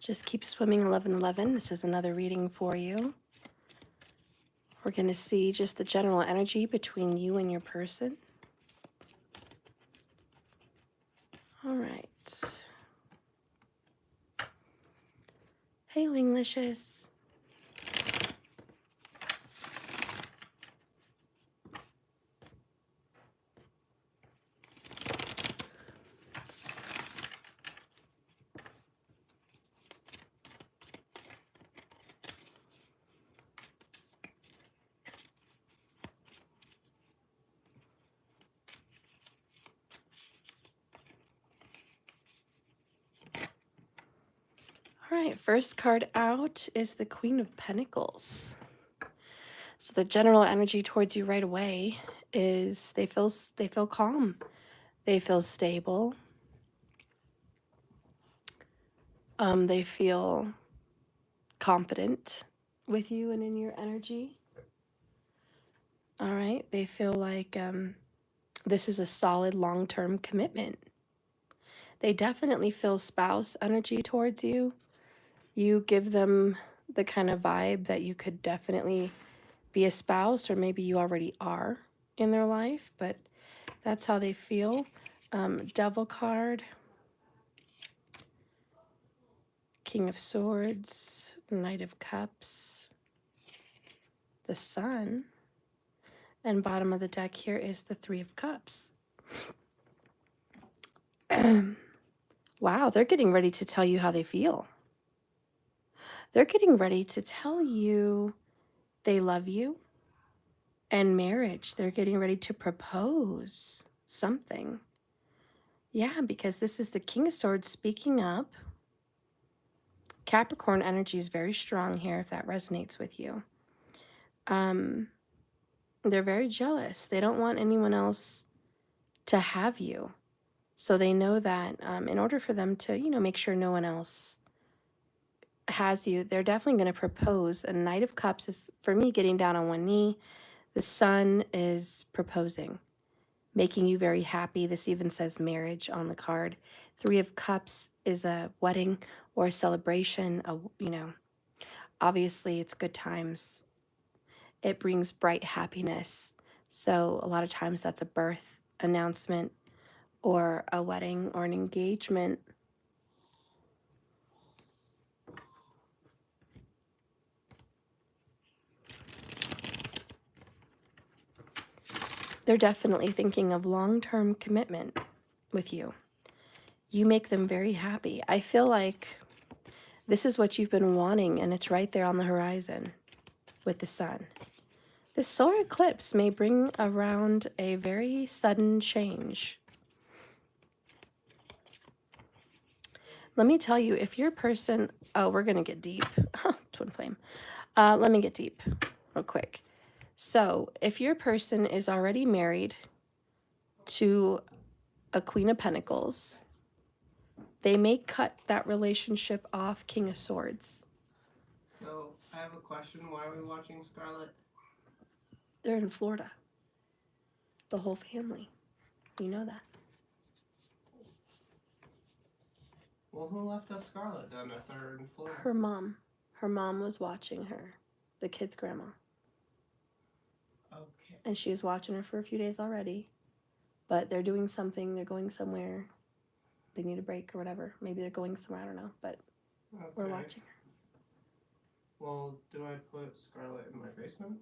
Just keep swimming 1111. This is another reading for you. We're going to see just the general energy between you and your person. All right. Hey, Linglicious. All right, first card out is the Queen of Pentacles. So the general energy towards you right away is they feel calm. They feel stable. They feel confident with you and in your energy. All right, they feel like this is a solid long-term commitment. They definitely feel spouse energy towards you. You give them the kind of vibe that you could definitely be a spouse, or maybe you already are in their life, but that's how they feel. Devil card, King of Swords, Knight of Cups, the Sun, and bottom of the deck here is the Three of Cups. Wow, they're getting ready to tell you how they feel. They're getting ready to tell you they love you. And marriage, they're getting ready to propose something. Yeah, because this is the King of Swords speaking up. Capricorn energy is very strong here, if that resonates with you. They're very jealous. They don't want anyone else to have you. So they know that in order for them to, make sure no one else has you, they're definitely going to propose. A Knight of Cups is, for me, getting down on one knee. The Sun is proposing, making you very happy. This even says marriage on the card. Three of Cups is a wedding or a celebration. Obviously it's good times. It brings bright happiness. So a lot of times that's a birth announcement or a wedding or an engagement. They're definitely thinking of long-term commitment with you. You make them very happy. I feel like this is what you've been wanting, and it's right there on the horizon with the Sun. This solar eclipse may bring around a very sudden change. Let me tell you, if your person, we're going to get deep. Twin flame. Let me get deep real quick. So if your person is already married to a Queen of Pentacles, they may cut that relationship off, King of Swords. So I have a question. Why are we watching Scarlet? They're in Florida. The whole family. You know that. Well, who left us Scarlet then if they're in Florida? Her mom. Her mom was watching her. The kid's grandma. Okay. And she was watching her for a few days already. But they're doing something. They're going somewhere. They need a break or whatever. Maybe they're going somewhere. I don't know. But we're watching her. Well, do I put Scarlet in my basement?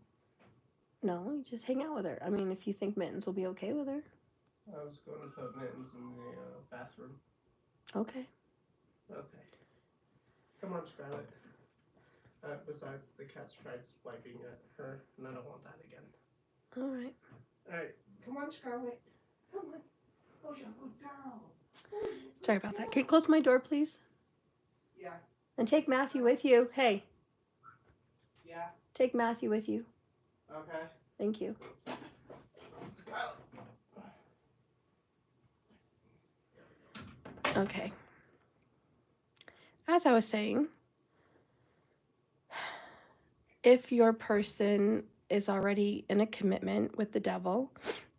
No, you just hang out with her. I mean, if you think Mittens will be okay with her. I was going to put Mittens in the bathroom. Okay. Okay. Come on, Scarlet. Besides, the cat's tried swiping at her, and I don't want that again. All right. All right. Come on, Scarlet. Come on. Oh, you're a good girl. Sorry about that. Can you close my door, please? Yeah. And take Matthew with you. Hey. Yeah. Take Matthew with you. Okay. Thank you. Scarlet. Okay. As I was saying, if your person is already in a commitment with the devil,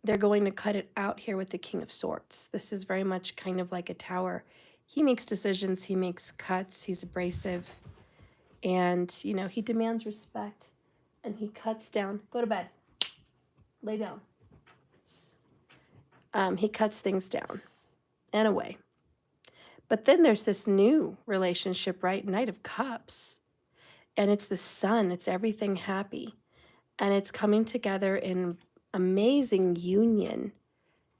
they're going to cut it out here with the King of Swords. This is very much kind of like a tower. he makes decisions, he makes cuts, he's abrasive, and, you know, he demands respect, and he cuts down. Go to bed. Lay down. He cuts things down and away. But then there's this new relationship, right? Knight of Cups. And it's the sun. It's everything happy. And it's coming together in amazing union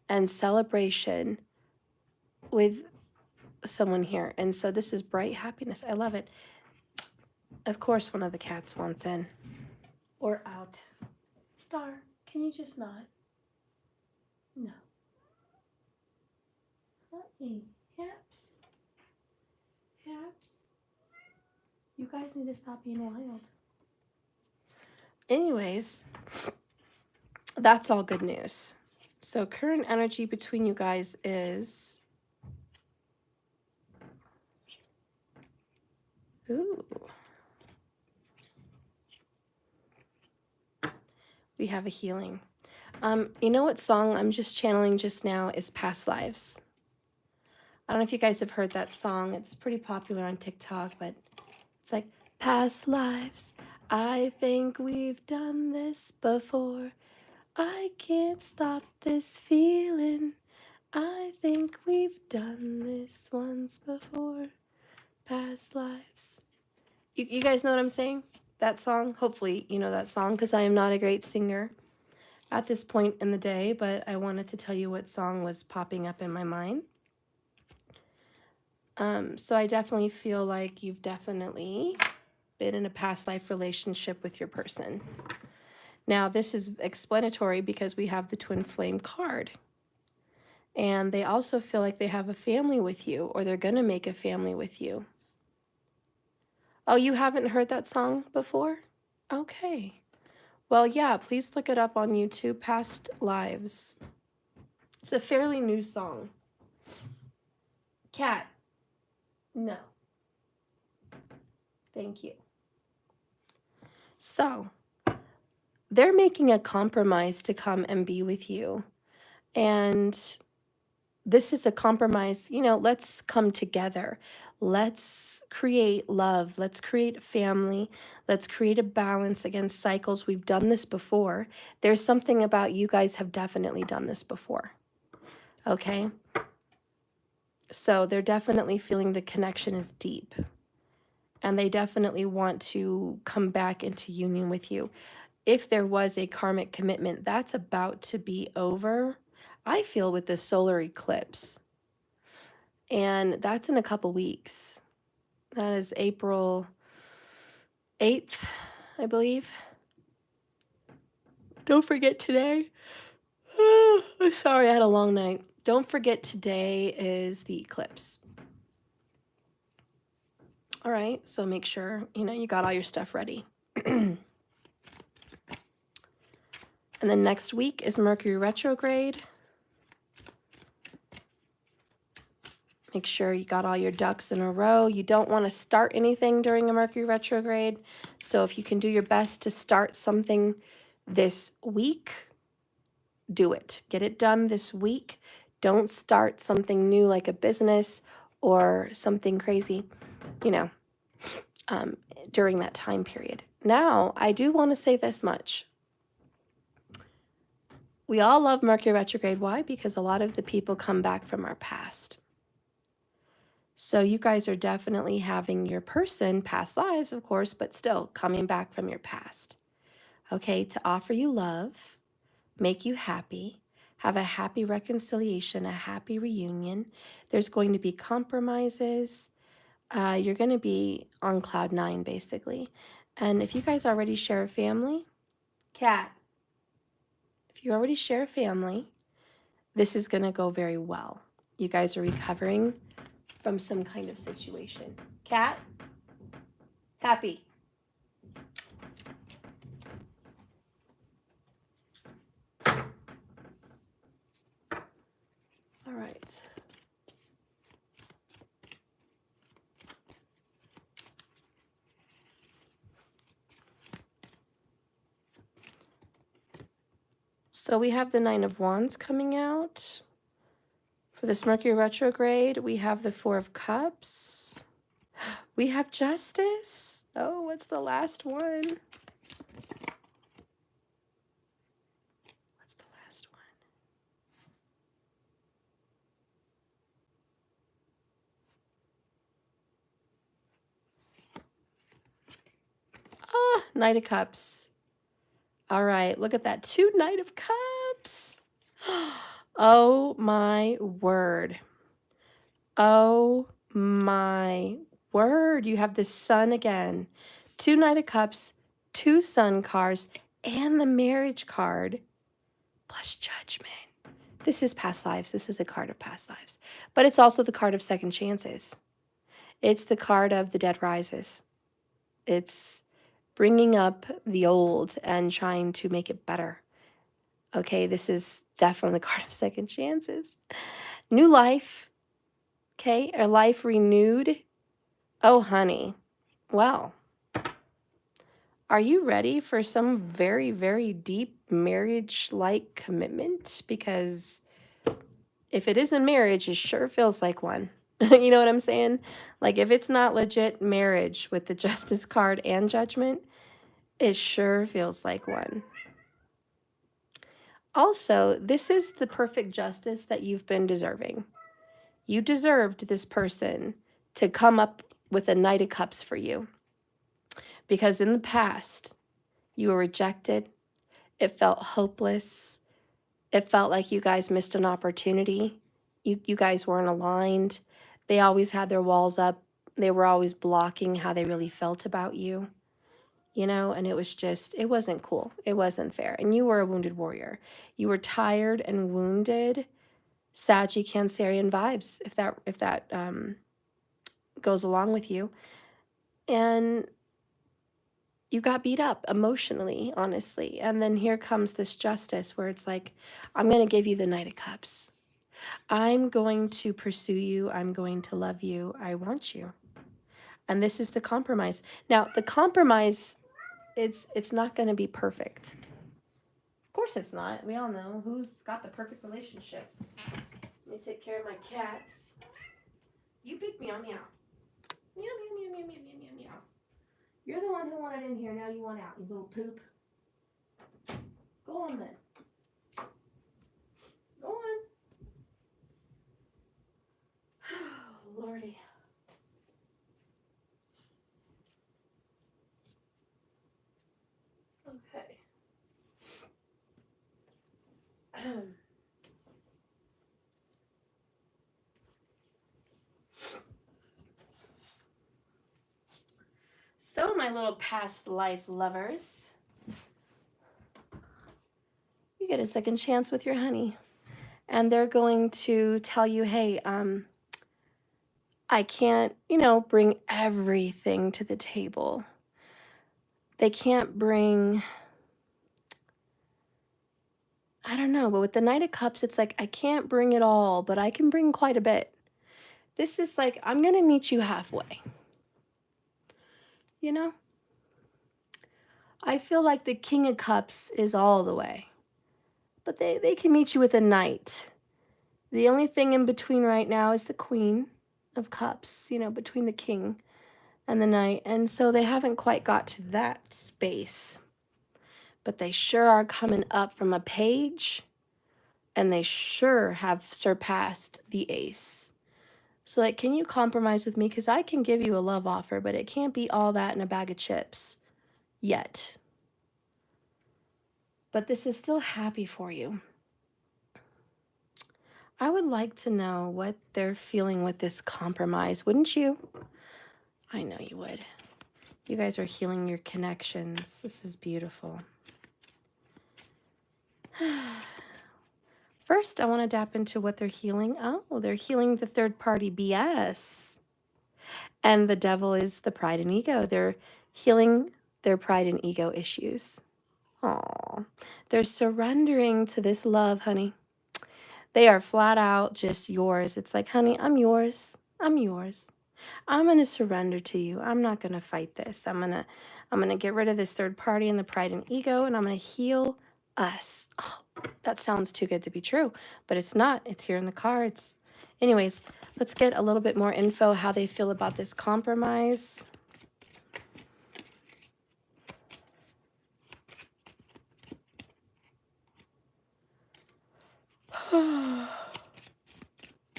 and celebration with someone here. And so this is bright happiness. I love it. Of course, one of the cats wants in or out. Star, can you just not? No. Hey, Haps. Haps. You guys need to stop being wild. Anyways, that's all good news. So current energy between you guys is... Ooh. We have a healing. You know what song I'm just channeling just now is Past Lives. I don't know if you guys have heard that song. It's pretty popular on TikTok, but it's like, past lives, I think we've done this before. I can't stop this feeling. I think we've done this once before. Past lives. You guys know what I'm saying? That song? Hopefully you know that song, because I am not a great singer at this point in the day, but I wanted to tell you what song was popping up in my mind. So I definitely feel like you've definitely been in a past life relationship with your person. Now, this is explanatory because we have the twin flame card. And they also feel like they have a family with you, or they're going to make a family with you. Oh, you haven't heard that song before? Okay. Well, yeah, please look it up on YouTube, Past Lives. It's a fairly new song. Cat. No. Thank you. So, they're making a compromise to come and be with you. And this is a compromise, you know, let's come together. Let's create love. Let's create a family. Let's create a balance against cycles. We've done this before. There's something about you guys have definitely done this before. Okay? So they're definitely feeling the connection is deep. And they definitely want to come back into union with you. If there was a karmic commitment, that's about to be over, I feel, with the solar eclipse. And that's in a couple weeks. That is April 8th, I believe. Don't forget today. I'm sorry, I had a long night. Don't forget today is the eclipse. All right, so make sure, you know, you got all your stuff ready. And then next week is Mercury retrograde. Make sure you got all your ducks in a row. You don't want to start anything during a Mercury retrograde. So if you can do your best to start something this week, do it. Get it done this week. Don't start something new like a business or something crazy, you know, during that time period. Now, I do want to say this much. We all love Mercury retrograde. Why? Because a lot of the people come back from our past. So you guys are definitely having your person, past lives, of course, but still coming back from your past. Okay, to offer you love, make you happy, have a happy reconciliation, a happy reunion. There's going to be compromises. You're going to be on cloud 9, basically. And if you guys already share a family, cat, if you already share a family, this is going to go very well. You guys are recovering from some kind of situation. Cat, happy. All right. So we have the Nine of Wands coming out For this Mercury retrograde, we have the Four of Cups. We have Justice. Oh, what's the last one? What's the last one? Ah, Knight of Cups. All right, look at that. 2 Knight of Cups. Oh my word. Oh my word. You have the Sun again. 2 Knight of Cups, 2 Sun cards, and the Marriage card, plus Judgment. This is past lives. This is a card of past lives. But it's also the card of second chances. It's the card of the dead rises. It's bringing up the old and trying to make it better. Okay, this is definitely the card of second chances. New life, okay, a life renewed. Oh, honey, well, are you ready for some very, very deep marriage-like commitment? Because if it isn't marriage, it sure feels like one. You know what I'm saying? Like if it's not legit marriage with the Justice card and Judgment, it sure feels like one. Also, this is the perfect justice that you've been deserving. You deserved this person to come up with a Knight of Cups for you. Because in the past, you were rejected. It felt hopeless. It felt like you guys missed an opportunity. You guys weren't aligned. They always had their walls up. They were always blocking how they really felt about you. You know, and it was just, it wasn't cool. It wasn't fair. And you were a wounded warrior. You were tired and wounded. Saggy Cancerian vibes, if that goes along with you. And you got beat up emotionally, honestly. And then here comes this justice where it's like, I'm going to give you the Knight of Cups. I'm going to pursue you. I'm going to love you. I want you. And this is the compromise. Now, the compromise, it's not going to be perfect. Of course it's not. We all know who's got the perfect relationship. Let me take care of my cats. You pick me up, meow. Meow, meow, meow, meow, meow, meow, meow. You're the one who wanted in here. Now you want out, you little poop. Go on then. Go on. Lordy. Okay. So, my little past life lovers, you get a second chance with your honey. And they're going to tell you, hey, I can't, bring everything to the table. They can't bring, I don't know, but with the Knight of Cups, it's like, I can't bring it all, but I can bring quite a bit. This is like, I'm going to meet you halfway. You know? I feel like the King of Cups is all the way. But they can meet you with a Knight. The only thing in between right now is the Queen of Cups, between the King and the Knight. And so they haven't quite got to that space. But they sure are coming up from a page. And they sure have surpassed the Ace. So, like, can you compromise with me? Because I can give you a love offer, but it can't be all that in a bag of chips yet. But this is still happy for you. I would like to know what they're feeling with this compromise, wouldn't you? I know you would. You guys are healing your connections. This is beautiful. First, I want to tap into what they're healing. Oh, they're healing the third-party BS. And the devil is the pride and ego. They're healing their pride and ego issues. Aww. They're surrendering to this love, honey. They are flat out just yours. It's like, honey, I'm yours. I'm yours. I'm going to surrender to you. I'm not going to fight this. I'm going to get rid of this third party and the pride and ego, and I'm going to heal us. Oh, that sounds too good to be true, but it's not. It's here in the cards. Anyways, let's get a little bit more info how they feel about this compromise.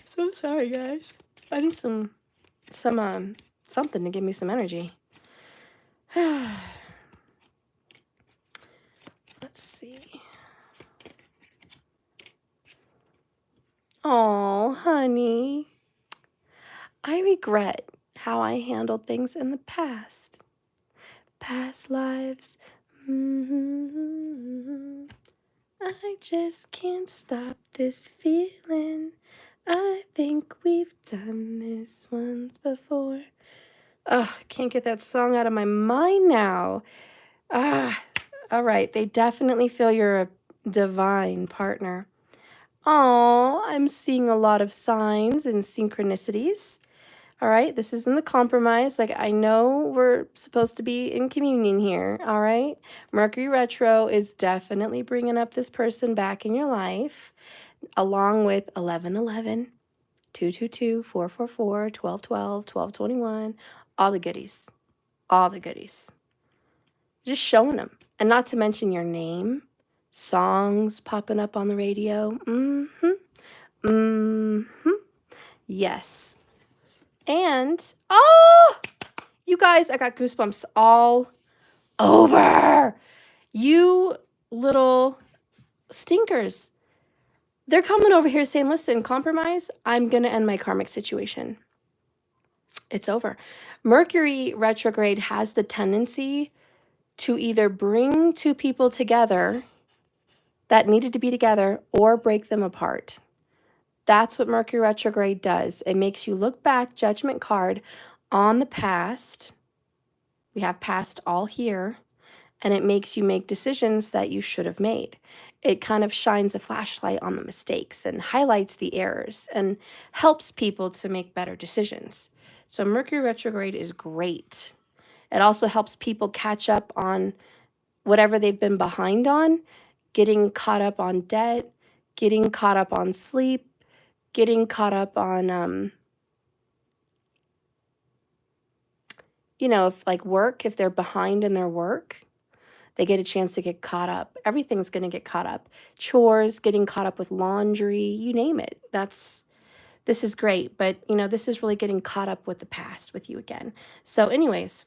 So sorry, guys. I need something to give me some energy. Let's see. Oh, honey. I regret how I handled things in the past. Past lives. I just can't stop this feeling. I think we've done this once before. Ugh, can't get that song out of my mind now. All right. They definitely feel you're a divine partner. Oh, I'm seeing a lot of signs and synchronicities. All right, this is in the compromise. Like, I know we're supposed to be in communion here. All right, Mercury retro is definitely bringing up this person back in your life, along with 1111, 222, 444, 1212, 1221, all the goodies. All the goodies. Just showing them. And not to mention your name, songs popping up on the radio. Yes. And, oh, you guys, I got goosebumps all over. You little stinkers. They're coming over here saying, listen, compromise, I'm going to end my karmic situation. It's over. Mercury retrograde has the tendency to either bring two people together that needed to be together or break them apart. That's what Mercury retrograde does. It makes you look back, judgment card, on the past. We have past all here, and it makes you make decisions that you should have made. It kind of shines a flashlight on the mistakes and highlights the errors and helps people to make better decisions. So Mercury retrograde is great. It also helps people catch up on whatever they've been behind on, getting caught up on debt, getting caught up on sleep, getting caught up on, if like work, if they're behind in their work, they get a chance to get caught up. Everything's going to get caught up. Chores, getting caught up with laundry, you name it. This is great, but this is really getting caught up with the past with you again. So anyways,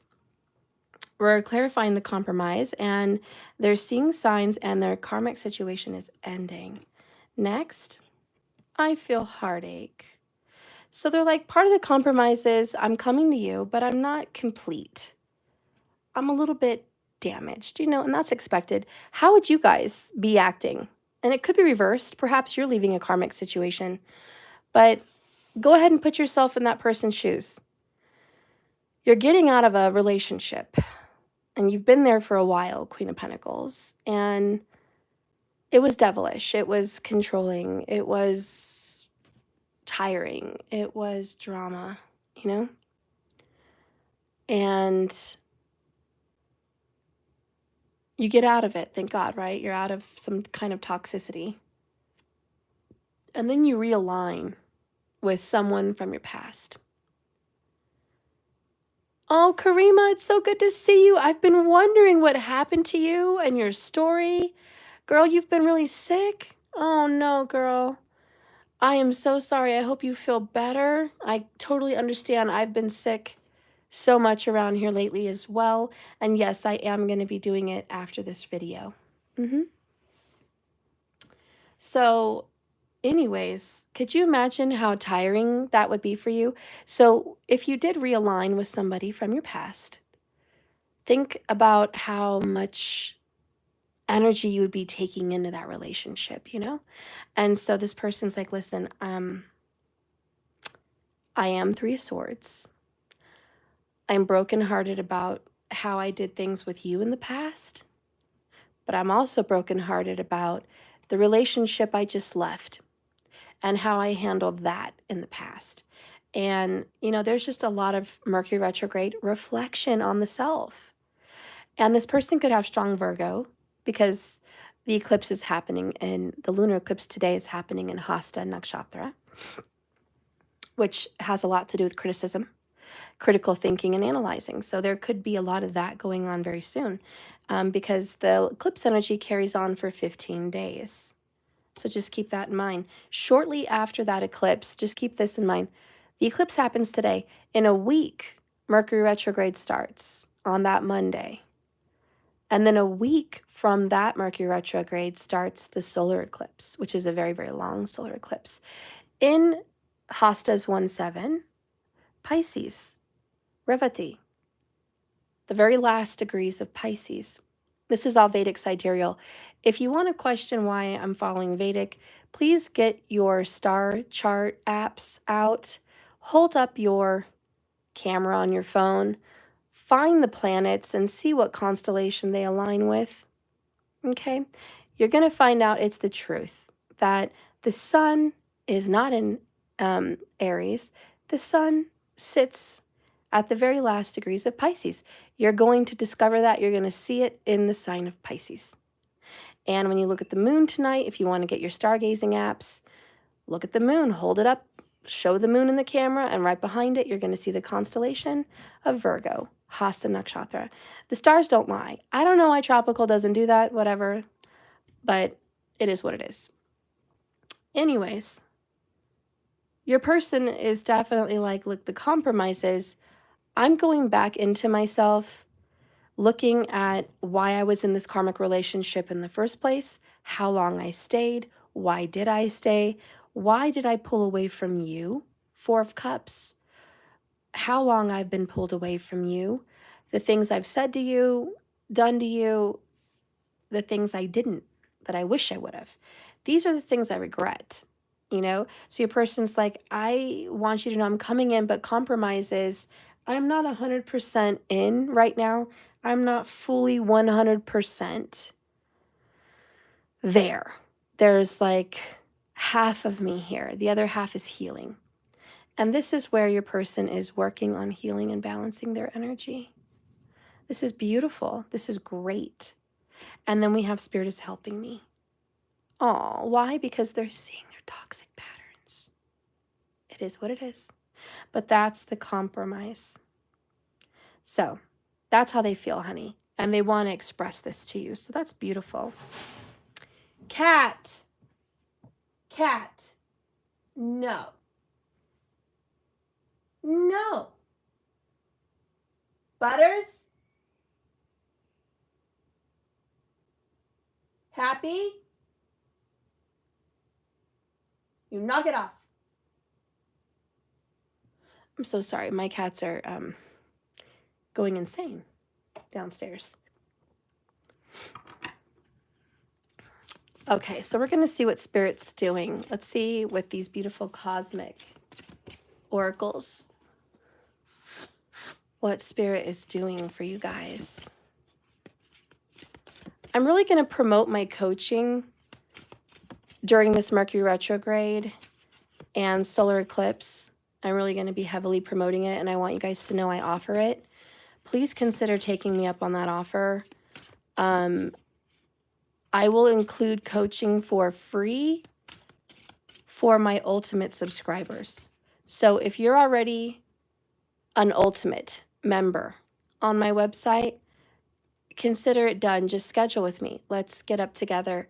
we're clarifying the compromise and they're seeing signs and their karmic situation is ending. Next, I feel heartache. So they're like, part of the compromise is I'm coming to you, but I'm not complete. I'm a little bit damaged, and that's expected. How would you guys be acting? And it could be reversed. Perhaps you're leaving a karmic situation, but go ahead and put yourself in that person's shoes. You're getting out of a relationship and you've been there for a while, Queen of Pentacles, and it was devilish. It was controlling. It was tiring. It was drama, and you get out of it, thank God, right? You're out of some kind of toxicity. And then you realign with someone from your past. Oh, Karima, it's so good to see you. I've been wondering what happened to you and your story. Girl, you've been really sick. Oh, no, girl. I am so sorry. I hope you feel better. I totally understand. I've been sick so much around here lately as well. And yes, I am going to be doing it after this video. So anyways, could you imagine how tiring that would be for you? So if you did realign with somebody from your past, think about how much energy you would be taking into that relationship, And so this person's like, listen, I am Three of Swords. I'm brokenhearted about how I did things with you in the past, but I'm also brokenhearted about the relationship I just left and how I handled that in the past. And, there's just a lot of Mercury retrograde reflection on the self. And this person could have strong Virgo because the eclipse is happening and the lunar eclipse today is happening in Hasta Nakshatra. which has a lot to do with criticism, critical thinking, and analyzing. So there could be a lot of that going on very soon, because the eclipse energy carries on for 15 days. So just keep that in mind. Shortly after that eclipse, just keep this in mind. The eclipse happens today. In a week, Mercury retrograde starts on that Monday. And then a week from that Mercury retrograde starts the solar eclipse, which is a very, very long solar eclipse. In Hastas 1-7, Pisces, Revati, the very last degrees of Pisces. This is all Vedic sidereal. If you want to question why I'm following Vedic, please get your star chart apps out, hold up your camera on your phone, find the planets and see what constellation they align with. Okay? You're going to find out it's the truth that the sun is not in Aries. The sun sits at the very last degrees of Pisces. You're going to discover that. You're going to see it in the sign of Pisces. And when you look at the moon tonight, if you want to get your stargazing apps, look at the moon, hold it up, show the moon in the camera, and right behind it, you're going to see the constellation of Virgo, Hasta Nakshatra. The stars don't lie. I don't know why Tropical doesn't do that, whatever, but it is what it is. Anyways, your person is definitely like, look, the compromise is I'm going back into myself, looking at why I was in this karmic relationship in the first place, how long I stayed, why did I stay, why did I pull away from you, Four of Cups, how long I've been pulled away from you, the things I've said to you, done to you, the things I didn't, that I wish I would have. These are the things I regret, you know? So your person's like, I want you to know I'm coming in, but compromise is I'm not 100% in right now. I'm not fully 100% there. There's like half of me here. The other half is healing. And this is where your person is working on healing and balancing their energy. This is beautiful. This is great. And then we have Spirit is helping me. Oh, why? Because they're seeing their toxic patterns. It is what it is. But that's the compromise. So that's how they feel, honey. And they want to express this to you. So that's beautiful. Cat. No. No. Butters. Happy. You knock it off. I'm so sorry. My cats are going insane downstairs. Okay, so we're going to see what Spirit's doing. Let's see what these beautiful cosmic oracles, what Spirit is doing for you guys. I'm really going to promote my coaching during this Mercury retrograde and solar eclipse. I'm really going to be heavily promoting it, and I want you guys to know I offer it. Please consider taking me up on that offer. I will include coaching for free for my ultimate subscribers. So if you're already an ultimate member on my website, consider it done. Just schedule with me. Let's get up together.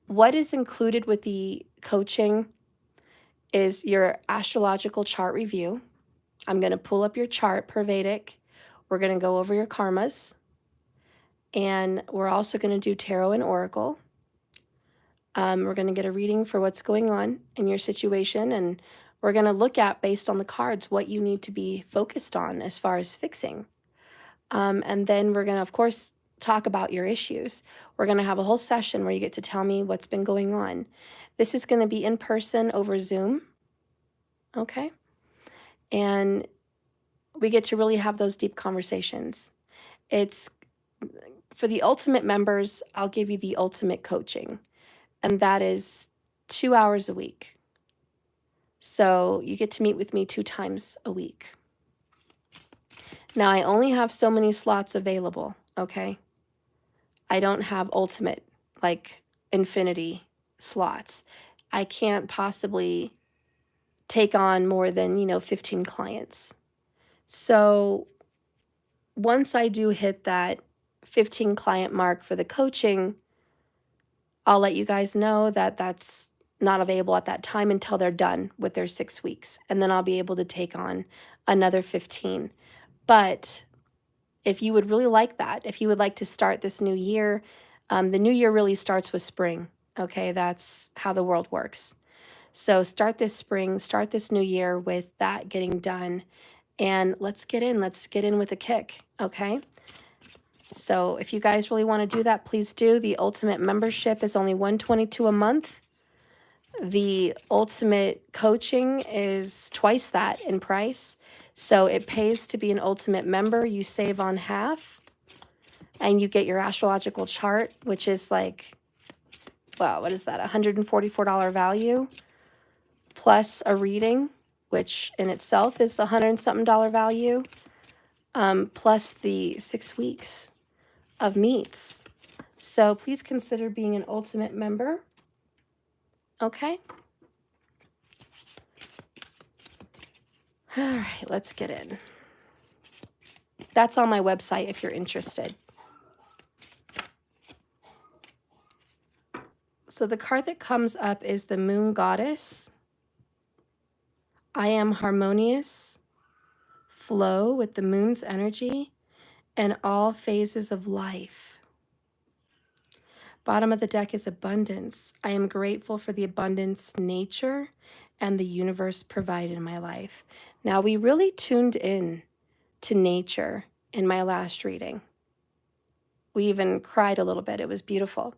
What is included with the coaching is your astrological chart review. I'm going to pull up your chart per Vedic. We're going to go over your karmas. And we're also going to do tarot and oracle. We're going to get a reading for what's going on in your situation. And we're going to look at, based on the cards, what you need to be focused on as far as fixing. And then we're going to, of course, talk about your issues. We're going to have a whole session where you get to tell me what's been going on. This is going to be in person over Zoom. Okay? And we get to really have those deep conversations. It's for the ultimate members, I'll give you the ultimate coaching. And that is 2 hours a week. So you get to meet with me 2 times a week. Now, I only have so many slots available, okay? I don't have ultimate, like infinity slots. I can't possibly take on more than 15 clients. So once I do hit that 15 client mark for the coaching, I'll let you guys know that that's not available at that time until they're done with their 6 weeks. And then I'll be able to take on another 15. But if you would really like that, if you would like to start this new year, the new year really starts with spring. Okay, that's how the world works. So start this spring, start this new year with that getting done, and let's get in with a kick. Okay. So if you guys really want to do that, please do. The ultimate membership is only $122 a month. The ultimate coaching is twice that in price. So it pays to be an ultimate member. You save on half and you get your astrological chart, which is like, wow, what is that? $144 value plus a reading, which in itself is $100 and something value, plus the 6 weeks of meets. So please consider being an ultimate member. Okay. All right, let's get in. That's on my website if you're interested. So the card that comes up is the Moon Goddess. I am harmonious, flow with the moon's energy and all phases of life. Bottom of the deck is abundance. I am grateful for the abundance nature and the universe provide in my life. Now, we really tuned in to nature in my last reading. We even cried a little bit. It was beautiful.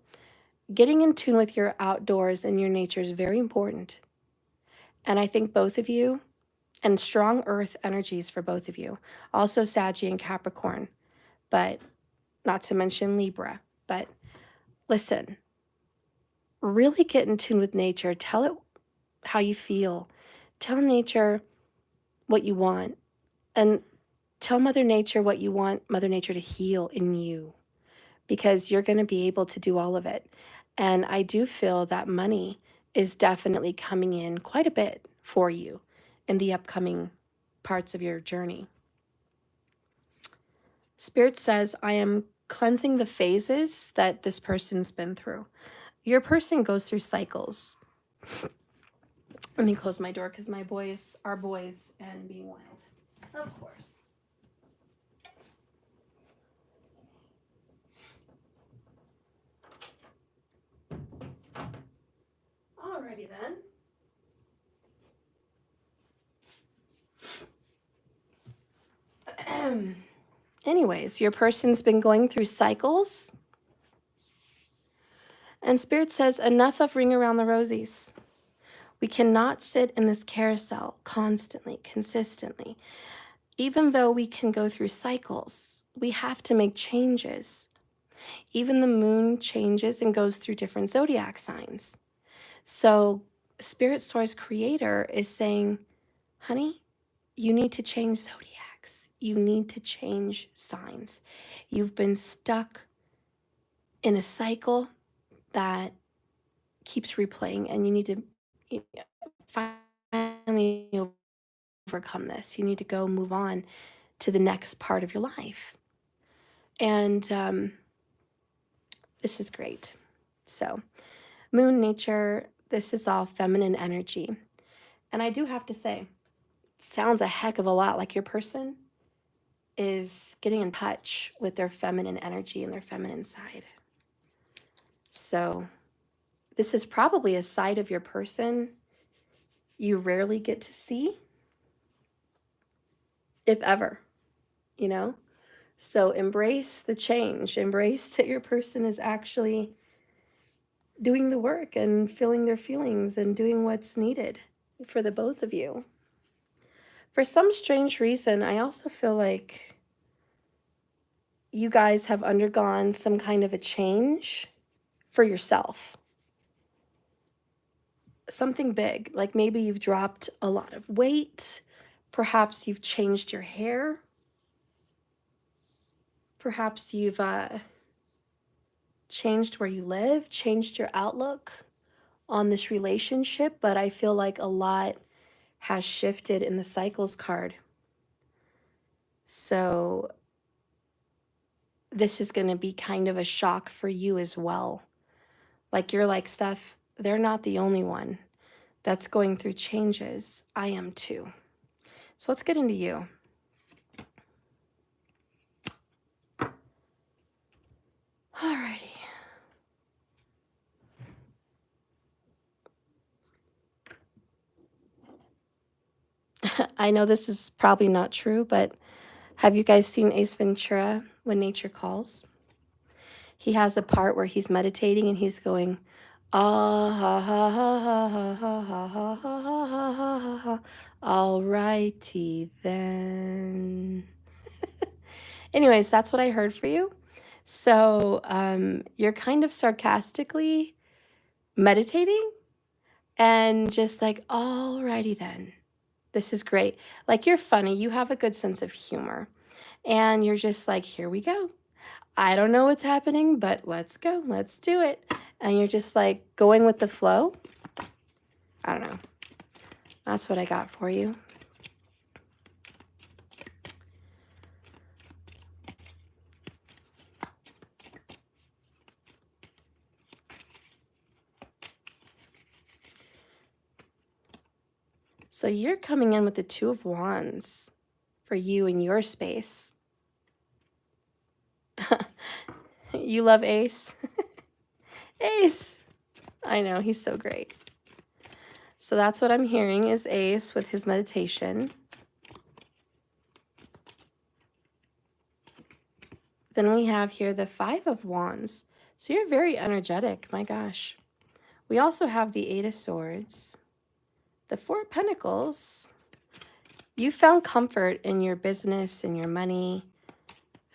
Getting in tune with your outdoors and your nature is very important. And I think both of you, and strong earth energies for both of you, also Saggy and Capricorn, but not to mention Libra. But listen, really get in tune with nature. Tell it how you feel. Tell nature what you want. And tell Mother Nature what you want Mother Nature to heal in you, because you're going to be able to do all of it. And I do feel that money is definitely coming in quite a bit for you in the upcoming parts of your journey. Spirit says, I am cleansing the phases that this person's been through. Your person goes through cycles. Let me close my door because my boys are boys and being wild. Of course. Alrighty then. Anyways, your person's been going through cycles. And Spirit says, enough of ring around the rosies. We cannot sit in this carousel constantly, consistently. Even though we can go through cycles, we have to make changes. Even the moon changes and goes through different zodiac signs. So Spirit Source Creator is saying, honey, you need to change zodiacs. You need to change signs. You've been stuck in a cycle that keeps replaying, and you need to finally overcome this. You need to go move on to the next part of your life. And this is great. So, moon nature, this is all feminine energy. And I do have to say, it sounds a heck of a lot like your person is getting in touch with their feminine energy and their feminine side. So, this is probably a side of your person you rarely get to see, if ever, you know? So embrace the change. Embrace that your person is actually doing the work and feeling their feelings and doing what's needed for the both of you. For some strange reason, I also feel like you guys have undergone some kind of a change for yourself. Something big, like maybe you've dropped a lot of weight. Perhaps you've changed your hair. Perhaps you've changed where you live, changed your outlook on this relationship, but I feel like a lot has shifted in the cycles card. So this is going to be kind of a shock for you as well. Like you're like, Steph, they're not the only one that's going through changes. I am too. So let's get into you. Alrighty. I know this is probably not true, but have you guys seen Ace Ventura, When Nature Calls? He has a part where he's meditating and he's going, ah ha ha ha ha ha ha ha ha ha ha ha ha ha. Alrighty then. Anyways, that's what I heard for you. So you're kind of sarcastically meditating and just like, alrighty then. This is great. Like you're funny. You have a good sense of humor. And you're just like, here we go. I don't know what's happening, but let's go. Let's do it. And you're just like going with the flow. I don't know. That's what I got for you. So you're coming in with the Two of Wands for you in your space. You love Ace. Ace. I know, he's so great. So that's what I'm hearing is Ace with his meditation. Then we have here the Five of Wands. So you're very energetic, my gosh. We also have the Eight of Swords. The Four of Pentacles. You found comfort in your business, in your money,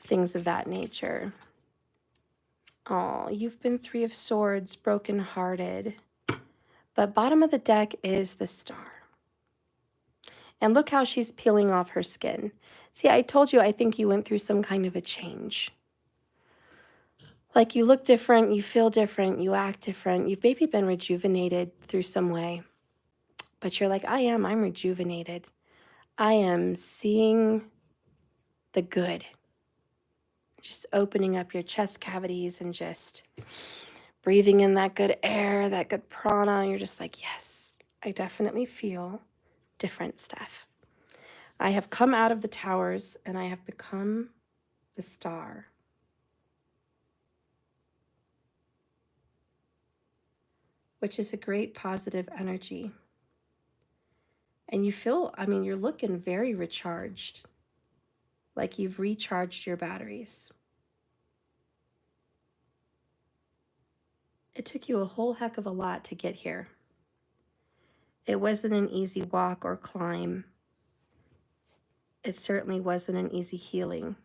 things of that nature. Oh, you've been Three of Swords, brokenhearted. But bottom of the deck is the Star. And look how she's peeling off her skin. See, I told you I think you went through some kind of a change. Like you look different, you feel different, you act different. You've maybe been rejuvenated through some way. But you're like, I'm rejuvenated. I am seeing the good. Just opening up your chest cavities and just breathing in that good air, that good prana. You're just like, yes, I definitely feel different stuff. I have come out of the towers and I have become the star. Which is a great positive energy. And you feel, you're looking very recharged. Like you've recharged your batteries. It took you a whole heck of a lot to get here. It wasn't an easy walk or climb. It certainly wasn't an easy healing.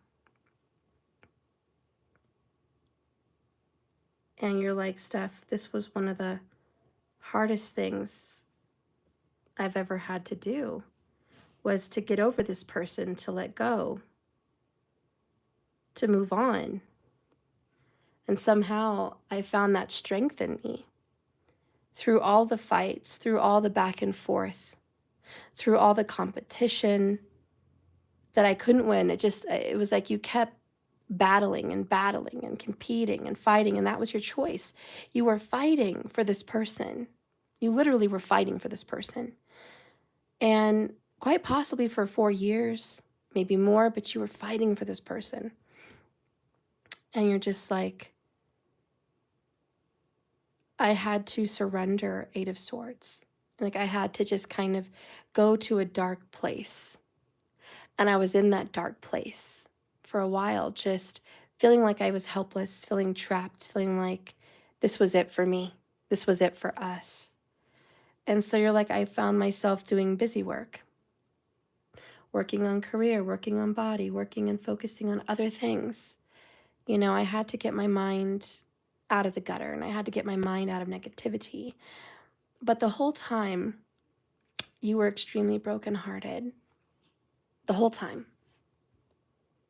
And you're like, Steph, this was one of the hardest things I've ever had to do, was to get over this person, to let go, to move on. And somehow I found that strength in me. Through all the fights, through all the back and forth, through all the competition that I couldn't win. It was like you kept battling and competing and fighting, and that was your choice. You were fighting for this person. You literally were fighting for this person. And quite possibly for 4 years, maybe more, but you were fighting for this person. And you're just like, I had to surrender Eight of Swords. Like I had to just kind of go to a dark place. And I was in that dark place for a while, just feeling like I was helpless, feeling trapped, feeling like this was it for me. This was it for us. And so you're like, I found myself doing busy work, working on career, working on body, working and focusing on other things. You know, I had to get my mind out of the gutter and I had to get my mind out of negativity. But the whole time, you were extremely brokenhearted. The whole time.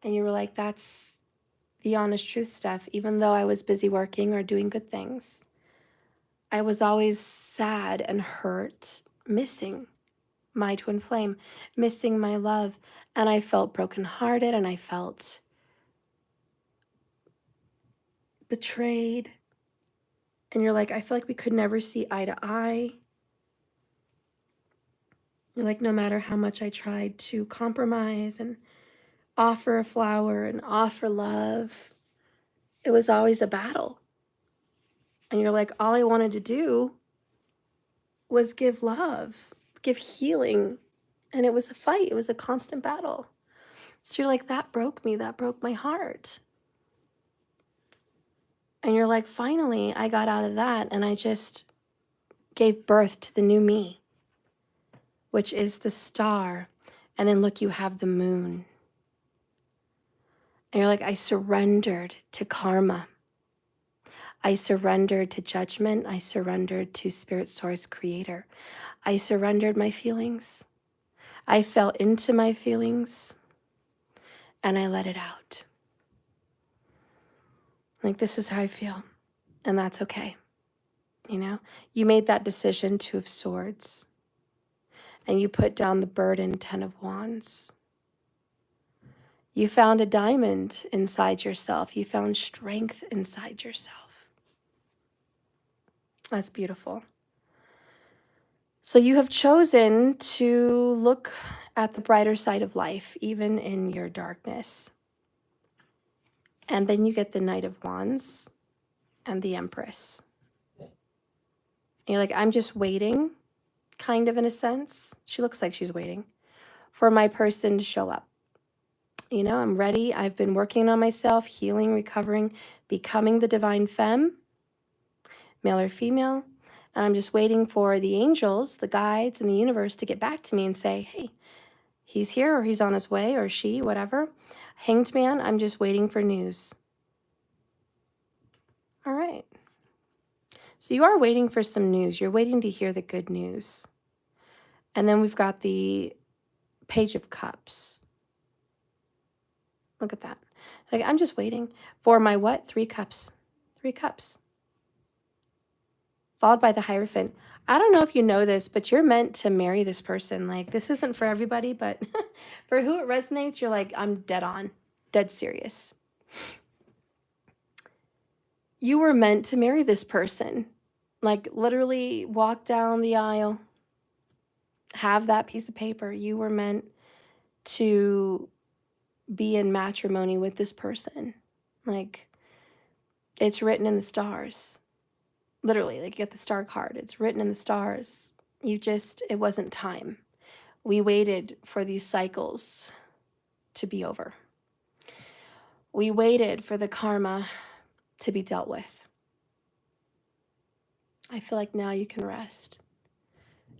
And you were like, that's the honest truth, Steph. Even though I was busy working or doing good things, I was always sad and hurt, missing. my twin flame, missing my love. And I felt brokenhearted and I felt betrayed. And you're like, I feel like we could never see eye to eye. You're like, no matter how much I tried to compromise and offer a flower and offer love, it was always a battle. And you're like, all I wanted to do was give love, give healing. And it was a fight. It was a constant battle. So you're like, that broke me. That broke my heart. And you're like, finally, I got out of that and I just gave birth to the new me, which is the star. And then look, you have the moon. And you're like, I surrendered to karma. I surrendered to judgment. I surrendered to Spirit Source Creator. I surrendered my feelings. I fell into my feelings and I let it out. Like, this is how I feel. And that's okay. You know, you made that decision, Two of Swords, and you put down the burden, Ten of Wands. You found a diamond inside yourself. You found strength inside yourself. That's beautiful. So you have chosen to look at the brighter side of life, even in your darkness. And then you get the Knight of Wands and the Empress. And you're like, I'm just waiting, kind of in a sense. She looks like she's waiting for my person to show up. You know, I'm ready. I've been working on myself, healing, recovering, becoming the divine femme, male or female. And I'm just waiting for the angels, the guides, and the universe to get back to me and say, hey, he's here or he's on his way or she, whatever. Hanged Man, I'm just waiting for news. All right. So you are waiting for some news. You're waiting to hear the good news. And then we've got the Page of Cups. Look at that. Like, I'm just waiting for my what? 3 cups. 3 cups. Followed by the Hierophant. I don't know if you know this, but you're meant to marry this person. Like, this isn't for everybody, but for who it resonates, you're like, I'm dead on. Dead serious. You were meant to marry this person. Like, literally walk down the aisle. Have that piece of paper. You were meant to be in matrimony with this person. Like, it's written in the stars. Literally, like, you get the star card. It's written in the stars. It wasn't time. We waited for these cycles to be over. We waited for the karma to be dealt with. I feel like now you can rest.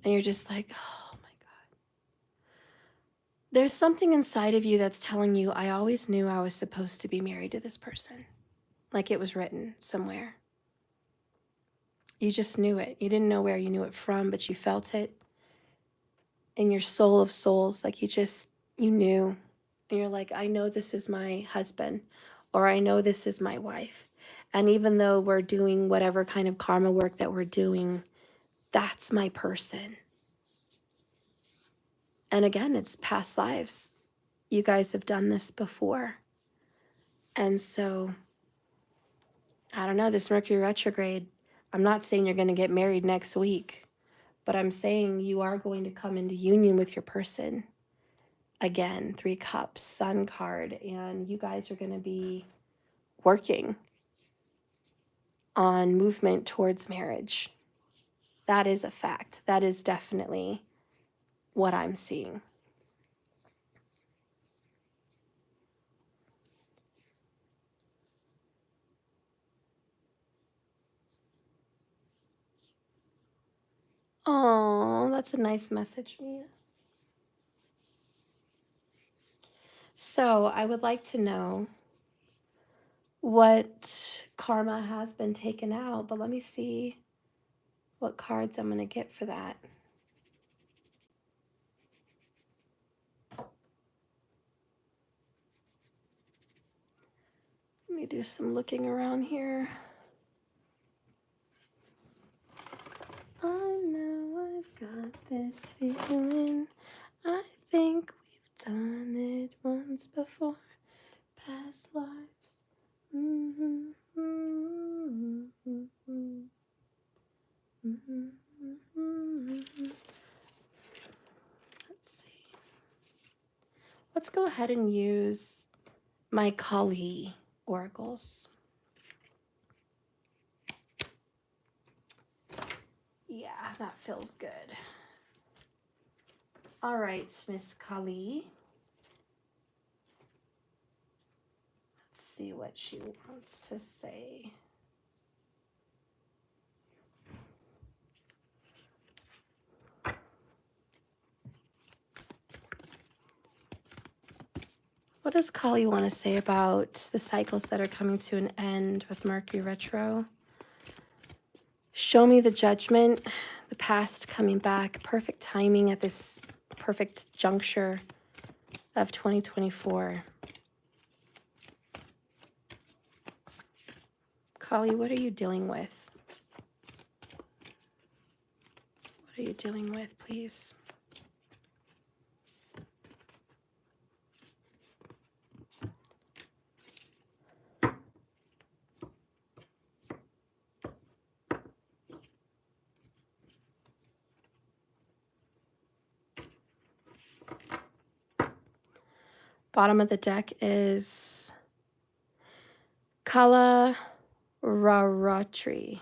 And you're just like, oh my God. There's something inside of you that's telling you, I always knew I was supposed to be married to this person. Like, it was written somewhere. You just knew it. You didn't know where you knew it from, but you felt it in your soul of souls. Like, you knew. And you're like, I know this is my husband, or I know this is my wife. And even though we're doing whatever kind of karma work that we're doing, that's my person. And again, it's past lives. You guys have done this before. And so, I don't know, this Mercury retrograde, I'm not saying you're going to get married next week, but I'm saying you are going to come into union with your person. Again, 3 cups, Sun card, and you guys are going to be working on movement towards marriage. That is a fact. That is definitely what I'm seeing. Oh, that's a nice message, Mia. So I would like to know what karma has been taken out, but let me see what cards I'm going to get for that. Let me do some looking around here. I know I've got this feeling. I think we've done it once before. Past lives. Let's see. Let's go ahead and use my Kali oracles. Yeah, that feels good. All right, Miss Kali. Let's see what she wants to say. What does Kali want to say about the cycles that are coming to an end with Mercury retro? Show me the judgment, the past coming back, perfect timing at this perfect juncture of 2024. Kali, what are you dealing with? What are you dealing with, please? Bottom of the deck is Kala Raratri.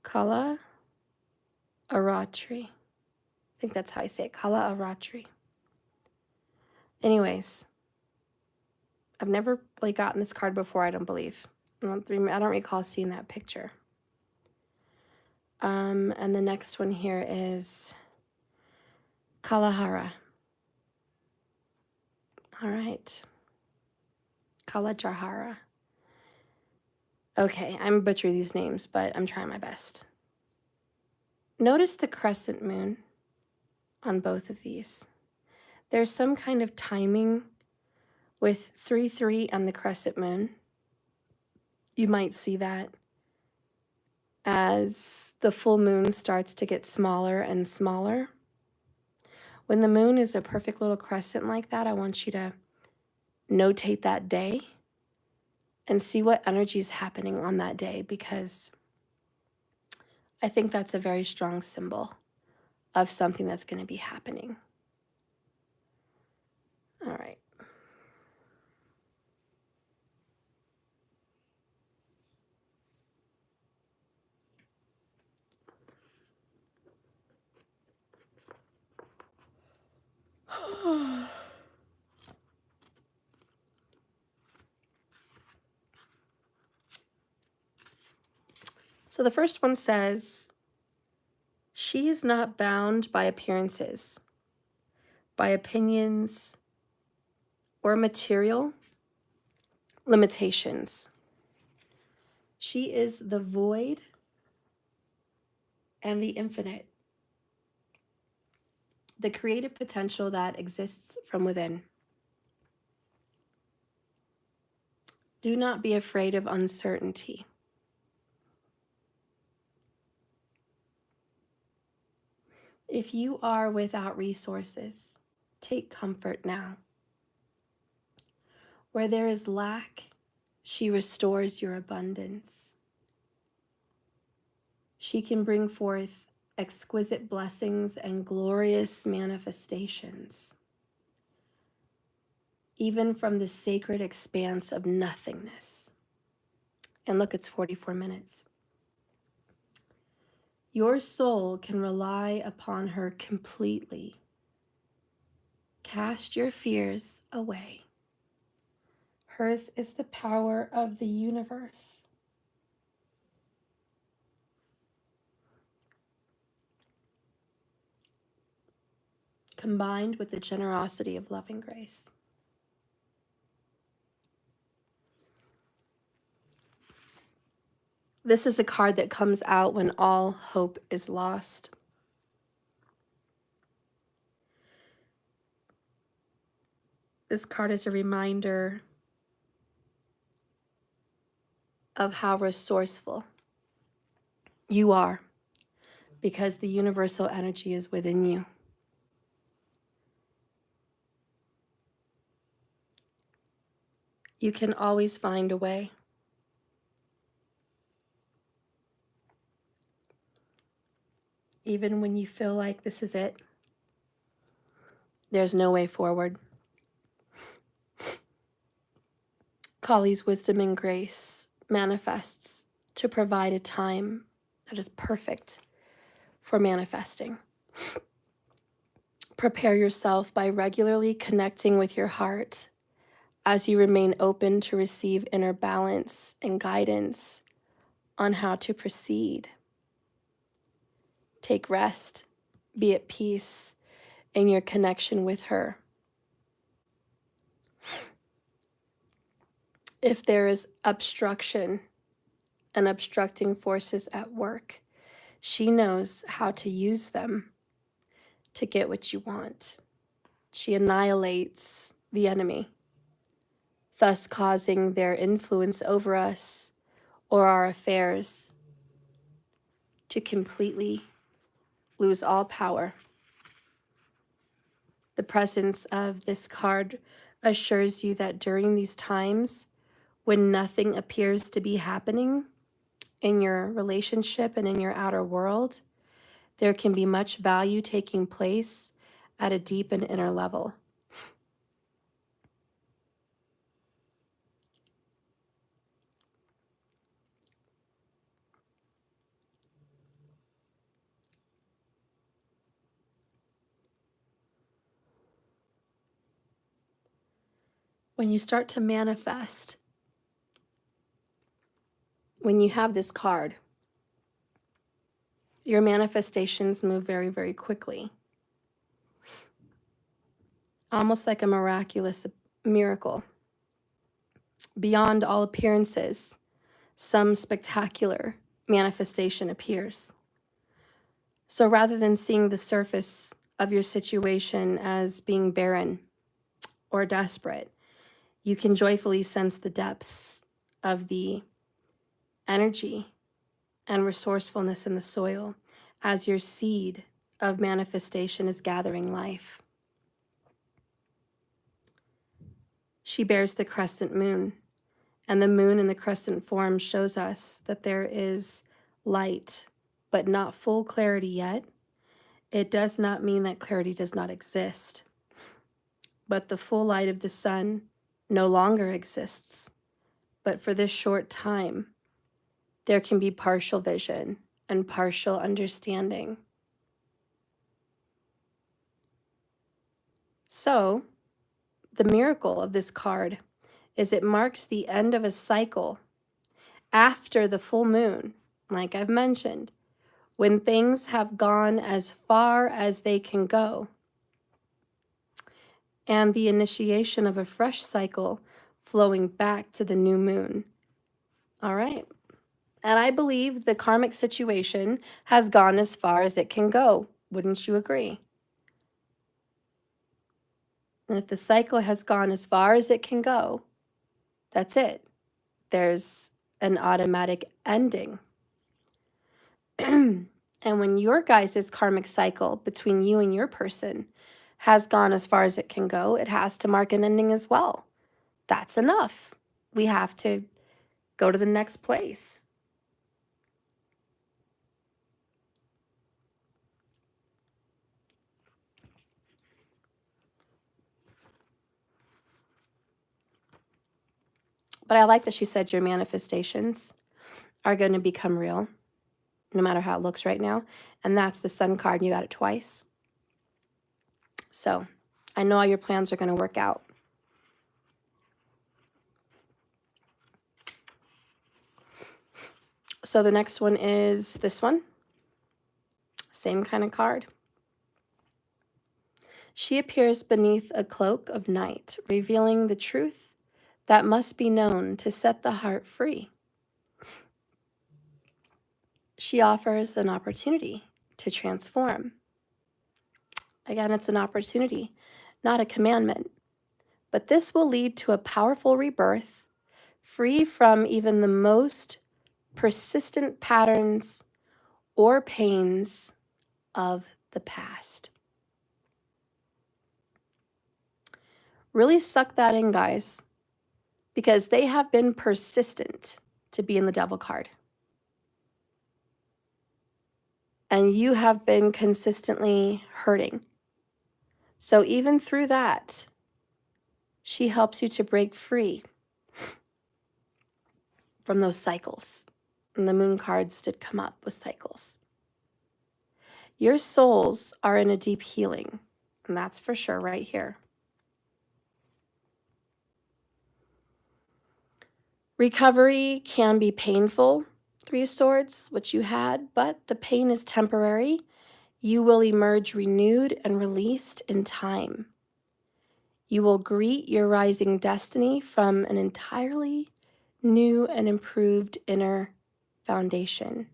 Kala Aratri. I think that's how I say it. Kala Aratri. Anyways, I've never gotten this card before, I don't believe. I don't recall seeing that picture. And the next one here is Kalahara. All right. Kalajahara. Okay, I'm butchering these names, but I'm trying my best. Notice the crescent moon on both of these. There's some kind of timing with 3-3 and the crescent moon. You might see that as the full moon starts to get smaller and smaller. When the moon is a perfect little crescent like that, I want you to notate that day and see what energy is happening on that day, because I think that's a very strong symbol of something that's going to be happening. All right. So the first one says, she is not bound by appearances, by opinions, or material limitations. She is the void and the infinite, the creative potential that exists from within. Do not be afraid of uncertainty. If you are without resources, take comfort now. Where there is lack, she restores your abundance. She can bring forth exquisite blessings and glorious manifestations, even from the sacred expanse of nothingness. And look, it's 44 minutes. Your soul can rely upon her completely. Cast your fears away. Hers is the power of the universe. Combined with the generosity of loving grace. This is a card that comes out when all hope is lost. This card is a reminder of how resourceful you are because the universal energy is within you. You can always find a way. Even when you feel like this is it, there's no way forward. Kali's wisdom and grace manifests to provide a time that is perfect for manifesting. Prepare yourself by regularly connecting with your heart as you remain open to receive inner balance and guidance on how to proceed. Take rest, be at peace in your connection with her. If there is obstruction and obstructing forces at work, she knows how to use them to get what you want. She annihilates the enemy, thus causing their influence over us or our affairs to completely lose all power. The presence of this card assures you that during these times when nothing appears to be happening in your relationship and in your outer world, there can be much value taking place at a deep and inner level. When you start to manifest, when you have this card, your manifestations move very, very quickly. Almost like a miraculous miracle. Beyond all appearances, some spectacular manifestation appears. So rather than seeing the surface of your situation as being barren or desperate, you can joyfully sense the depths of the energy and resourcefulness in the soil as your seed of manifestation is gathering life. She bears the crescent moon, and the moon in the crescent form shows us that there is light, but not full clarity yet. It does not mean that clarity does not exist, but the full light of the sun no longer exists. But for this short time, there can be partial vision and partial understanding. So, the miracle of this card is it marks the end of a cycle after the full moon, like I've mentioned, when things have gone as far as they can go, and the initiation of a fresh cycle flowing back to the new moon. All right. And I believe the karmic situation has gone as far as it can go. Wouldn't you agree? And if the cycle has gone as far as it can go, that's it. There's an automatic ending. And when your guys' karmic cycle between you and your person has gone as far as it can go, it has to mark an ending as well. That's enough. We have to go to the next place. But I like that she said your manifestations are going to become real, no matter how it looks right now. And that's the sun card, and you got it twice. So I know all your plans are going to work out. So the next one is this one. Same kind of card. She appears beneath a cloak of night, revealing the truth that must be known to set the heart free. She offers an opportunity to transform. Again, it's an opportunity, not a commandment. But this will lead to a powerful rebirth, free from even the most persistent patterns or pains of the past. Really suck that in, guys, because they have been persistent to be in the Devil card. And you have been consistently hurting. So even through that, she helps you to break free from those cycles. And the moon cards did come up with cycles. Your souls are in a deep healing, and that's for sure right here. Recovery can be painful, Three of Swords, which you had, but the pain is temporary. You will emerge renewed and released in time. You will greet your rising destiny from an entirely new and improved inner foundation.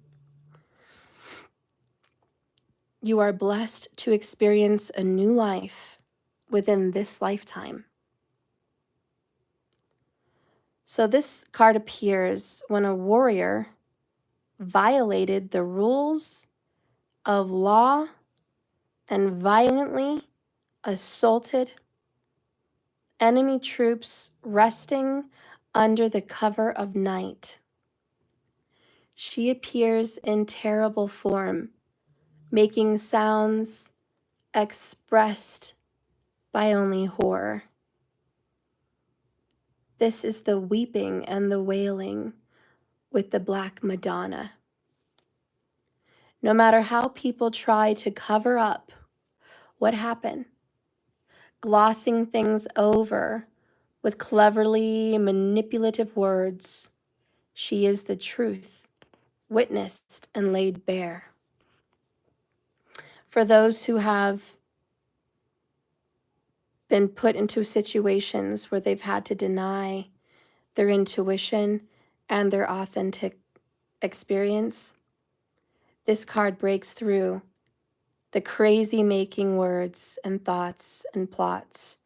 You are blessed to experience a new life within this lifetime. So this card appears when a warrior violated the rules of law and violently assaulted enemy troops resting under the cover of night. She appears in terrible form, making sounds expressed by only horror. This is the weeping and the wailing with the Black Madonna. No matter how people try to cover up what happened, glossing things over with cleverly manipulative words, she is the truth, witnessed and laid bare. For those who have been put into situations where they've had to deny their intuition and their authentic experience, this card breaks through the crazy making words and thoughts and plots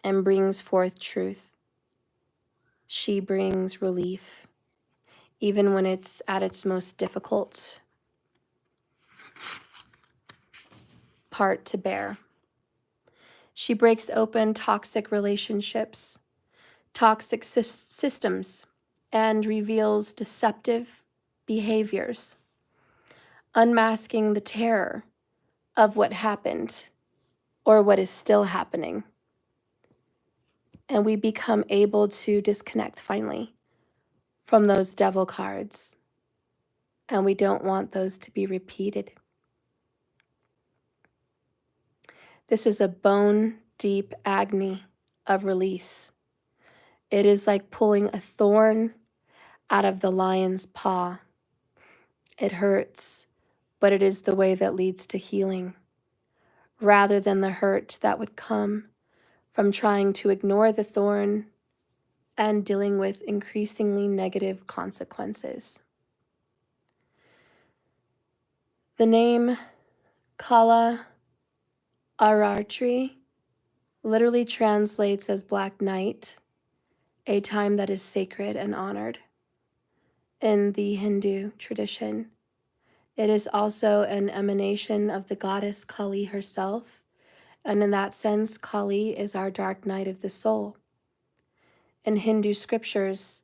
and brings forth truth. She brings relief, even when it's at its most difficult part to bear. She breaks open toxic relationships, toxic systems, and reveals deceptive behaviors, unmasking the terror of what happened or what is still happening. And we become able to disconnect finally from those devil cards. And we don't want those to be repeated. This is a bone deep agony of release. It is like pulling a thorn out of the lion's paw. It hurts, but it is the way that leads to healing, rather than the hurt that would come from trying to ignore the thorn and dealing with increasingly negative consequences. The name Kala Aratri literally translates as Black Night, a time that is sacred and honored in the Hindu tradition. It is also an emanation of the goddess Kali herself, and in that sense, Kali is our dark night of the soul. In Hindu scriptures,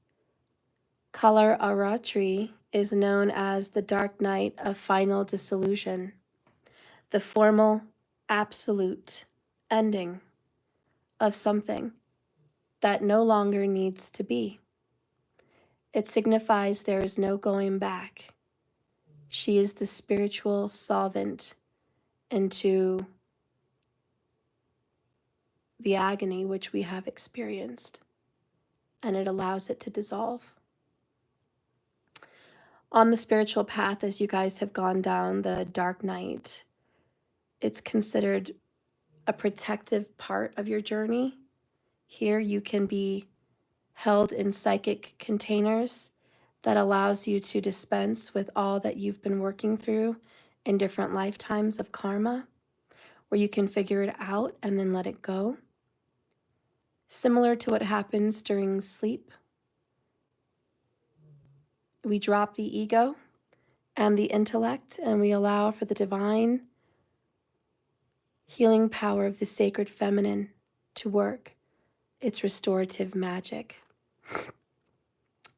Kala Aratri is known as the dark night of final dissolution, the formal, absolute ending of something that no longer needs to be. It signifies there is no going back. She is the spiritual solvent into the agony which we have experienced, and it allows it to dissolve. On the spiritual path, as you guys have gone down the dark night, it's considered a protective part of your journey. Here you can be held in psychic containers that allows you to dispense with all that you've been working through in different lifetimes of karma, where you can figure it out and then let it go. Similar to what happens during sleep. We drop the ego and the intellect, and we allow for the divine healing power of the sacred feminine to work its restorative magic.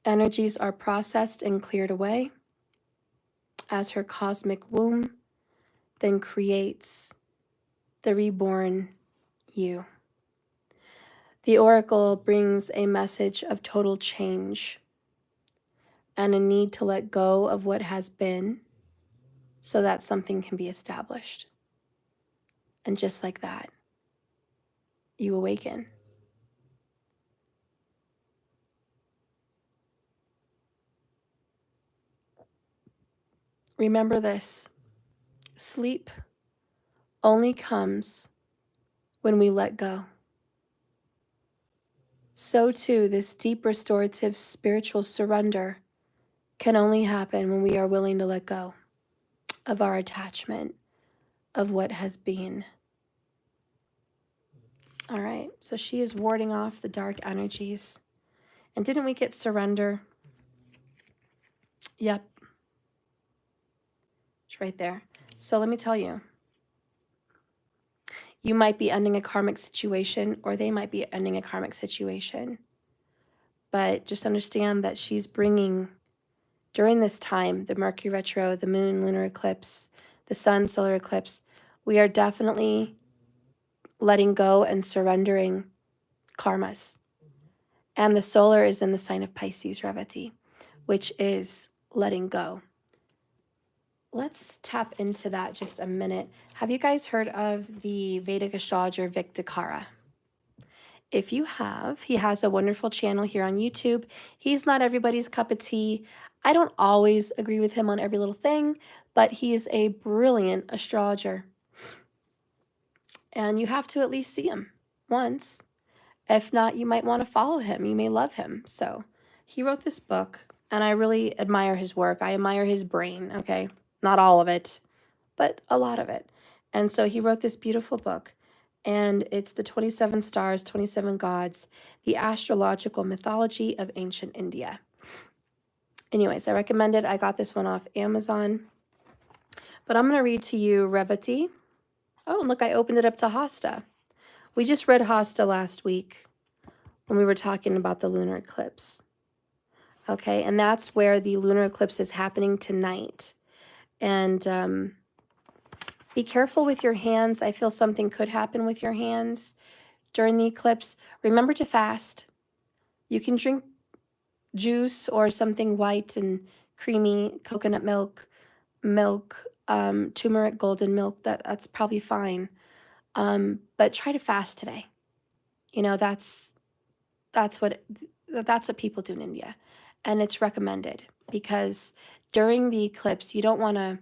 Energies are processed and cleared away as her cosmic womb then creates the reborn you. The oracle brings a message of total change and a need to let go of what has been so that something can be established. And just like that, you awaken. Remember this: sleep only comes when we let go. So too, this deep restorative spiritual surrender can only happen when we are willing to let go of our attachment of what has been. All right, so she is warding off the dark energies. And didn't we get surrender? Yep, it's right there. So let me tell you, you might be ending a karmic situation, or they might be ending a karmic situation. But just understand that she's bringing, during this time, the Mercury retro, the moon lunar eclipse, the sun solar eclipse, we are definitely letting go and surrendering karmas. And the solar is in the sign of Pisces, Revati, which is letting go. Let's tap into that just a minute. Have you guys heard of the Vedic astrologer Vic Dakara? If you have, he has a wonderful channel here on YouTube. He's not everybody's cup of tea. I don't always agree with him on every little thing, but he is a brilliant astrologer. And you have to at least see him once. If not, you might want to follow him. You may love him. So he wrote this book, and I really admire his work. I admire his brain, okay? Not all of it, but a lot of it. And so he wrote this beautiful book, and it's the 27 Stars, 27 Gods, the Astrological Mythology of Ancient India. Anyways, I recommend it. I got this one off Amazon. But I'm going to read to you Revati. Oh, and look, I opened it up to Hasta. We just read Hasta last week when we were talking about the lunar eclipse. Okay, and that's where the lunar eclipse is happening tonight. And be careful with your hands. I feel something could happen with your hands during the eclipse. Remember to fast. You can drink juice or something white and creamy, coconut milk, turmeric, golden milk. That's probably fine. But try to fast today. You know, that's what people do in India, and it's recommended because during the eclipse you don't want to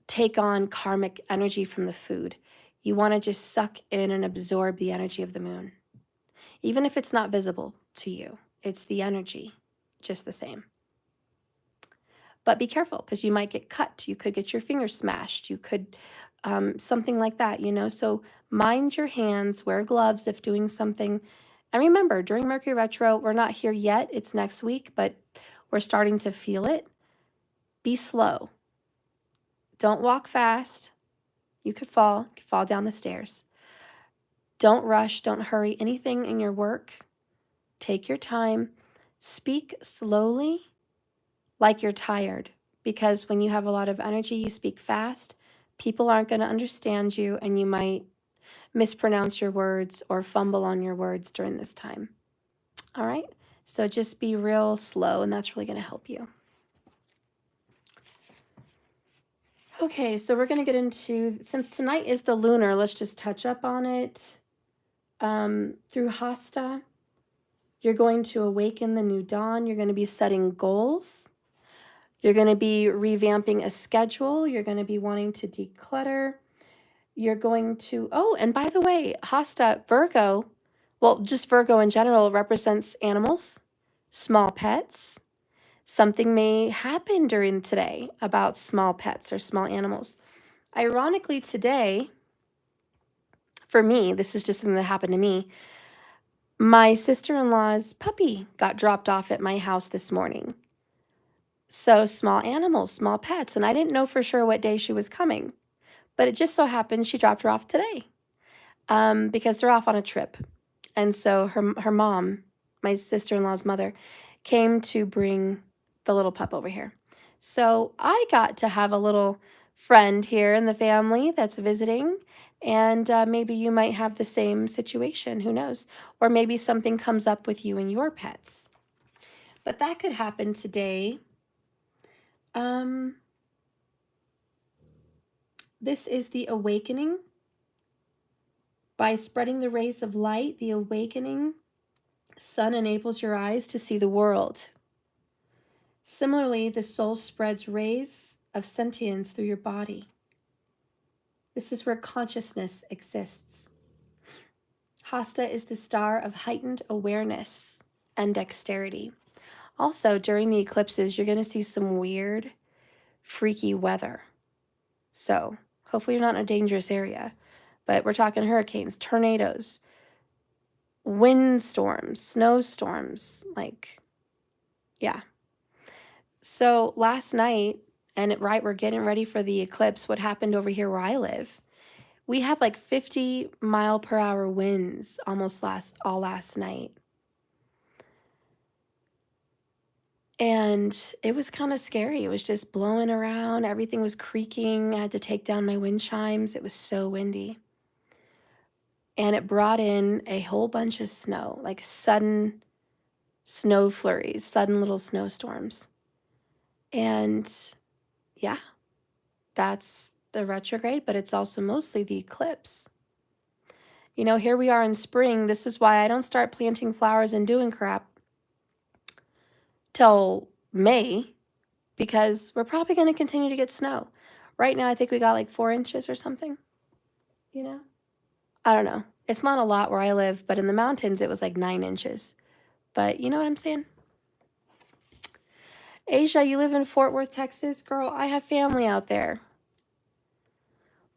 take on karmic energy from the food. You want to just suck in and absorb the energy of the moon. Even if it's not visible to you, it's the energy, just the same. But be careful because you might get cut. You could get your fingers smashed. You could, something like that, you know. So mind your hands, wear gloves if doing something. And remember, during Mercury retro, we're not here yet. It's next week, but we're starting to feel it. Be slow. Don't walk fast. You could fall down the stairs. Don't rush, don't hurry anything in your work. Take your time. Speak slowly like you're tired, because when you have a lot of energy, you speak fast. People aren't going to understand you, and you might mispronounce your words or fumble on your words during this time. All right? So just be real slow, and that's really going to help you. Okay, so we're going to get into, since tonight is the lunar, let's just touch up on it. Through Hasta, you're going to awaken the new dawn. You're going to be setting goals. You're going to be revamping a schedule. You're going to be wanting to declutter. You're going to, oh, and by the way, Hasta, Virgo, well, just Virgo in general represents animals, small pets. Something may happen during today about small pets or small animals. Ironically, today, for me, this is just something that happened to me. My sister-in-law's puppy got dropped off at my house this morning. So small animals, small pets. And I didn't know for sure what day she was coming, but it just so happened she dropped her off today because they're off on a trip. And so her mom, my sister-in-law's mother, came to bring the little pup over here. So I got to have a little friend here in the family that's visiting, and maybe you might have the same situation, who knows? Or maybe something comes up with you and your pets. But that could happen today. This is the awakening. By spreading the rays of light, the awakening sun enables your eyes to see the world. Similarly, the soul spreads rays of sentience through your body. This is where consciousness exists. Hasta is the star of heightened awareness and dexterity. Also, during the eclipses, you're going to see some weird, freaky weather. So, hopefully you're not in a dangerous area. But we're talking hurricanes, tornadoes, windstorms, snowstorms, yeah. So last night, we're getting ready for the eclipse. What happened over here where I live? We had like 50-mile-per-hour winds almost all last night. And it was kind of scary. It was just blowing around. Everything was creaking. I had to take down my wind chimes. It was so windy. And it brought in a whole bunch of snow, like sudden snow flurries, sudden little snowstorms. And yeah, that's the retrograde, but it's also mostly the eclipse. You know, here we are in spring. This is why I don't start planting flowers and doing crap till May, because we're probably going to continue to get snow. Right now, I think we got like 4 inches or something, you know? I don't know. It's not a lot where I live, but in the mountains, it was like 9 inches. But you know what I'm saying? Asia, you live in Fort Worth, Texas? Girl, I have family out there.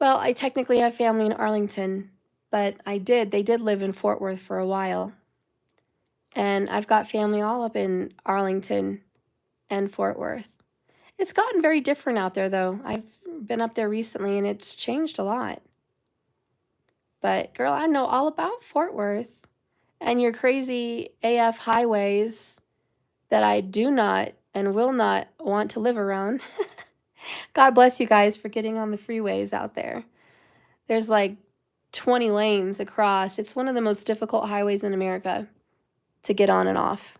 Well, I technically have family in Arlington, but they did live in Fort Worth for a while. And I've got family all up in Arlington and Fort Worth. It's gotten very different out there, though. I've been up there recently, and it's changed a lot. But, girl, I know all about Fort Worth and your crazy AF highways that I do not and will not want to live around. God bless you guys for getting on the freeways out there. There's like 20 lanes across. It's one of the most difficult highways in America to get on and off.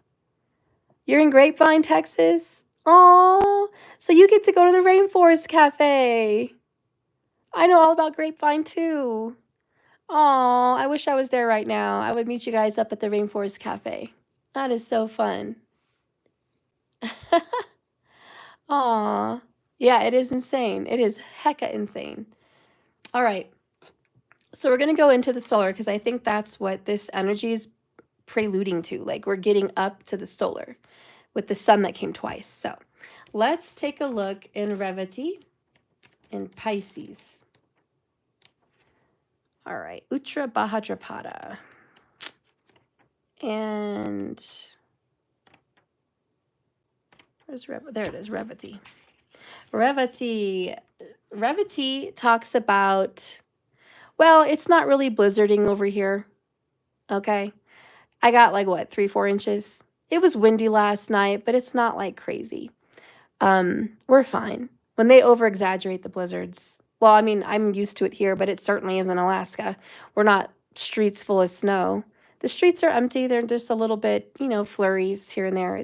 You're in Grapevine, Texas? Oh, so you get to go to the Rainforest Cafe. I know all about Grapevine too. Oh, I wish I was there right now. I would meet you guys up at the Rainforest Cafe. That is so fun. Aw. Yeah, it is insane. It is hecka insane. All right. So we're going to go into the solar because I think that's what this energy is preluding to. Like we're getting up to the solar with the sun that came twice. So let's take a look in Revati in Pisces. All right. Uttra Bhadrapada. And there it is, Revati. Revati talks about, well, it's not really blizzarding over here, okay? I got like, what, 3-4 inches? It was windy last night, but it's not like crazy. We're fine. When they over-exaggerate the blizzards, well, I mean, I'm used to it here, but it certainly isn't Alaska. We're not streets full of snow. The streets are empty. They're just a little bit, you know, flurries here and there.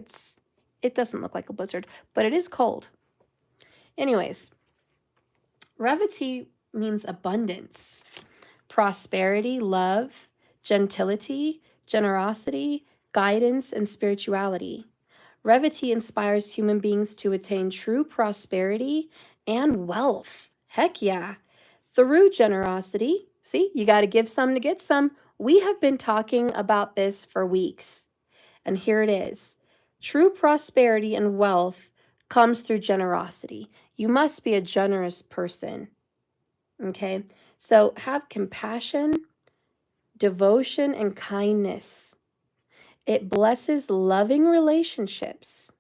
It doesn't look like a blizzard, but it is cold. Anyways, Revati means abundance, prosperity, love, gentility, generosity, guidance, and spirituality. Revati inspires human beings to attain true prosperity and wealth. Heck yeah. Through generosity. See, you got to give some to get some. We have been talking about this for weeks. And here it is. True prosperity and wealth comes through generosity. You must be a generous person. Okay? So have compassion, devotion, and kindness. It blesses loving relationships.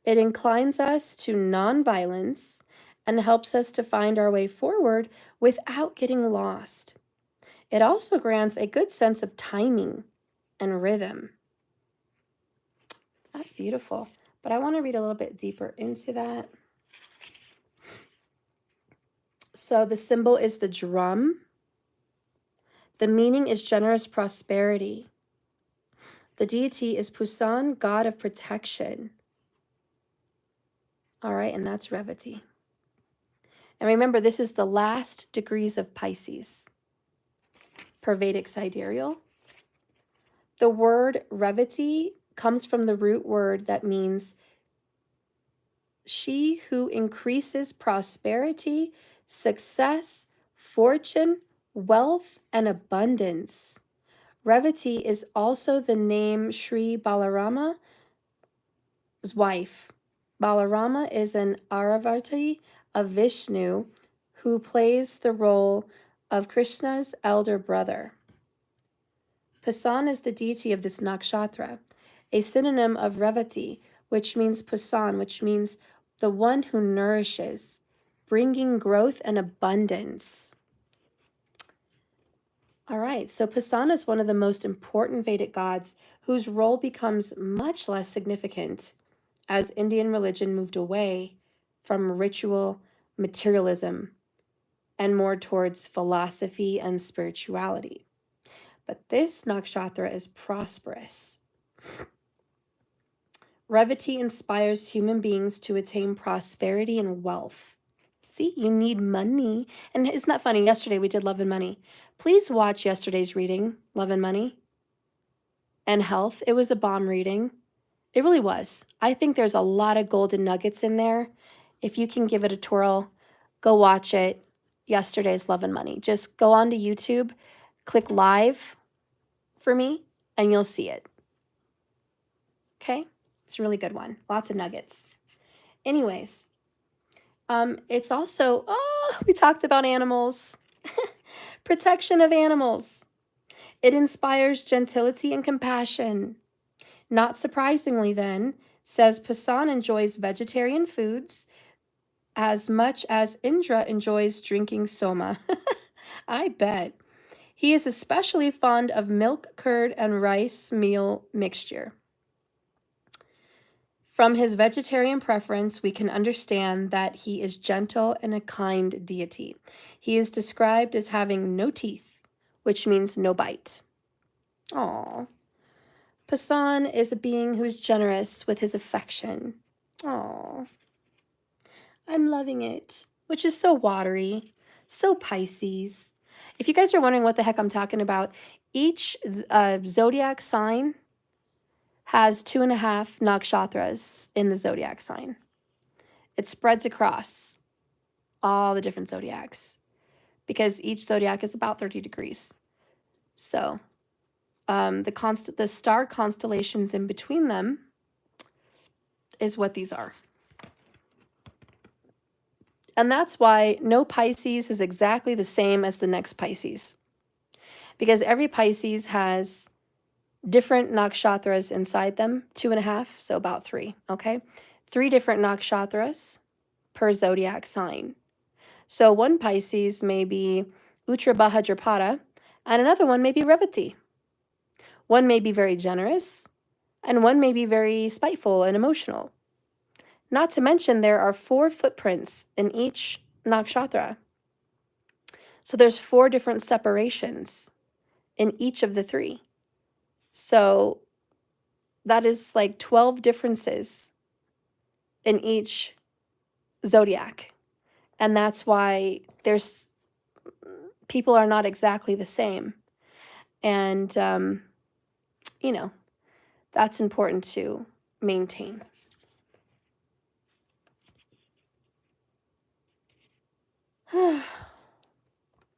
It inclines us to nonviolence and helps us to find our way forward without getting lost. It also grants a good sense of timing and rhythm. That's beautiful. But I want to read a little bit deeper into that. So the symbol is the drum. The meaning is generous prosperity. The deity is Pusan, god of protection. All right, and that's Revati. And remember, this is the last degrees of Pisces per Vedic sidereal. The word Revati comes from the root word that means she who increases prosperity, success, fortune, wealth, and abundance. Revati is also the name Sri Balarama's wife. Balarama is an Aravarti of Vishnu who plays the role of Krishna's elder brother. Pusan is the deity of this nakshatra, a synonym of Revati, which means Pusan, which means the one who nourishes, bringing growth and abundance. All right, so Pusan is one of the most important Vedic gods whose role becomes much less significant as Indian religion moved away from ritual materialism and more towards philosophy and spirituality. But this nakshatra is prosperous. Revati inspires human beings to attain prosperity and wealth. See, you need money. And isn't that funny? Yesterday we did love and money. Please watch yesterday's reading, Love and Money and Health. It was a bomb reading. It really was. I think there's a lot of golden nuggets in there. If you can give it a twirl, go watch it. Yesterday's Love and Money. Just go onto YouTube, click live for me, and you'll see it. Okay? It's a really good one. Lots of nuggets. Anyways, it's also, we talked about animals. Protection of animals. It inspires gentility and compassion. Not surprisingly, then, says Pusan enjoys vegetarian foods as much as Indra enjoys drinking soma. I bet. He is especially fond of milk, curd, and rice meal mixture. From his vegetarian preference, we can understand that he is gentle and a kind deity. He is described as having no teeth, which means no bite. Aww. Pusan is a being who is generous with his affection. Aww. I'm loving it, which is so watery, so Pisces. If you guys are wondering what the heck I'm talking about, each zodiac sign has 2.5 nakshatras in the zodiac sign. It spreads across all the different zodiacs because each zodiac is about 30 degrees. So the star constellations in between them is what these are. And that's why no Pisces is exactly the same as the next Pisces. Because every Pisces has different nakshatras inside them, 2.5, so about 3, okay? 3 different nakshatras per zodiac sign. So one Pisces may be Uttra Bhadrapada, and another one may be Revati. One may be very generous, and one may be very spiteful and emotional. Not to mention there are 4 footprints in each nakshatra. So there's 4 different separations in each of the 3. So that is like 12 differences in each zodiac. And that's why people are not exactly the same. And, that's important to maintain.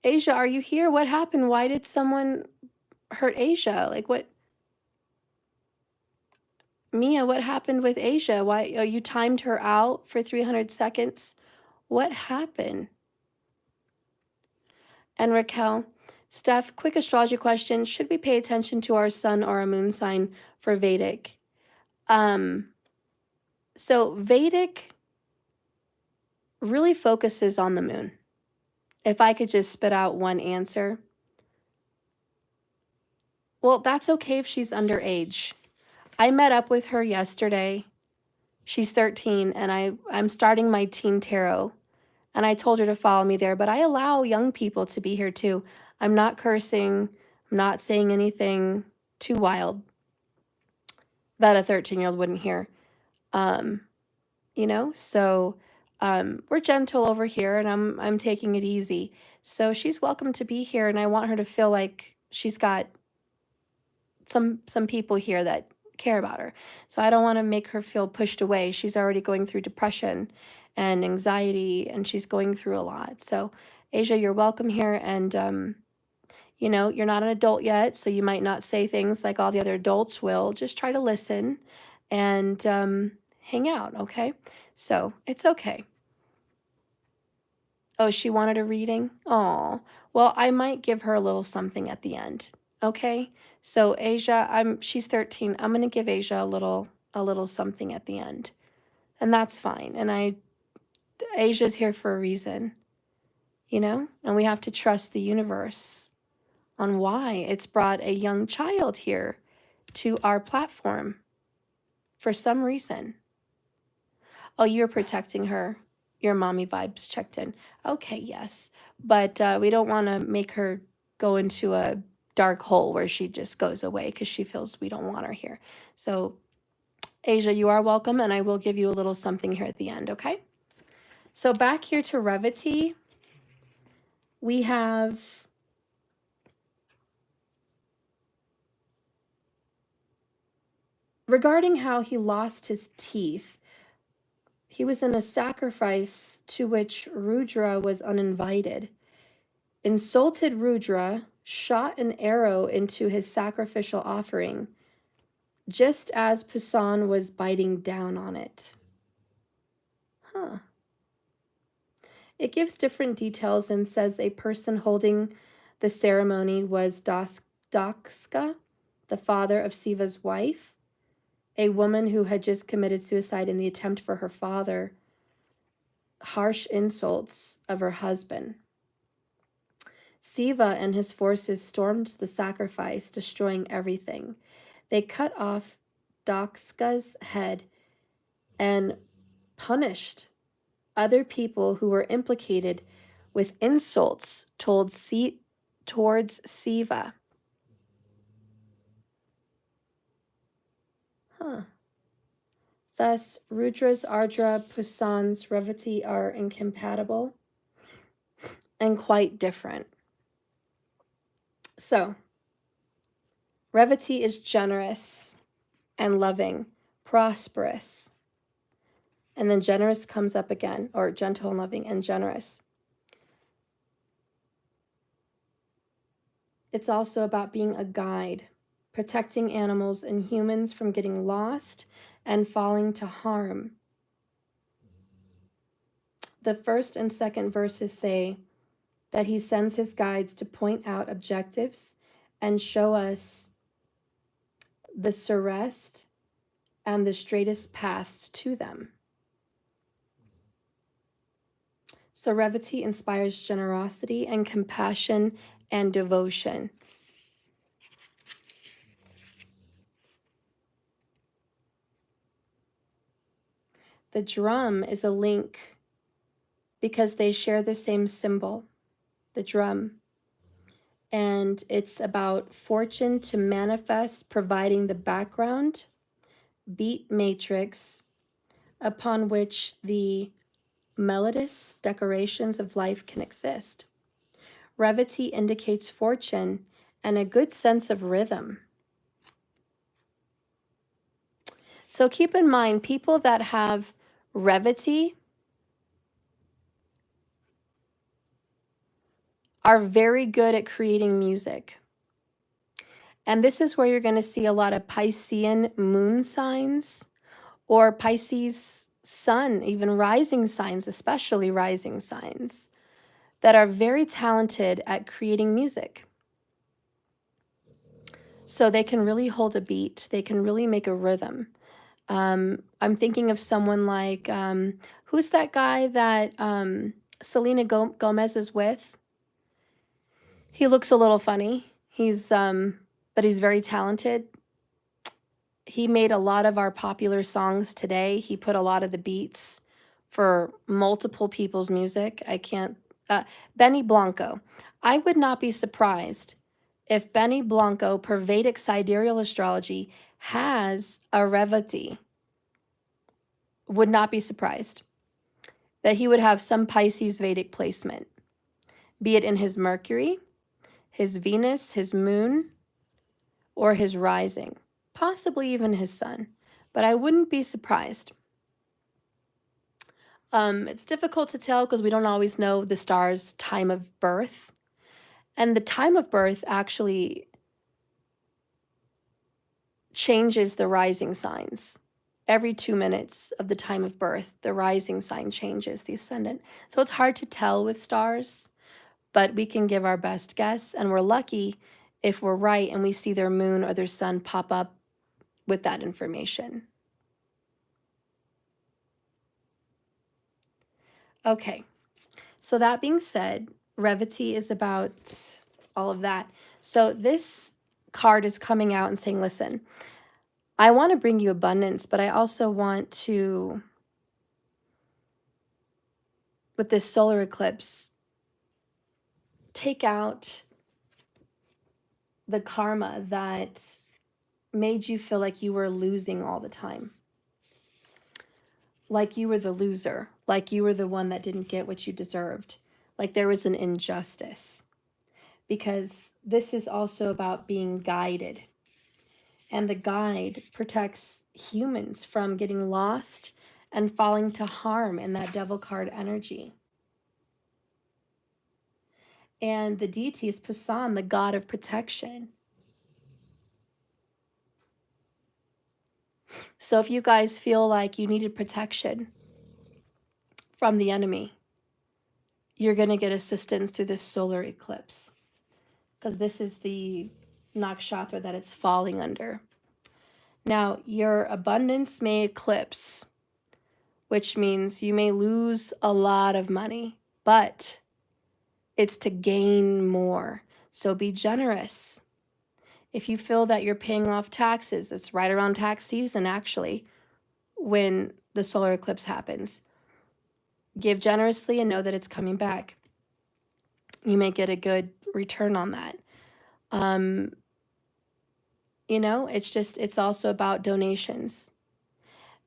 Asia, are you here? What happened? Why did someone hurt Asia? Like what? Mia, what happened with Asia? Why you timed her out for 300 seconds? What happened? And Raquel, Steph, quick astrology question. Should we pay attention to our sun or our moon sign for Vedic? So Vedic really focuses on the moon. If I could just spit out one answer. Well, that's okay if she's underage. I met up with her yesterday. She's 13, and I'm starting my teen tarot. And I told her to follow me there, but I allow young people to be here too. I'm not cursing. I'm not saying anything too wild that a 13-year-old wouldn't hear. So we're gentle over here, and I'm taking it easy. So she's welcome to be here, and I want her to feel like she's got some people here that care about her. So I don't want to make her feel pushed away. She's already going through depression and anxiety, and she's going through a lot. So Asia, you're welcome here, and you're not an adult yet, so you might not say things like all the other adults will. Just try to listen and hang out, okay? So it's okay. Oh, she wanted a reading? Oh, well, I might give her a little something at the end. Okay? So Asia, she's 13. I'm going to give Asia a little something at the end. And that's fine. And Asia's here for a reason, And we have to trust the universe on why it's brought a young child here to our platform for some reason. Oh, you're protecting her. Your mommy vibes checked in. Okay, yes. But we don't want to make her go into a dark hole where she just goes away because she feels we don't want her here. So, Asia, you are welcome, and I will give you a little something here at the end, okay? So back here to Revati, we have regarding how he lost his teeth. He was in a sacrifice to which Rudra was uninvited. Insulted Rudra shot an arrow into his sacrificial offering, just as Pusan was biting down on it. Huh. It gives different details and says a person holding the ceremony was Dakska, the father of Siva's wife, a woman who had just committed suicide in the attempt for her father, harsh insults of her husband. Siva and his forces stormed the sacrifice, destroying everything. They cut off Dakska's head and punished other people who were implicated with insults towards Siva. Huh. Thus, Rudra's Ardra, Pusan's Revati are incompatible and quite different. So, Revati is generous and loving, prosperous. And then generous comes up again, or gentle and loving and generous. It's also about being a guide, protecting animals and humans from getting lost and falling to harm. The first and second verses say that he sends his guides to point out objectives and show us the surest and the straightest paths to them. So Revati inspires generosity and compassion and devotion. The drum is a link because they share the same symbol, the drum. And it's about fortune to manifest, providing the background, beat matrix, upon which the melodious decorations of life can exist. Revati indicates fortune and a good sense of rhythm. So keep in mind, people that have Revati are very good at creating music. And this is where you're going to see a lot of Piscean moon signs or Pisces sun, even rising signs, especially rising signs, that are very talented at creating music. So they can really hold a beat. They can really make a rhythm. I'm thinking of someone like, who's that guy that Selena Gomez is with? He looks a little funny. But he's very talented. He made a lot of our popular songs today. He put a lot of the beats for multiple people's music. Benny Blanco. I would not be surprised if Benny Blanco per Vedic sidereal astrology has a Revati. Would not be surprised that he would have some Pisces Vedic placement, be it in his Mercury, his Venus, his moon, or his rising, possibly even his sun, but I wouldn't be surprised. It's difficult to tell because we don't always know the star's time of birth. And the time of birth actually changes the rising signs. Every 2 minutes of the time of birth, the rising sign changes the ascendant. So it's hard to tell with stars, but we can give our best guess. And we're lucky if we're right and we see their moon or their sun pop up with that information. Okay, so that being said, Revati is about all of that. So this card is coming out and saying, listen, I want to bring you abundance, but I also want to, with this solar eclipse, take out the karma that made you feel like you were losing all the time. Like you were the loser, like you were the one that didn't get what you deserved, like there was an injustice. Because this is also about being guided. And the guide protects humans from getting lost and falling to harm in that devil card energy. And the deity is Pasan, the god of protection. So if you guys feel like you needed protection from the enemy, you're going to get assistance through this solar eclipse, because this is the nakshatra that it's falling under. Now, your abundance may eclipse, which means you may lose a lot of money, but it's to gain more. So be generous. If you feel that you're paying off taxes, it's right around tax season, actually, when the solar eclipse happens. Give generously and know that it's coming back. You may get a good return on that. It's also about donations.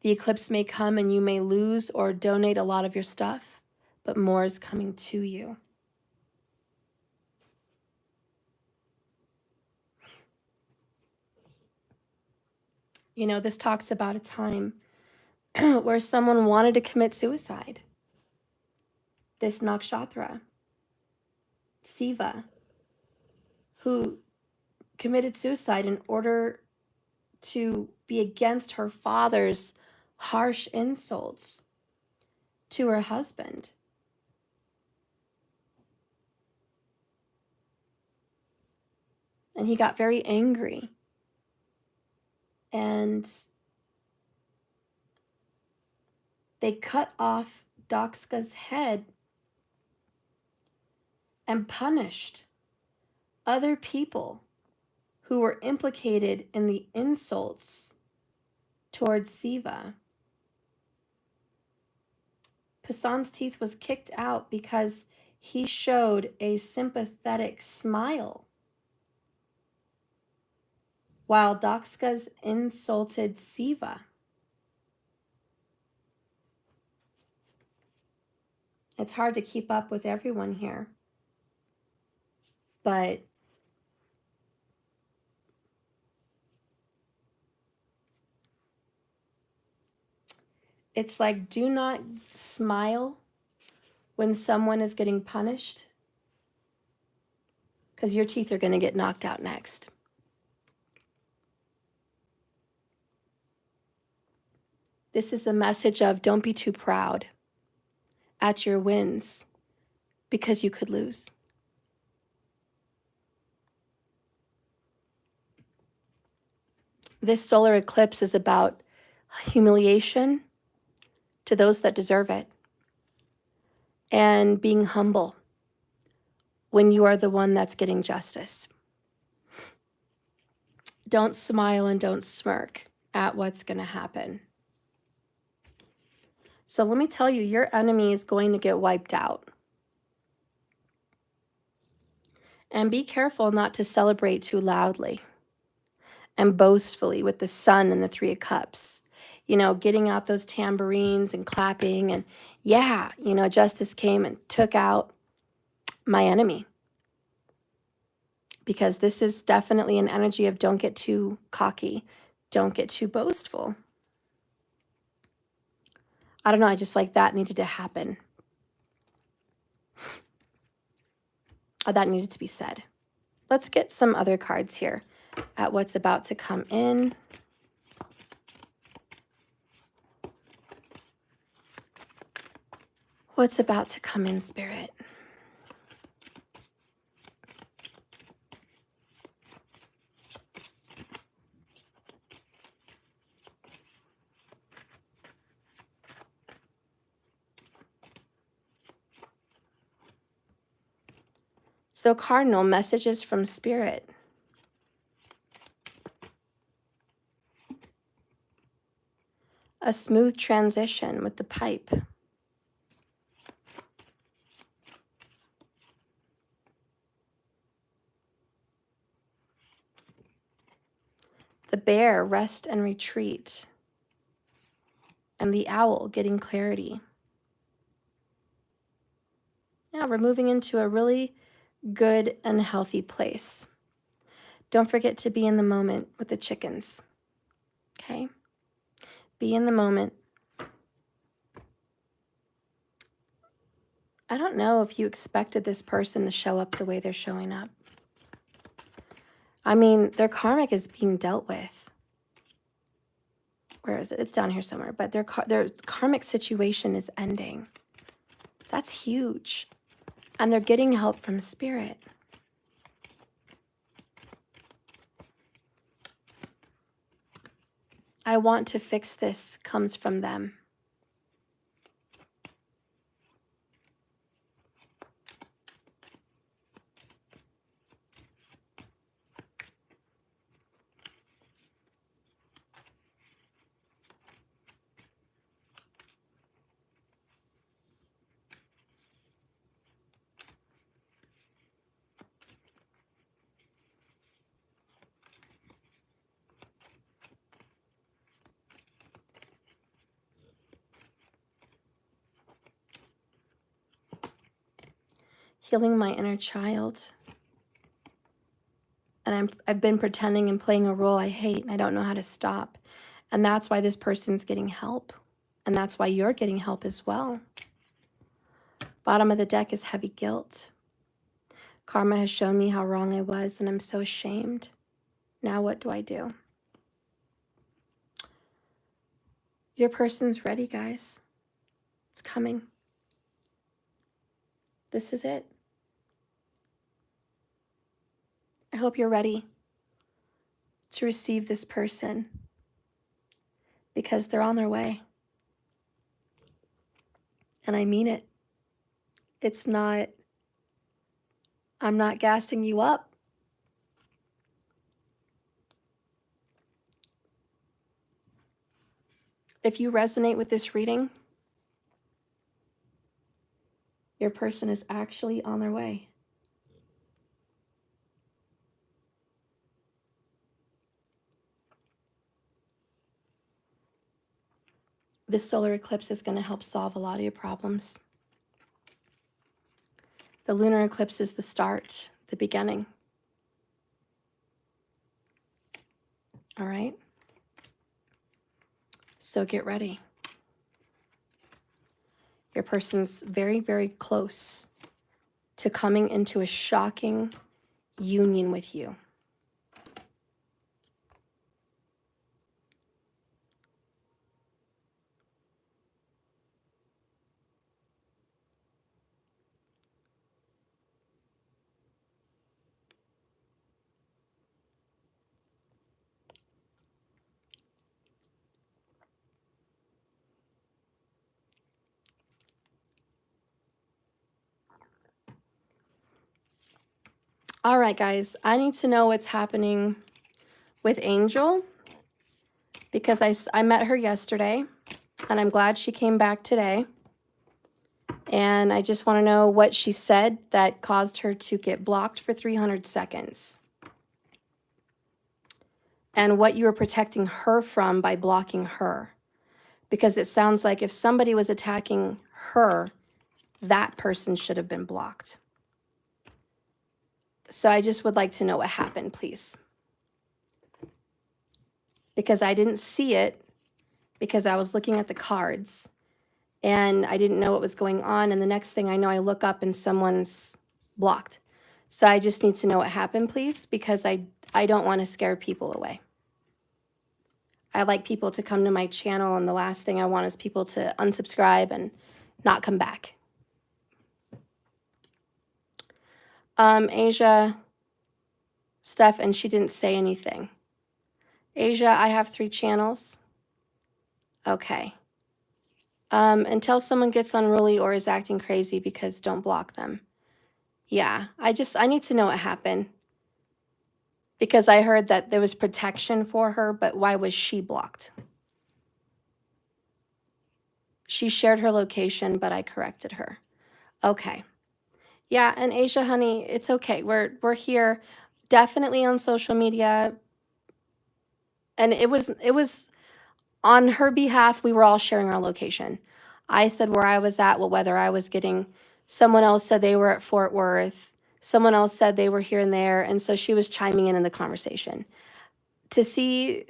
The eclipse may come and you may lose or donate a lot of your stuff, but more is coming to you. This talks about a time where someone wanted to commit suicide. This nakshatra, Siva, who committed suicide in order to be against her father's harsh insults to her husband. And he got very angry. And they cut off Dakska's head and punished other people who were implicated in the insults towards Siva. Pasan's teeth was kicked out because he showed a sympathetic smile, while Dakska's insulted Siva. It's hard to keep up with everyone here, but it's like, do not smile when someone is getting punished, because your teeth are going to get knocked out next. This is a message of don't be too proud at your wins, because you could lose. This solar eclipse is about humiliation to those that deserve it, and being humble when you are the one that's getting justice. Don't smile and don't smirk at what's going to happen. So let me tell you, your enemy is going to get wiped out. And be careful not to celebrate too loudly and boastfully with the Sun and the Three of Cups. You know, getting out those tambourines and clapping and, yeah, you know, justice came and took out my enemy. Because this is definitely an energy of don't get too cocky, don't get too boastful. I don't know, I just like that needed to happen. That needed to be said. Let's get some other cards here at what's about to come in. What's about to come in, Spirit? So Cardinal, messages from Spirit. A smooth transition with the pipe. The bear, rest and retreat. And the owl, getting clarity. Yeah, we're moving into a really good and healthy place. Don't forget to be in the moment with the chickens. Okay? Be in the moment. I don't know if you expected this person to show up the way they're showing up. I mean, their karmic is being dealt with. Where is it? It's down here somewhere. But their karmic situation is ending. That's huge. And they're getting help from Spirit. I want to fix this comes from them. Healing my inner child. And I've been pretending and playing a role I hate, and I don't know how to stop. And that's why this person's getting help. And that's why you're getting help as well. Bottom of the deck is heavy guilt. Karma has shown me how wrong I was, and I'm so ashamed. Now what do I do? Your person's ready, guys. It's coming. This is it. I hope you're ready to receive this person because they're on their way. And I mean it. It's not, I'm not gassing you up. If you resonate with this reading, your person is actually on their way. This solar eclipse is going to help solve a lot of your problems. The lunar eclipse is the start, the beginning. All right? So get ready. Your person's very, very close to coming into a shocking union with you. All right, guys, I need to know what's happening with Angel because I met her yesterday and I'm glad she came back today. And I just want to know what she said that caused her to get blocked for 300 seconds. And what you were protecting her from by blocking her. Because it sounds like if somebody was attacking her, that person should have been blocked. So I just would like to know what happened, please. Because I didn't see it because I was looking at the cards and I didn't know what was going on. And the next thing I know, I look up and someone's blocked. So I just need to know what happened, please, because I don't want to scare people away. I like people to come to my channel, and the last thing I want is people to unsubscribe and not come back. Asia, Steph, and she didn't say anything. Asia, I have 3 channels. Okay. Until someone gets unruly or is acting crazy, because don't block them. Yeah, I need to know what happened. Because I heard that there was protection for her, but why was she blocked? She shared her location, but I corrected her. Okay. Yeah, and Asia, honey, it's okay. We're here definitely on social media. And it was on her behalf, we were all sharing our location. I said where I was at, what weather I was getting. Someone else said they were at Fort Worth. Someone else said they were here and there. And so she was chiming in the conversation. To see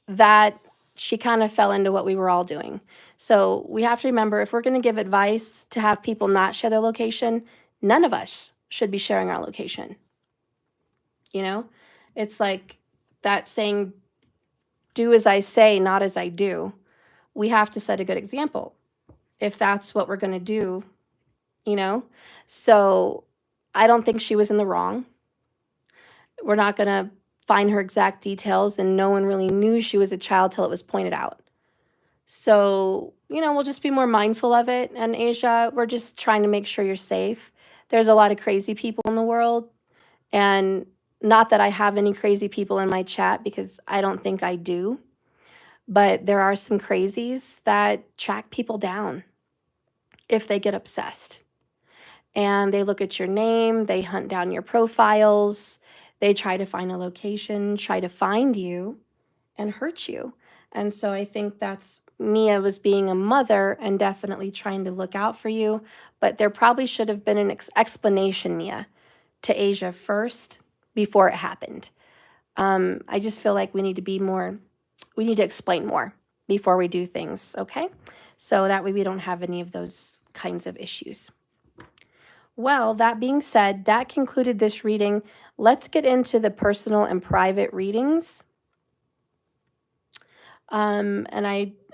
that she kind of fell into what we were all doing. So we have to remember, if we're going to give advice to have people not share their location, none of us should be sharing our location. You know, it's like that saying, do as I say, not as I do. We have to set a good example if that's what we're going to do, you know? So I don't think she was in the wrong. We're not going to find her exact details, and no one really knew she was a child till it was pointed out. So, you know, we'll just be more mindful of it. And Asia, we're just trying to make sure you're safe. There's a lot of crazy people in the world. And not that I have any crazy people in my chat, because I don't think I do. But there are some crazies that track people down if they get obsessed. And they look at your name, they hunt down your profiles, they try to find a location, try to find you and hurt you. And so I think that's Mia was being a mother and definitely trying to look out for you. But there probably should have been an explanation, Mia, to Asia first before it happened. I just feel like we need to explain more before we do things, okay? So that way we don't have any of those kinds of issues. Well, that being said, that concluded this reading. Let's get into the personal and private readings.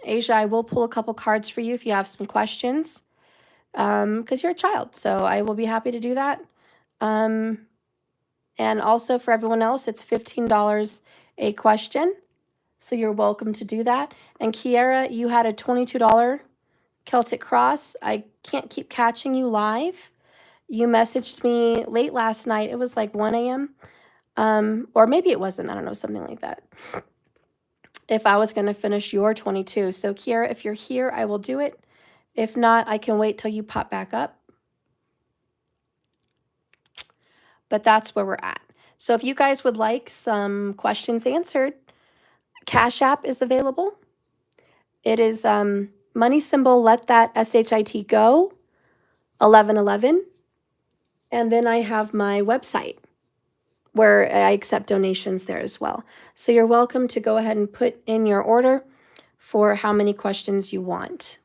Asia, I will pull a couple cards for you if you have some questions, because you're a child, so I will be happy to do that. And also for everyone else, it's $15 a question, so you're welcome to do that. And Kiara, you had a $22 Celtic Cross. I can't keep catching you live. You messaged me late last night. It was like 1 a.m. Or maybe it wasn't. I don't know, something like that. If I was going to finish your 22. So Kiara, if you're here, I will do it. If not, I can wait till you pop back up. But that's where we're at. So if you guys would like some questions answered, Cash App is available. It is money symbol, let that SHIT go, 1111. And then I have my website where I accept donations there as well. So you're welcome to go ahead and put in your order for how many questions you want.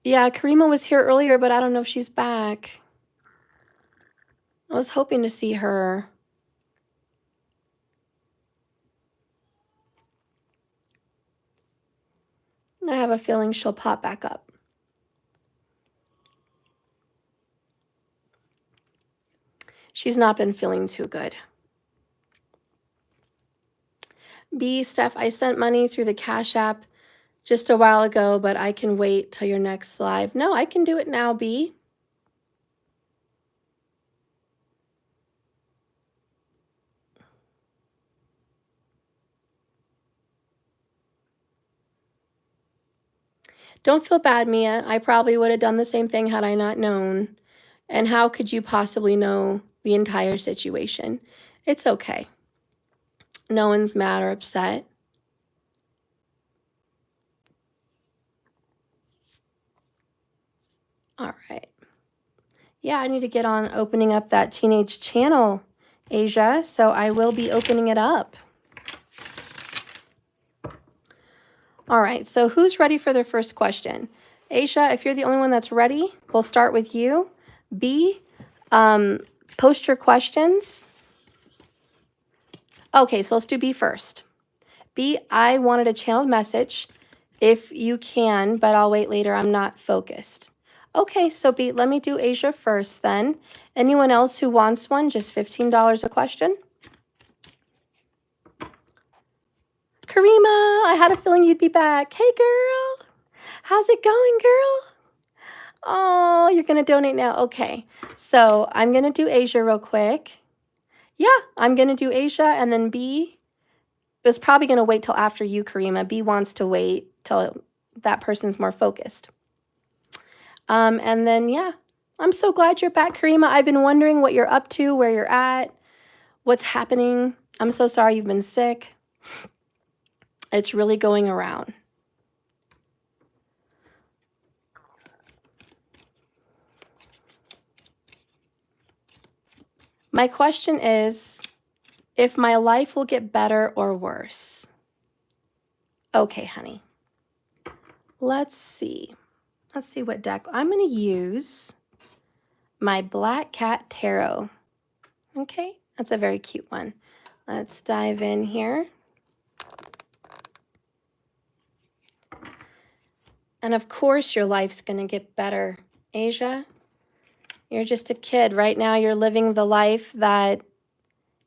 Yeah, Karima was here earlier, but I don't know if she's back. I was hoping to see her. I have a feeling she'll pop back up. She's not been feeling too good. B, Steph, I sent money through the Cash App just a while ago, but I can wait till your next live. No, I can do it now, B. Don't feel bad, Mia. I probably would have done the same thing had I not known. And how could you possibly know the entire situation? It's okay. No one's mad or upset. All right. Yeah, I need to get on opening up that teenage channel, Asia, so I will be opening it up. All right, so who's ready for their first question? Asia, if you're the only one that's ready, we'll start with you. B, post your questions. Okay, so let's do B first. B, I wanted a channeled message if you can, but I'll wait later. I'm not focused. Okay, so B, let me do Asia first then. Anyone else who wants one, just $15 a question. Karima, I had a feeling you'd be back. Hey, girl. How's it going, girl? Oh, you're going to donate now. Okay, so I'm going to do Asia real quick. Yeah, I'm going to do Asia, and then B is probably going to wait till after you, Karima. B wants to wait till that person's more focused. And then, yeah, I'm so glad you're back, Karima. I've been wondering what you're up to, where you're at, what's happening. I'm so sorry you've been sick. It's really going around. My question is, if my life will get better or worse. Okay, honey. Let's see. Let's see what deck. I'm going to use my Black Cat Tarot. Okay, that's a very cute one. Let's dive in here. And of course, your life's going to get better, Asia. You're just a kid. Right now, you're living the life that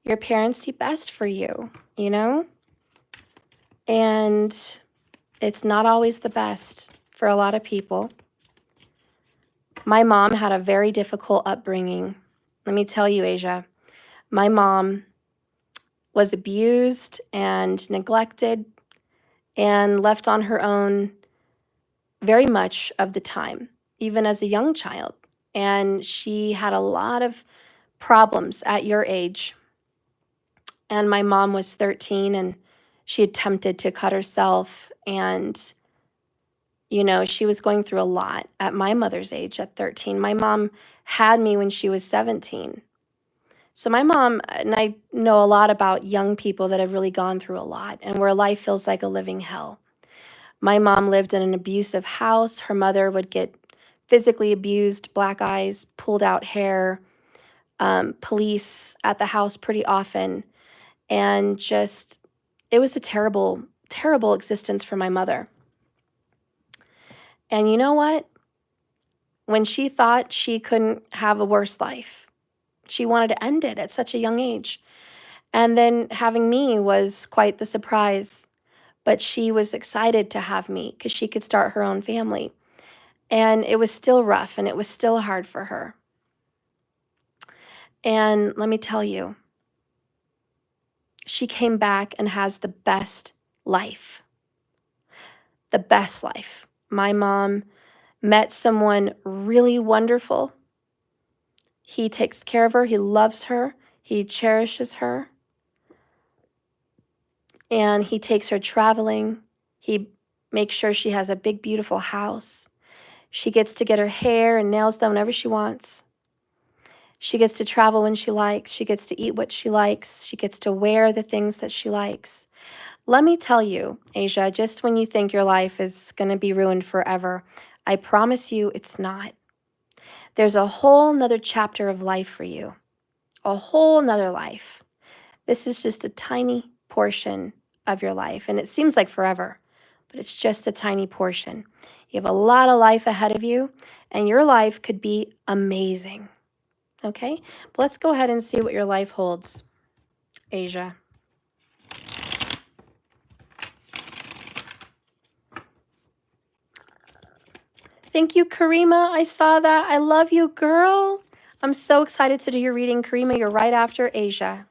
your parents see best for you, you know? And it's not always the best for a lot of people. My mom had a very difficult upbringing. Let me tell you, Asia, my mom was abused and neglected and left on her own very much of the time, even as a young child. And she had a lot of problems at your age. And my mom was 13 and she attempted to cut herself. And, you know, she was going through a lot at my mother's age at 13. My mom had me when she was 17. So my mom, and I know a lot about young people that have really gone through a lot and where life feels like a living hell. My mom lived in an abusive house. Her mother would get physically abused, black eyes, pulled out hair, police at the house pretty often. And just, it was a terrible, terrible existence for my mother. And you know what? When she thought she couldn't have a worse life, she wanted to end it at such a young age. And then having me was quite the surprise. But she was excited to have me because she could start her own family. And it was still rough and it was still hard for her. And let me tell you, she came back and has the best life. The best life. My mom met someone really wonderful. He takes care of her. He loves her. He cherishes her. And he takes her traveling. He makes sure she has a big, beautiful house. She gets to get her hair and nails done whenever she wants. She gets to travel when she likes. She gets to eat what she likes. She gets to wear the things that she likes. Let me tell you, Asia, just when you think your life is going to be ruined forever, I promise you it's not. There's a whole nother chapter of life for you. A whole nother life. This is just a tiny portion of your life. And it seems like forever, but it's just a tiny portion. You have a lot of life ahead of you, and your life could be amazing. Okay, but let's go ahead and see what your life holds, Asia. Thank you, Karima. I saw that. I love you, girl. I'm so excited to do your reading. Karima, you're right after Asia.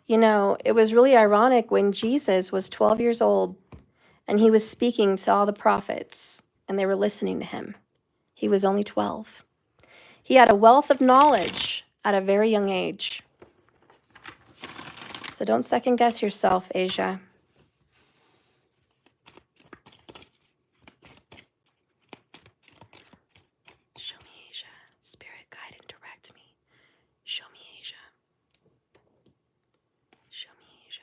You know, it was really ironic when Jesus was 12 years old and he was speaking to all the prophets and they were listening to him. He was only 12. He had a wealth of knowledge at a very young age. So don't second guess yourself, Asia. Show me, Asia. Spirit, guide and direct me. Show me, Asia. Show me, Asia.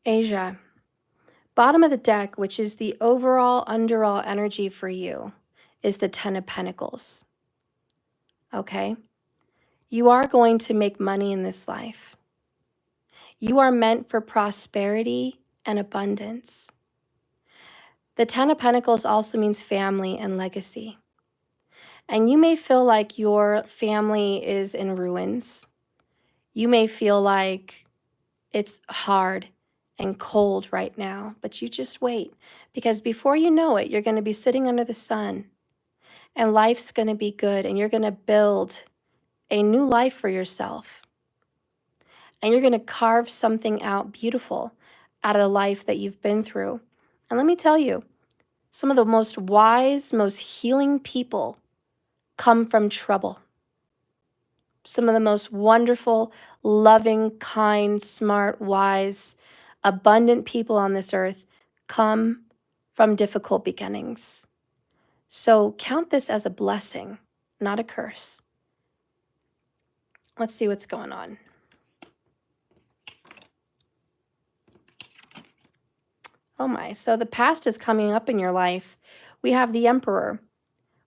Asia. Bottom of the deck, which is the overall underall energy for you, is the Ten of Pentacles. Okay? You are going to make money in this life. You are meant for prosperity and abundance. The Ten of Pentacles also means family and legacy. And you may feel like your family is in ruins. You may feel like it's hard and cold right now, but you just wait, because before you know it, you're going to be sitting under the sun and life's going to be good and you're going to build a new life for yourself. And you're going to carve something out beautiful out of the life that you've been through. And let me tell you, some of the most wise, most healing people come from trouble. Some of the most wonderful, loving, kind, smart, wise, abundant people on this earth come from difficult beginnings. So count this as a blessing, not a curse. Let's see what's going on. Oh my, so the past is coming up in your life. We have the Emperor,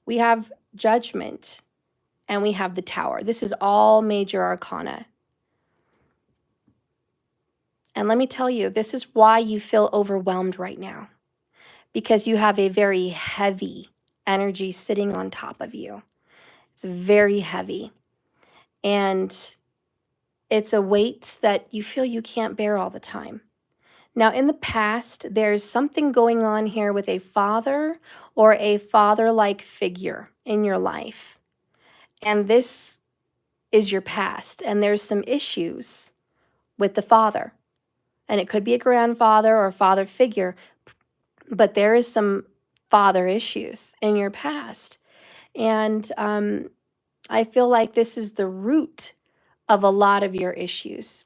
we have Judgment, and we have the Tower. This is all major arcana. And let me tell you, this is why you feel overwhelmed right now, because you have a very heavy energy sitting on top of you. It's very heavy. And it's a weight that you feel you can't bear all the time. Now, in the past, there's something going on here with a father or a father-like figure in your life. And this is your past. And there's some issues with the father. And it could be a grandfather or a father figure, but there is some father issues in your past. And I feel like this is the root of a lot of your issues.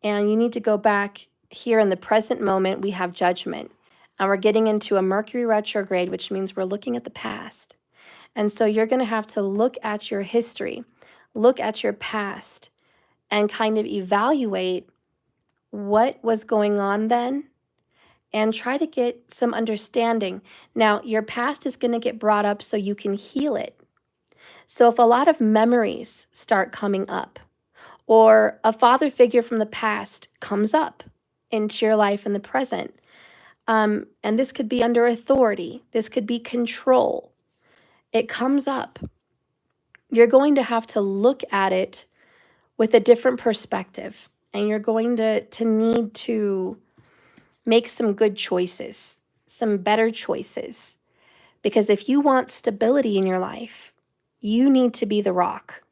And you need to go back here in the present moment. We have Judgment. And we're getting into a Mercury retrograde, which means we're looking at the past. And so you're going to have to look at your history, look at your past, and kind of evaluate what was going on then and try to get some understanding. Now, your past is going to get brought up so you can heal it. So if a lot of memories start coming up, or a father figure from the past comes up into your life in the present, and this could be under authority, this could be control, it comes up, you're going to have to look at it with a different perspective, and you're going to need to make some good choices, some better choices. Because if you want stability in your life, you need to be the rock.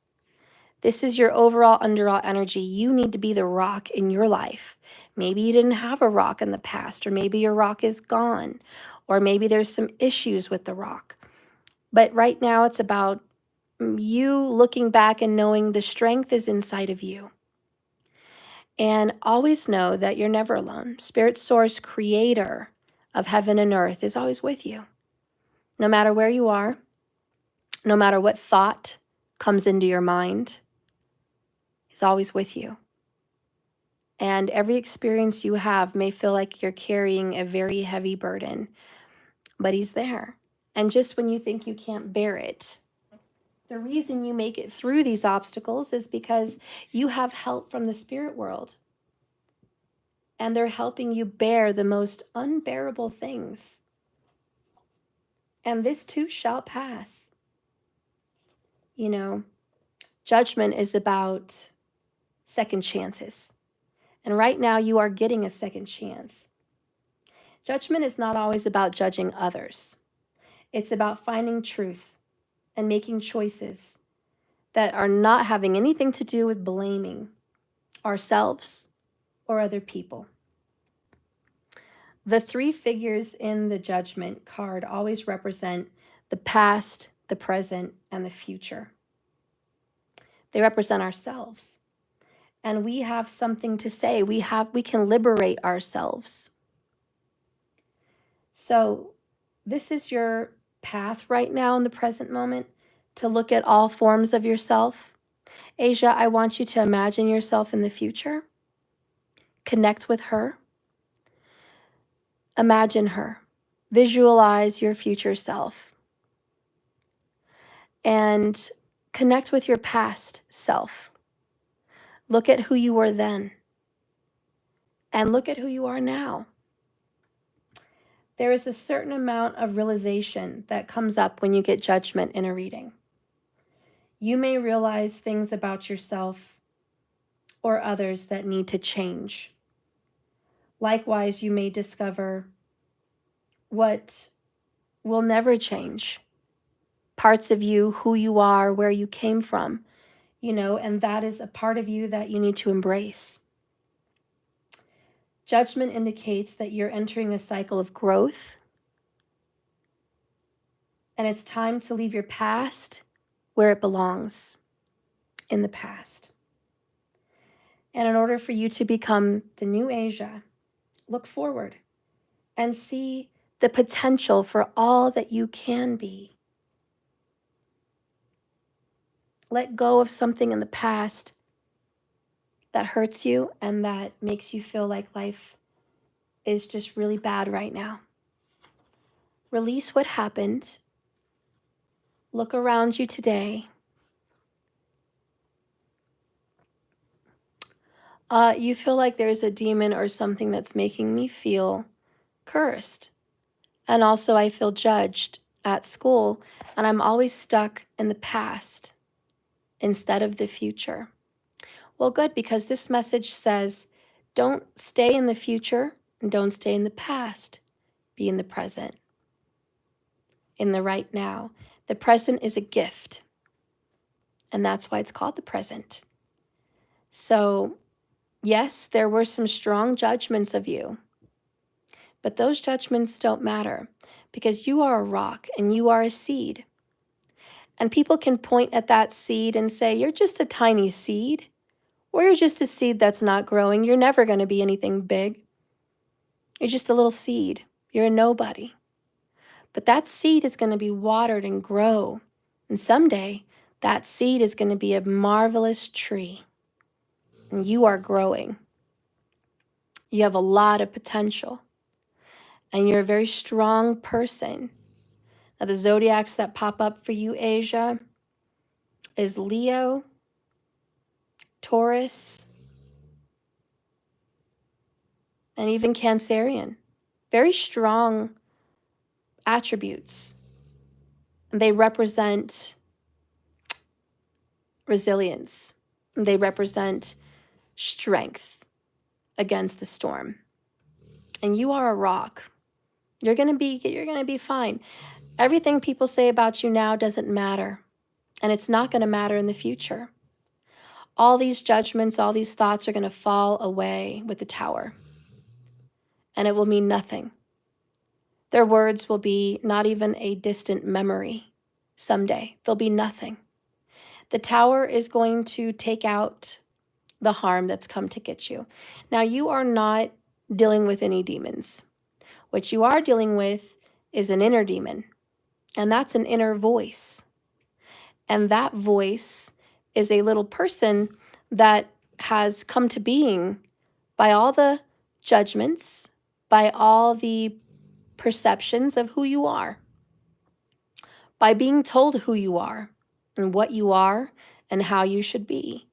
This is your overall underall energy. You need to be the rock in your life. Maybe you didn't have a rock in the past, or maybe your rock is gone, or maybe there's some issues with the rock. But right now it's about you looking back and knowing the strength is inside of you. And always know that you're never alone. Spirit Source, creator of heaven and earth, is always with you. No matter where you are, No matter what thought comes into your mind, He's always with you. And every experience you have may feel like you're carrying a very heavy burden, but He's there. And just when you think you can't bear it, the reason you make it through these obstacles is because you have help from the spirit world. And they're helping you bear the most unbearable things. And this too shall pass. You know, judgment is about second chances. And right now you are getting a second chance. Judgment is not always about judging others. It's about finding truth and making choices that are not having anything to do with blaming ourselves or other people. The three figures in the judgment card always represent the past, the present, and the future. They represent ourselves. And we have something to say. We can liberate ourselves. So this is your path right now in the present moment to look at all forms of yourself. Asia, I want you to imagine yourself in the future. Connect with her. Imagine her. Visualize your future self. And connect with your past self. Look at who you were then. And look at who you are now. There is a certain amount of realization that comes up when you get judgment in a reading. You may realize things about yourself or others that need to change. Likewise, you may discover what will never change. Parts of you, who you are, where you came from, and that is a part of you that you need to embrace. Judgment indicates that you're entering a cycle of growth, and it's time to leave your past where it belongs, in the past. And in order for you to become the new Asia, look forward and see the potential for all that you can be. Let go of something in the past that hurts you and that makes you feel like life is just really bad right now. Release what happened. Look around you today. You feel like there's a demon or something that's making me feel cursed. And also I feel judged at school, and I'm always stuck in the past instead of the future. Well, good, because this message says, don't stay in the future and don't stay in the past. Be in the present, in the right now. The present is a gift, and that's why it's called the present. So, yes, there were some strong judgments of you, but those judgments don't matter because you are a rock and you are a seed. And people can point at that seed and say, you're just a tiny seed, or you're just a seed that's not growing. You're never going to be anything big. You're just a little seed. You're a nobody. But that seed is going to be watered and grow. And someday, that seed is going to be a marvelous tree. And you are growing. You have a lot of potential. And you're a very strong person. Now, the zodiacs that pop up for you, Asia, is Leo, Taurus, and even Cancerian. Very strong attributes. They represent resilience. They represent strength against the storm. And you are a rock. You're going to be fine. Everything people say about you now doesn't matter. And it's not going to matter in the future. All these judgments, all these thoughts are going to fall away with the tower. And it will mean nothing. Their words will be not even a distant memory someday. They'll be nothing. The tower is going to take out the harm that's come to get you. Now, you are not dealing with any demons. What you are dealing with is an inner demon, and that's an inner voice. And that voice is a little person that has come to being by all the judgments, by all the perceptions of who you are, by being told who you are and what you are and how you should be.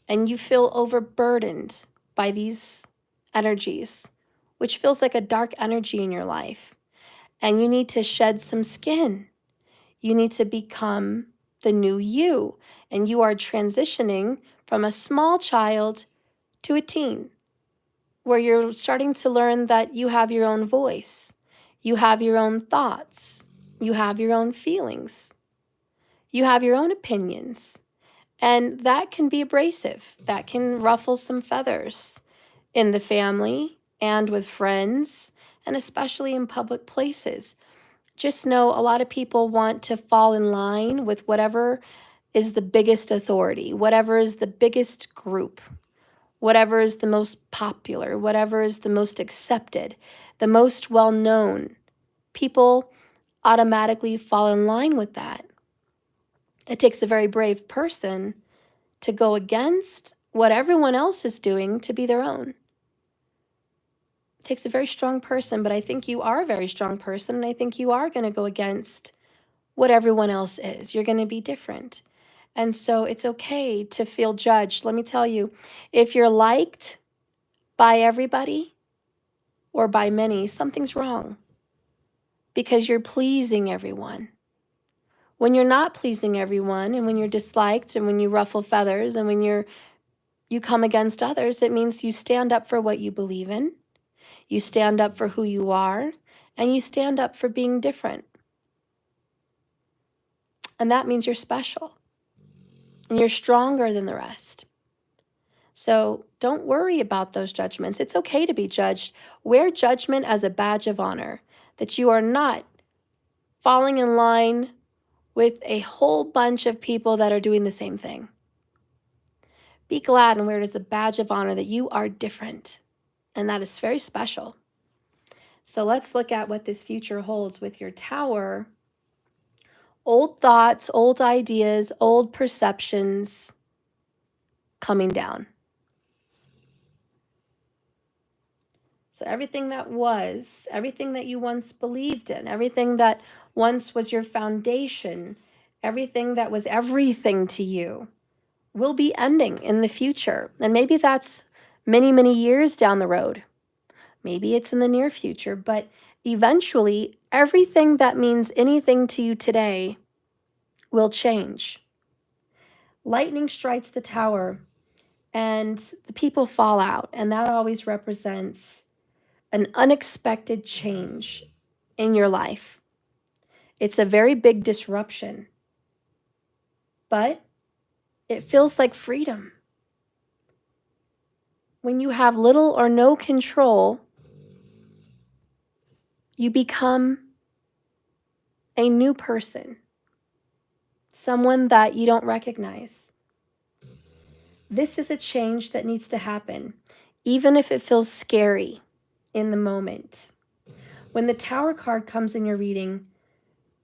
And you feel overburdened by these energies, which feels like a dark energy in your life. And you need to shed some skin. You need to become the new you. And you are transitioning from a small child to a teen, where you're starting to learn that you have your own voice, you have your own thoughts, you have your own feelings, you have your own opinions. And that can be abrasive. That can ruffle some feathers in the family and with friends, and especially in public places. Just know a lot of people want to fall in line with whatever is the biggest authority, whatever is the biggest group, whatever is the most popular, whatever is the most accepted, the most well-known. People automatically fall in line with that. It takes a very brave person to go against what everyone else is doing to be their own. It takes a very strong person, but I think you are a very strong person, and I think you are going to go against what everyone else is. You're going to be different. And so it's okay to feel judged. Let me tell you, if you're liked by everybody or by many, something's wrong, because you're pleasing everyone. When you're not pleasing everyone, and when you're disliked, and when you ruffle feathers, and when you come against others, it means you stand up for what you believe in, you stand up for who you are, and you stand up for being different. And that means you're special, and you're stronger than the rest. So don't worry about those judgments. It's okay to be judged. Wear judgment as a badge of honor, that you are not falling in line with a whole bunch of people that are doing the same thing. Be glad and wear it as a badge of honor that you are different, and that is very special. So let's look at what this future holds with your Tower. Old thoughts, old ideas, old perceptions coming down. So everything that was, everything that you once believed in, everything that once was your foundation, everything that was everything to you will be ending in the future. And maybe that's many, many years down the road. Maybe it's in the near future, but eventually everything that means anything to you today will change. Lightning strikes the Tower and the people fall out, and that always represents an unexpected change in your life. It's a very big disruption, but it feels like freedom. When you have little or no control, you become a new person, someone that you don't recognize. This is a change that needs to happen, even if it feels scary in the moment. When the Tower card comes in your reading,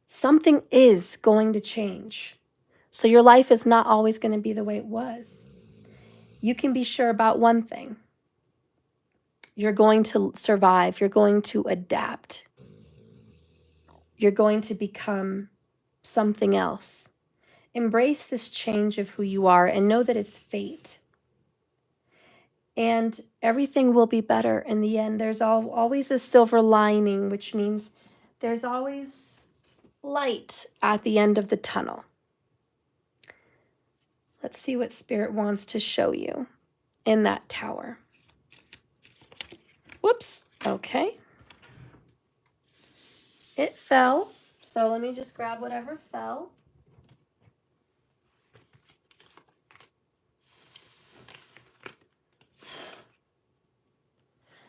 something is going to change. So your life is not always going to be the way it was. You can be sure about one thing. You're going to survive. You're going to adapt. You're going to become something else. Embrace this change of who you are and know that it's fate. And everything will be better in the end. There's always a silver lining, which means there's always light at the end of the tunnel. Let's see what Spirit wants to show you in that Tower. Whoops. Okay. It fell. So let me just grab whatever fell.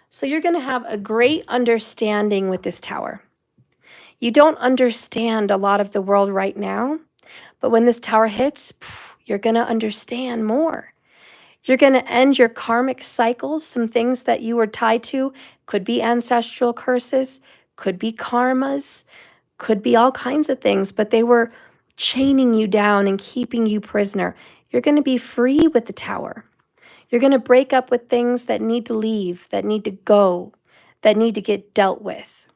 So you're going to have a great understanding with this Tower. You don't understand a lot of the world right now, but when this Tower hits, you're going to understand more. You're going to end your karmic cycles, some things that you were tied to. Could be ancestral curses, could be karmas, could be all kinds of things, but they were chaining you down and keeping you prisoner. You're going to be free with the Tower. You're going to break up with things that need to leave, that need to go, that need to get dealt with.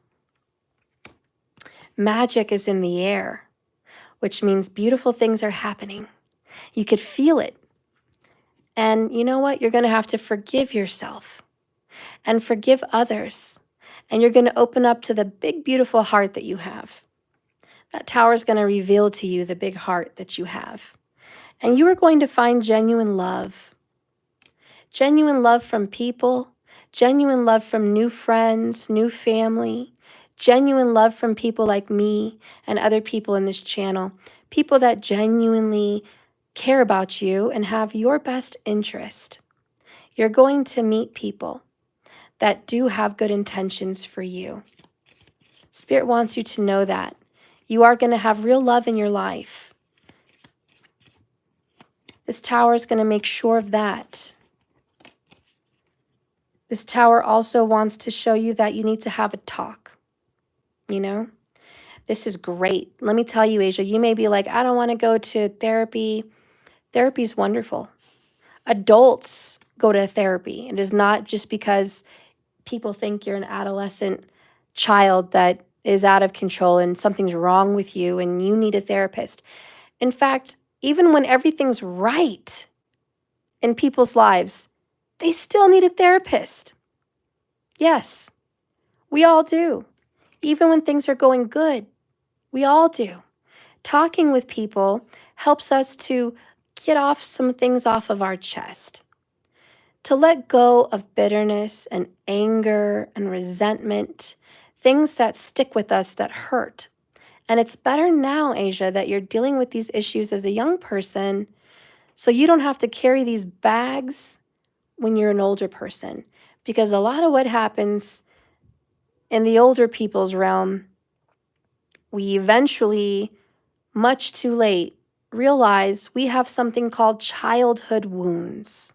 Magic is in the air, which means beautiful things are happening. You could feel it. And you know what? You're going to have to forgive yourself and forgive others. And you're going to open up to the big, beautiful heart that you have. That Tower is going to reveal to you the big heart that you have. And you are going to find genuine love. Genuine love from people, genuine love from new friends, new family, genuine love from people like me and other people in this channel, people that genuinely care about you and have your best interest. You're going to meet people that do have good intentions for you. Spirit wants you to know that. You are going to have real love in your life. This Tower is going to make sure of that. This Tower also wants to show you that you need to have a talk. You know, this is great. Let me tell you, Asia, you may be like, I don't want to go to therapy. Therapy is wonderful. Adults go to therapy. It is not just because people think you're an adolescent child that is out of control and something's wrong with you and you need a therapist. In fact, even when everything's right in people's lives, they still need a therapist. Yes, we all do. Even when things are going good, we all do. Talking with people helps us to get off some things off of our chest, to let go of bitterness and anger and resentment, things that stick with us that hurt. And it's better now, Asia, that you're dealing with these issues as a young person so you don't have to carry these bags when you're an older person. Because a lot of what happens in the older people's realm, we eventually, much too late, realize we have something called childhood wounds,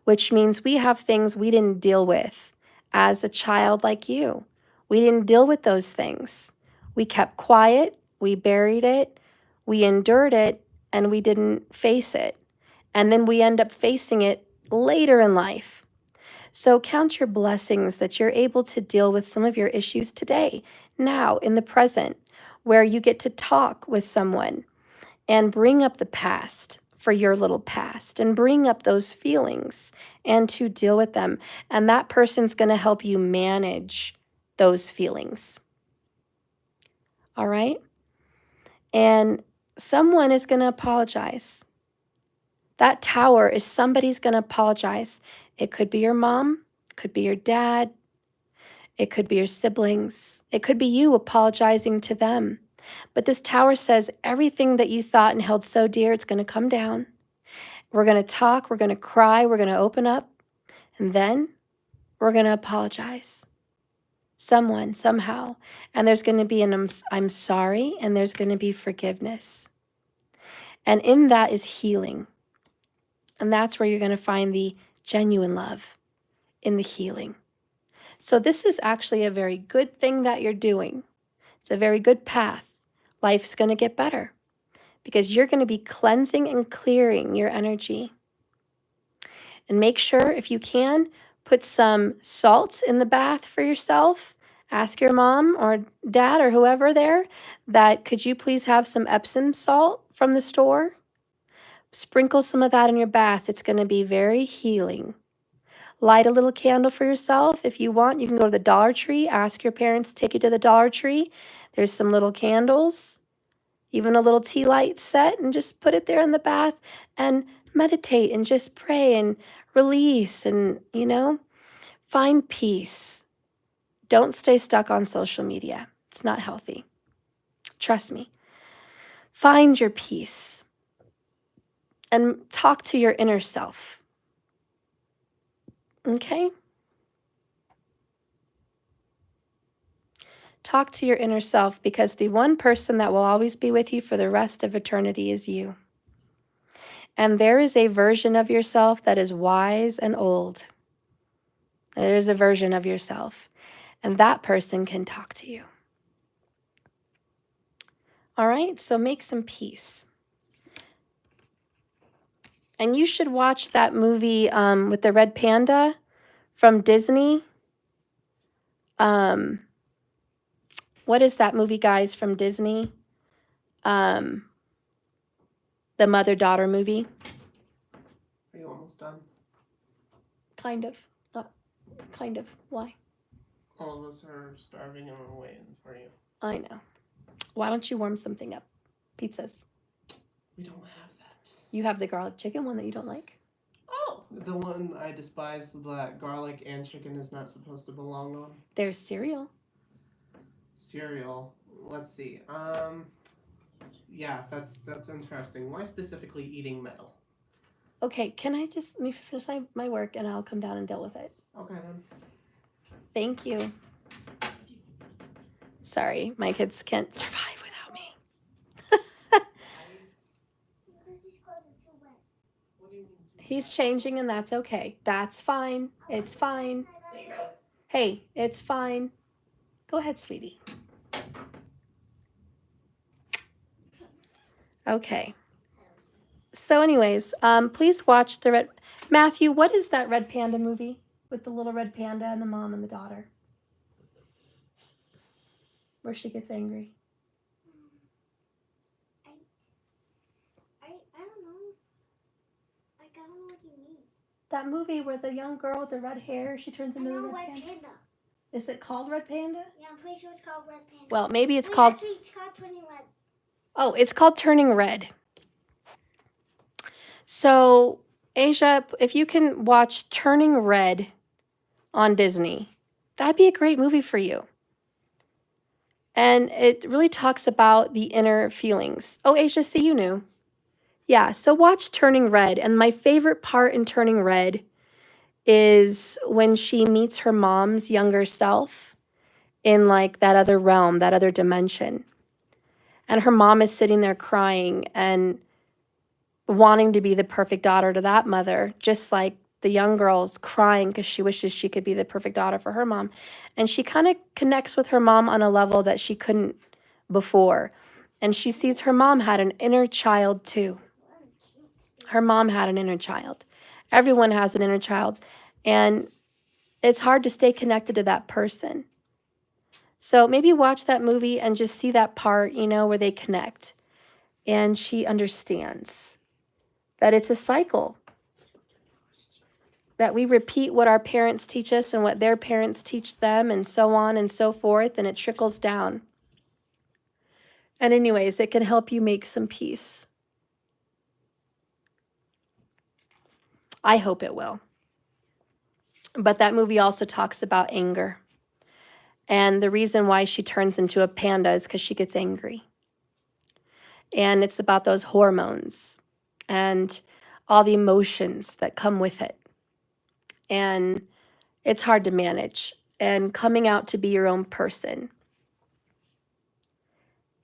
which means we have things we didn't deal with as a child like you. We didn't deal with those things. We kept quiet, we buried it, we endured it, and we didn't face it. And then we end up facing it later in life. So count your blessings that you're able to deal with some of your issues today, now, in the present, where you get to talk with someone and bring up the past for your little past and bring up those feelings and to deal with them. And that person's going to help you manage those feelings. All right? And someone is going to apologize. That Tower is somebody's going to apologize. It could be your mom, it could be your dad, it could be your siblings, it could be you apologizing to them. But this Tower says everything that you thought and held so dear, it's going to come down. We're going to talk, we're going to cry, we're going to open up, and then we're going to apologize. Someone, somehow. And there's going to be an I'm sorry, and there's going to be forgiveness. And in that is healing. And that's where you're going to find the genuine love, in the healing. So this is actually a very good thing that you're doing. It's a very good path. Life's going to get better because you're going to be cleansing and clearing your energy. And make sure, if you can, put some salts in the bath for yourself. Ask your mom or dad or whoever there that could you please have some Epsom salt from the store? Sprinkle some of that in your bath. It's going to be very healing. Light a little candle for yourself. If you want, you can go to the Dollar Tree. Ask your parents to take you to the Dollar Tree. There's some little candles, even a little tea light set, and just put it there in the bath and meditate and just pray and release and, find peace. Don't stay stuck on social media. It's not healthy. Trust me. Find your peace and talk to your inner self. Okay? Talk to your inner self because the one person that will always be with you for the rest of eternity is you. And there is a version of yourself that is wise and old. There is a version of yourself, and that person can talk to you. All right, so make some peace. And you should watch that movie with the red panda from Disney. What is that movie, guys, from Disney? The mother-daughter movie. Are you almost done? Kind of. Not kind of. Why? All of us are starving and we're waiting for you. I know. Why don't you warm something up? Pizzas. We don't have that. You have the garlic chicken one that you don't like? Oh! The one I despise, that garlic and chicken is not supposed to belong on. There's cereal. Cereal. Let's see. Yeah, that's interesting. Why specifically eating metal? Okay, can I just let me finish my work and I'll come down and deal with it. Okay then. Thank you. Sorry, my kids can't survive without me. He's changing and that's okay. That's fine. It's fine. Hey, it's fine. Go ahead, sweetie. Okay. So anyways, please watch the red... Matthew, what is that red panda movie with the little red panda and the mom and the daughter? Where she gets angry. I don't know. I don't know what you mean. That movie where the young girl with the red hair, she turns into the red panda. Is it called Red Panda? Yeah, I'm pretty sure it's called Red Panda. Well, maybe it's called... Actually, it's called Turning Red. Oh, it's called Turning Red. So, Asia, if you can watch Turning Red on Disney, that'd be a great movie for you. And it really talks about the inner feelings. Oh, Asia, see, you knew. Yeah, so watch Turning Red. And my favorite part in Turning Red is when she meets her mom's younger self in like that other realm, that other dimension. And her mom is sitting there crying and wanting to be the perfect daughter to that mother, just like the young girl's crying because she wishes she could be the perfect daughter for her mom. And she kind of connects with her mom on a level that she couldn't before. And she sees her mom had an inner child too. Her mom had an inner child. Everyone has an inner child. And it's hard to stay connected to that person. So maybe watch that movie and just see that part, you know, where they connect. And she understands that it's a cycle. That we repeat what our parents teach us and what their parents teach them and so on and so forth. And it trickles down. And anyways, it can help you make some peace. I hope it will. But that movie also talks about anger. And the reason why she turns into a panda is because she gets angry. And it's about those hormones and all the emotions that come with it. And it's hard to manage. And coming out to be your own person.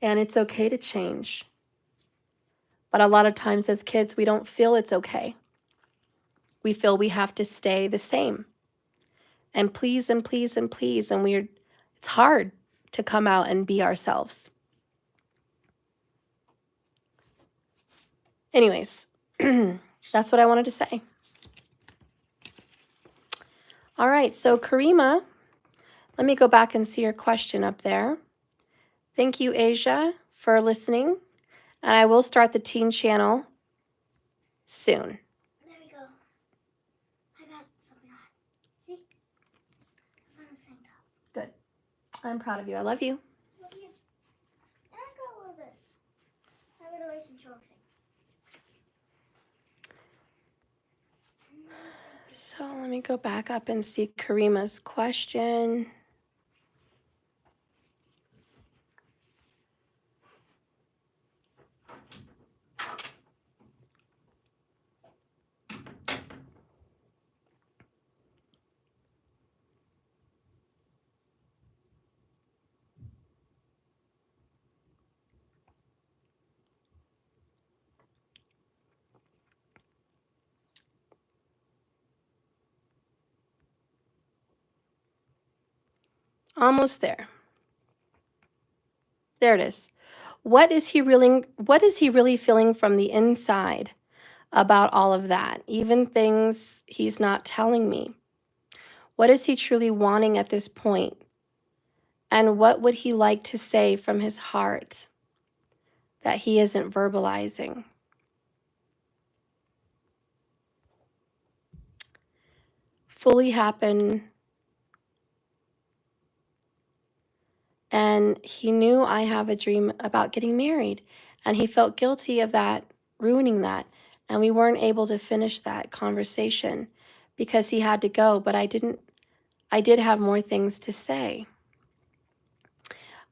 And it's okay to change. But a lot of times as kids, we don't feel it's okay. We feel we have to stay the same. And please and please and please. And it's hard to come out and be ourselves. Anyways, that's what I wanted to say. All right, so Karima, let me go back and see your question up there. Thank you, Asia, for listening. And I will start the teen channel soon. There we go. I got something on. See? I found a same top. Good. I'm proud of you. I love you. Look here. And I got all this. I have an erasing trophy. So let me go back up and see Karima's question. Almost there. There it is. What is he really feeling from the inside about all of that? Even things he's not telling me. What is he truly wanting at this point? And what would he like to say from his heart that he isn't verbalizing? Fully happen. And he knew I have a dream about getting married, and he felt guilty of that, ruining that. And we weren't able to finish that conversation because he had to go, but I did have more things to say.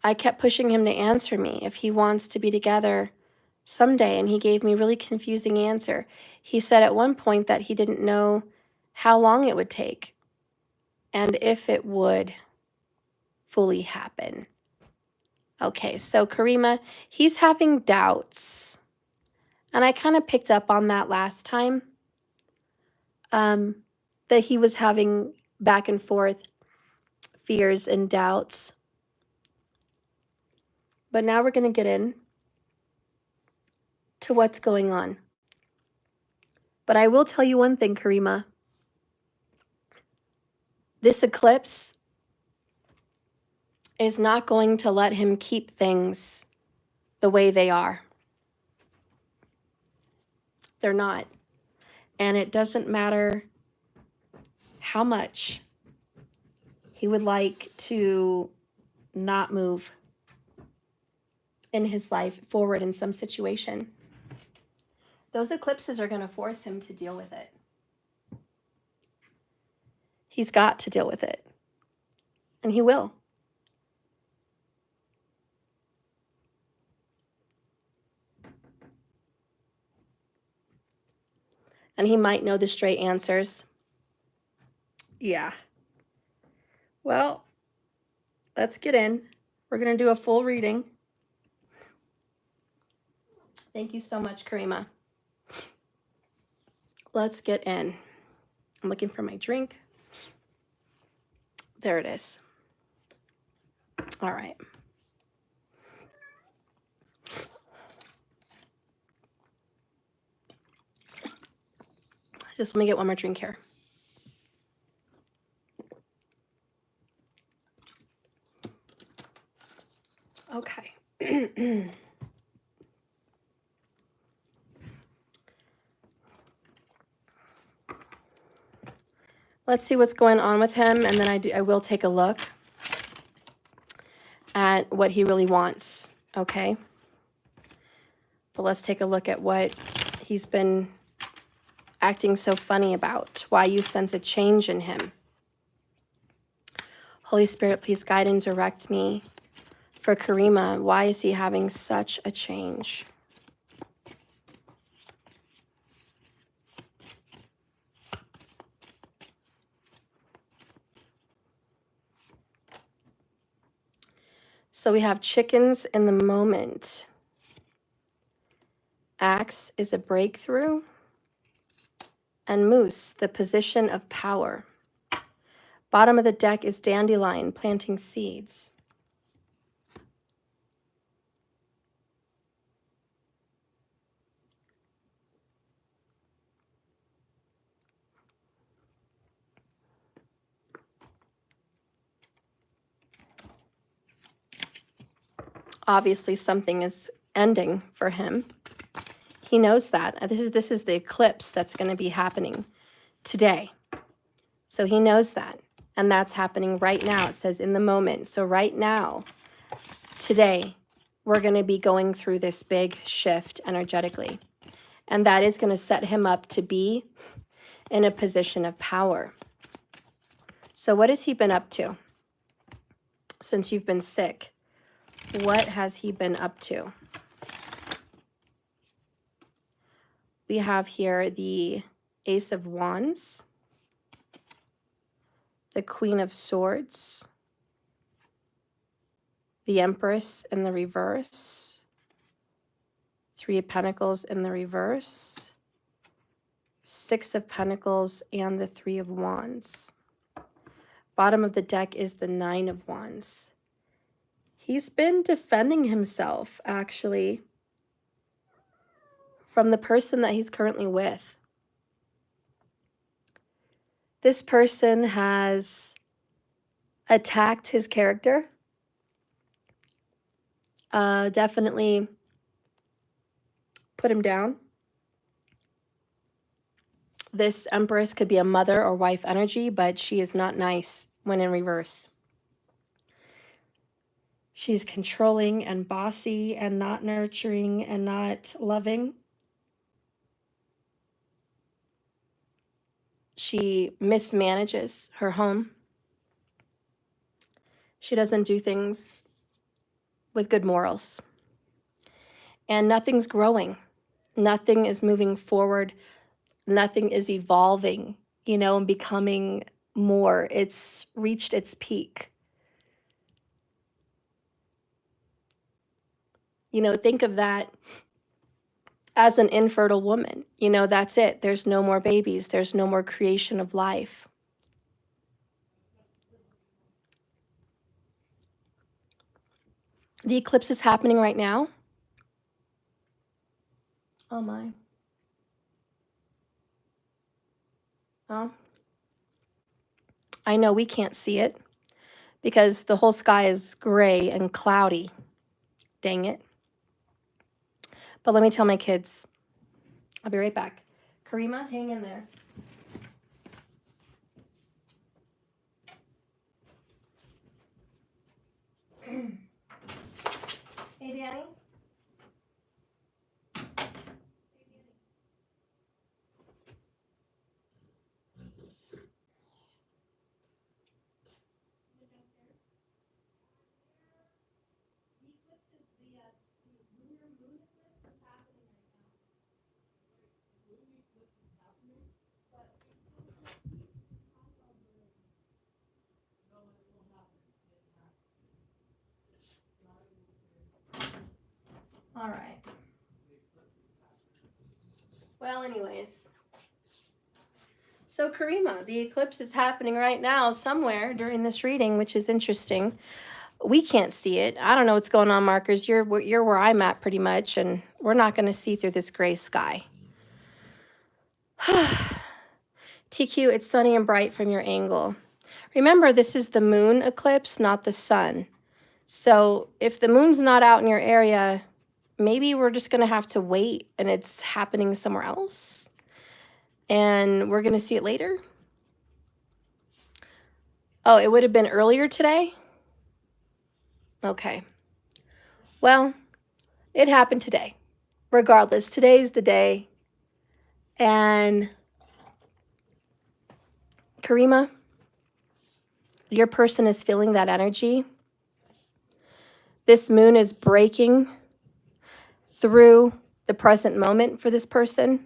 I kept pushing him to answer me if he wants to be together someday, and he gave me a really confusing answer. He said at one point that he didn't know how long it would take and if it would fully happen. Okay, so Karima, he's having doubts. And I kind of picked up on that last time, that he was having back and forth fears and doubts. But now we're going to get in to what's going on. But I will tell you one thing, Karima. This eclipse is not going to let him keep things the way they are. They're not. And it doesn't matter how much he would like to not move in his life forward in some situation. Those eclipses are going to force him to deal with it. He's got to deal with it. And he will. And he might know the straight answers. Yeah. Well, let's get in. We're going to do a full reading. Thank you so much, Karima. Let's get in. I'm looking for my drink. There it is. All right. Just let me get one more drink here. Okay. Let's see what's going on with him, and then I will take a look at what he really wants, okay? But let's take a look at what he's been acting so funny about, why you sense a change in him. Holy Spirit, please guide and direct me for Karima. Why is he having such a change? So we have chickens in the moment. Axe is a breakthrough. And moose, the position of power. Bottom of the deck is dandelion, planting seeds. Obviously, something is ending for him. He knows that. This is the eclipse that's going to be happening today. So he knows that. And that's happening right now. It says in the moment. So right now, today, we're going to be going through this big shift energetically. And that is going to set him up to be in a position of power. So what has he been up to since you've been sick? What has he been up to? We have here the Ace of Wands, the Queen of Swords, the Empress in the reverse, Three of Pentacles in the reverse, Six of Pentacles, and the Three of Wands. Bottom of the deck is the Nine of Wands. He's been defending himself, actually, from the person that he's currently with. This person has attacked his character. Definitely put him down. This Empress could be a mother or wife energy, but she is not nice when in reverse. She's controlling and bossy and not nurturing and not loving. She mismanages her home. She doesn't do things with good morals. And nothing's growing. Nothing is moving forward. Nothing is evolving, and becoming more. It's reached its peak. Think of that as an infertile woman. That's it. There's no more babies. There's no more creation of life. The eclipse is happening right now. Oh my. Oh. I know we can't see it because the whole sky is gray and cloudy. Dang it. But let me tell my kids. I'll be right back. Karima, hang in there. Hey, Danny. All right. Well, anyways. So, Karima, the eclipse is happening right now somewhere during this reading, which is interesting. We can't see it. I don't know what's going on, Markers. You're where I'm at pretty much, and we're not going to see through this gray sky. TQ, it's sunny and bright from your angle. Remember, this is the moon eclipse, not the sun. So if the moon's not out in your area, maybe we're just going to have to wait and it's happening somewhere else. And we're going to see it later. Oh, it would have been earlier today? Okay. Well, it happened today. Regardless, today's the day. And Karima, your person is feeling that energy. This moon is breaking through the present moment for this person.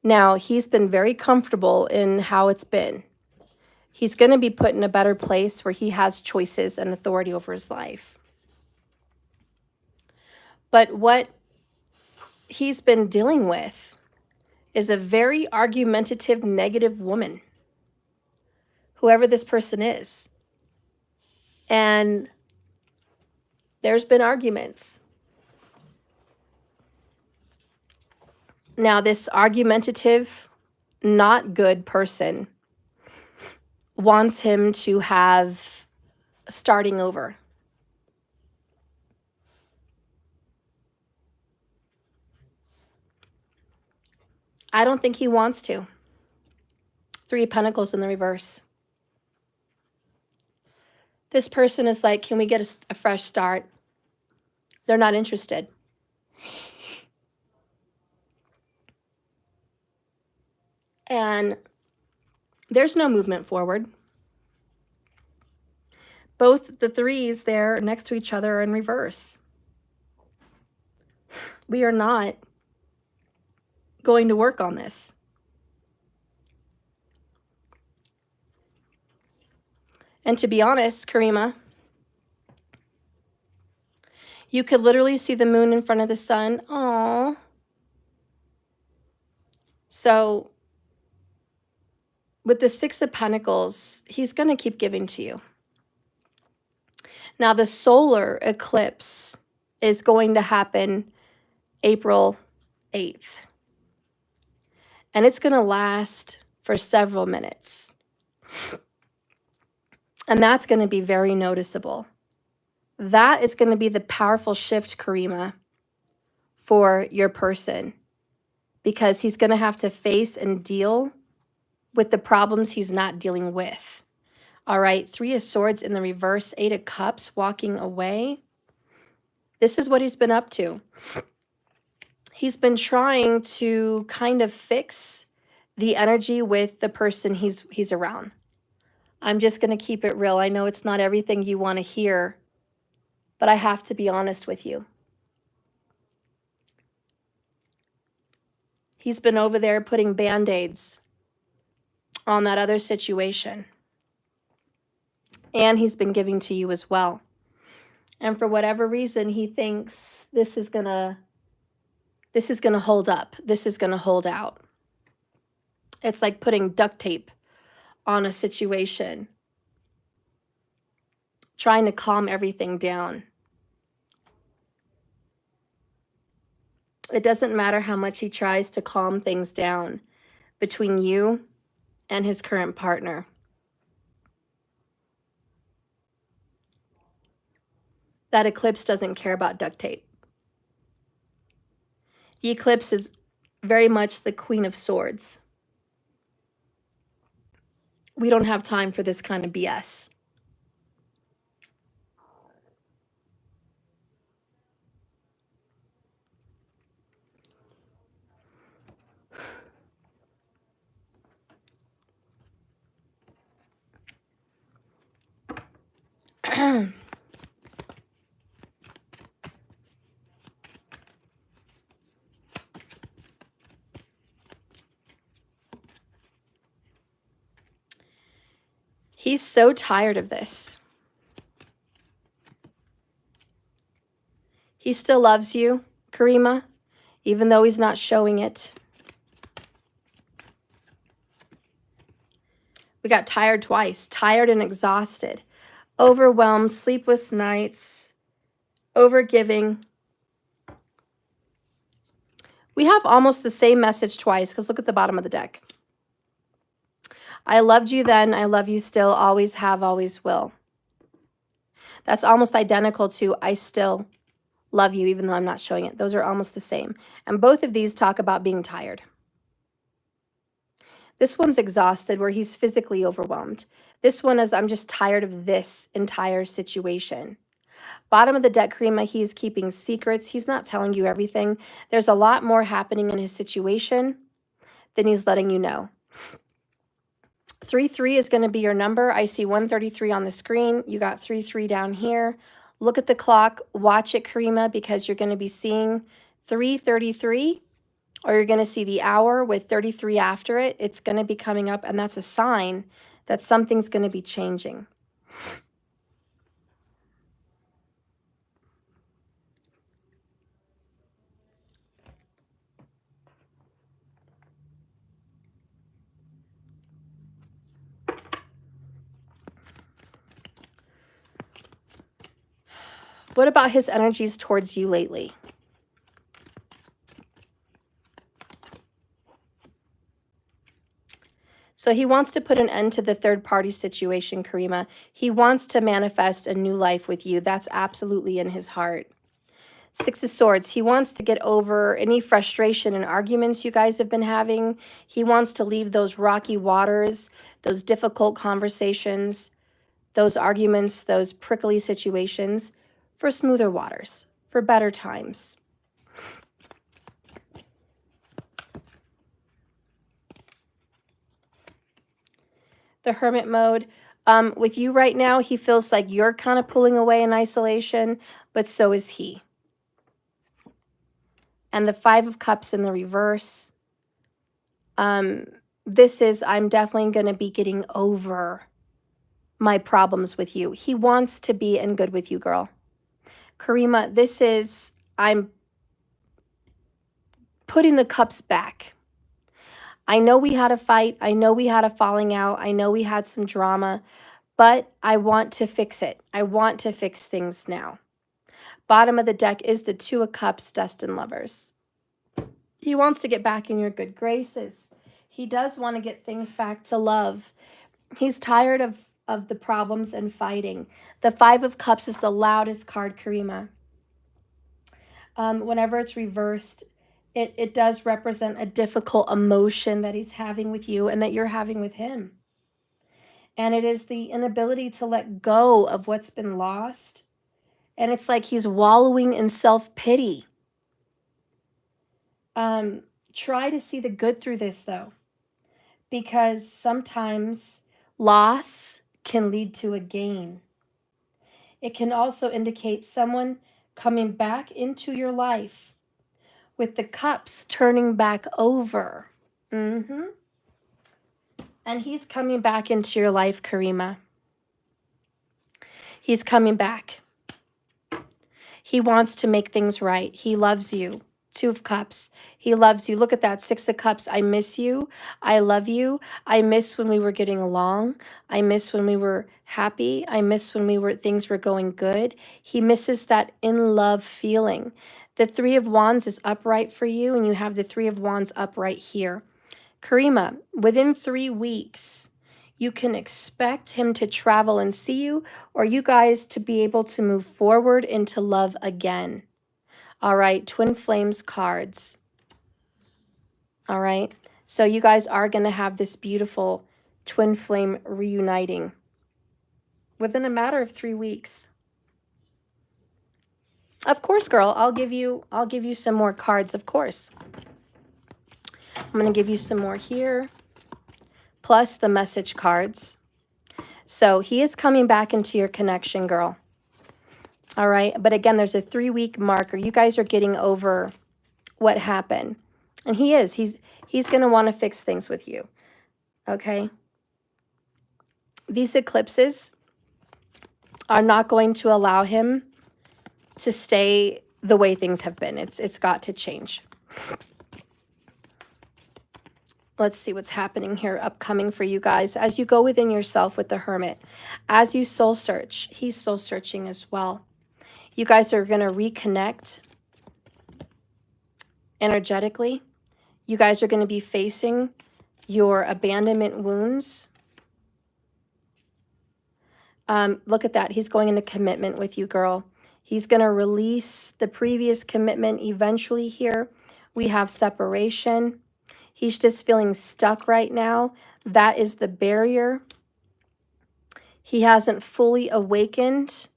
Now, he's been very comfortable in how it's been. He's going to be put in a better place where he has choices and authority over his life. But what he's been dealing with is a very argumentative, negative woman, whoever this person is. And there's been arguments. Now, this argumentative, not good person wants him to have starting over. I don't think he wants to. 3 of Pentacles in the reverse. This person is like, can we get a fresh start? They're not interested. And there's no movement forward. Both the 3s there next to each other are in reverse. We are not going to work on this. And to be honest, Karima, you could literally see the moon in front of the sun. Aww. So with the 6 of Pentacles, he's going to keep giving to you. Now, the solar eclipse is going to happen April 8th, and it's going to last for several minutes. And that's going to be very noticeable. That is going to be the powerful shift, Karima, for your person, because he's going to have to face and deal with the problems he's not dealing with. All right, 3 of Swords in the reverse, 8 of Cups walking away. This is what he's been up to. He's been trying to kind of fix the energy with the person he's around. I'm just going to keep it real. I know it's not everything you want to hear, but I have to be honest with you. He's been over there putting Band-Aids on that other situation. And he's been giving to you as well. And for whatever reason, he thinks this is going to hold up. This is going to hold out. It's like putting duct tape on a situation, trying to calm everything down. It doesn't matter how much he tries to calm things down between you and his current partner. That eclipse doesn't care about duct tape. The eclipse is very much the Queen of Swords. We don't have time for this kind of BS. He's so tired of this. He still loves you, Karima, even though he's not showing it. We got tired twice, tired and exhausted, overwhelmed, sleepless nights, overgiving. We have almost the same message twice, because look at the bottom of the deck. I loved you then, I love you still, always have, always will. That's almost identical to I still love you, even though I'm not showing it. Those are almost the same. And both of these talk about being tired. This one's exhausted, where he's physically overwhelmed. This one is, I'm just tired of this entire situation. Bottom of the deck, Karima, he's keeping secrets. He's not telling you everything. There's a lot more happening in his situation than he's letting you know. 33 is going to be your number. I see 133 on the screen. You got 33 down here. Look at the clock. Watch it, Karima, because you're going to be seeing 3:33, or you're going to see the hour with 33 after it. It's going to be coming up, and that's a sign that something's going to be changing. What about his energies towards you lately? So he wants to put an end to the third-party situation, Karima. He wants to manifest a new life with you. That's absolutely in his heart. 6 of Swords. He wants to get over any frustration and arguments you guys have been having. He wants to leave those rocky waters, those difficult conversations, those arguments, those prickly situations, for smoother waters, for better times. The Hermit mode. With you right now, he feels like you're kind of pulling away in isolation, but so is he. And the 5 of Cups in the reverse. This is, I'm definitely going to be getting over my problems with you. He wants to be in good with you, girl. Karima, this is, I'm putting the cups back. I know we had a fight. I know we had a falling out. I know we had some drama, but I want to fix it. I want to fix things now. Bottom of the deck is the Two of Cups, destined lovers. He wants to get back in your good graces. He does want to get things back to love. He's tired of the problems and fighting. The Five of Cups is the loudest card, Karima. Whenever it's reversed, it does represent a difficult emotion that he's having with you and that you're having with him. And it is the inability to let go of what's been lost. And it's like he's wallowing in self-pity. Try to see the good through this, though, because sometimes loss can lead to a gain. It can also indicate someone coming back into your life with the cups turning back over. And he's coming back into your life, Karima. He's coming back. He wants to make things right. He loves you. Two of Cups. He loves you. Look at that. Six of Cups. I miss you. I love you. I miss when we were getting along. I miss when we were happy. I miss when things were going good. He misses that in love feeling. The Three of Wands is upright for you, and you have the Three of Wands upright here. Karima, within 3 weeks, you can expect him to travel and see you, or you guys to be able to move forward into love again. All right, Twin Flames cards. All right, so you guys are going to have this beautiful twin flame reuniting within a matter of 3 weeks. Of course, girl, I'll give you some more cards, of course. I'm going to give you some more here, plus the message cards. So he is coming back into your connection, girl. All right, but again, there's a 3-week marker. You guys are getting over what happened. And he's going to want to fix things with you. Okay? These eclipses are not going to allow him to stay the way things have been. It's got to change. Let's see what's happening here upcoming for you guys. As you go within yourself with the Hermit, as you soul search, he's soul searching as well. You guys are going to reconnect energetically. You guys are going to be facing your abandonment wounds. Look at that. He's going into commitment with you, girl. He's going to release the previous commitment eventually here. We have separation. He's just feeling stuck right now. That is the barrier. He hasn't fully awakened.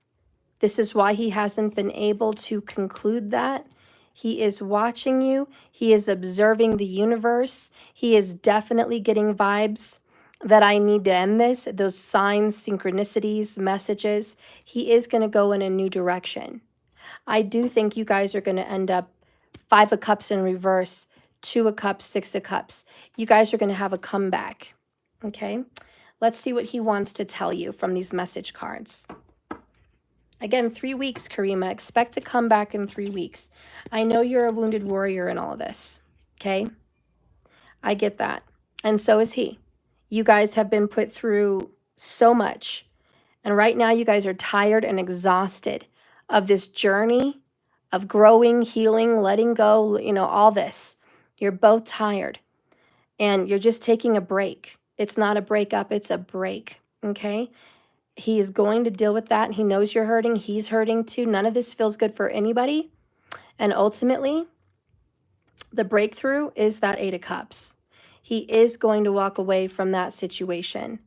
This is why he hasn't been able to conclude that. He is watching you. He is observing the universe. He is definitely getting vibes that I need to end this. Those signs, synchronicities, messages. He is going to go in a new direction. I do think you guys are going to end up 5 of Cups in reverse, 2 of Cups, 6 of Cups. You guys are going to have a comeback. Okay? Let's see what he wants to tell you from these message cards. Again, 3 weeks, Karima. Expect to come back in 3 weeks. I know you're a wounded warrior in all of this, okay? I get that. And so is he. You guys have been put through so much. And right now, you guys are tired and exhausted of this journey of growing, healing, letting go, you know, all this. You're both tired. And you're just taking a break. It's not a breakup, it's a break, okay? He is going to deal with that. He knows you're hurting. He's hurting too. None of this feels good for anybody. And ultimately, the breakthrough is that 8 of Cups. He is going to walk away from that situation.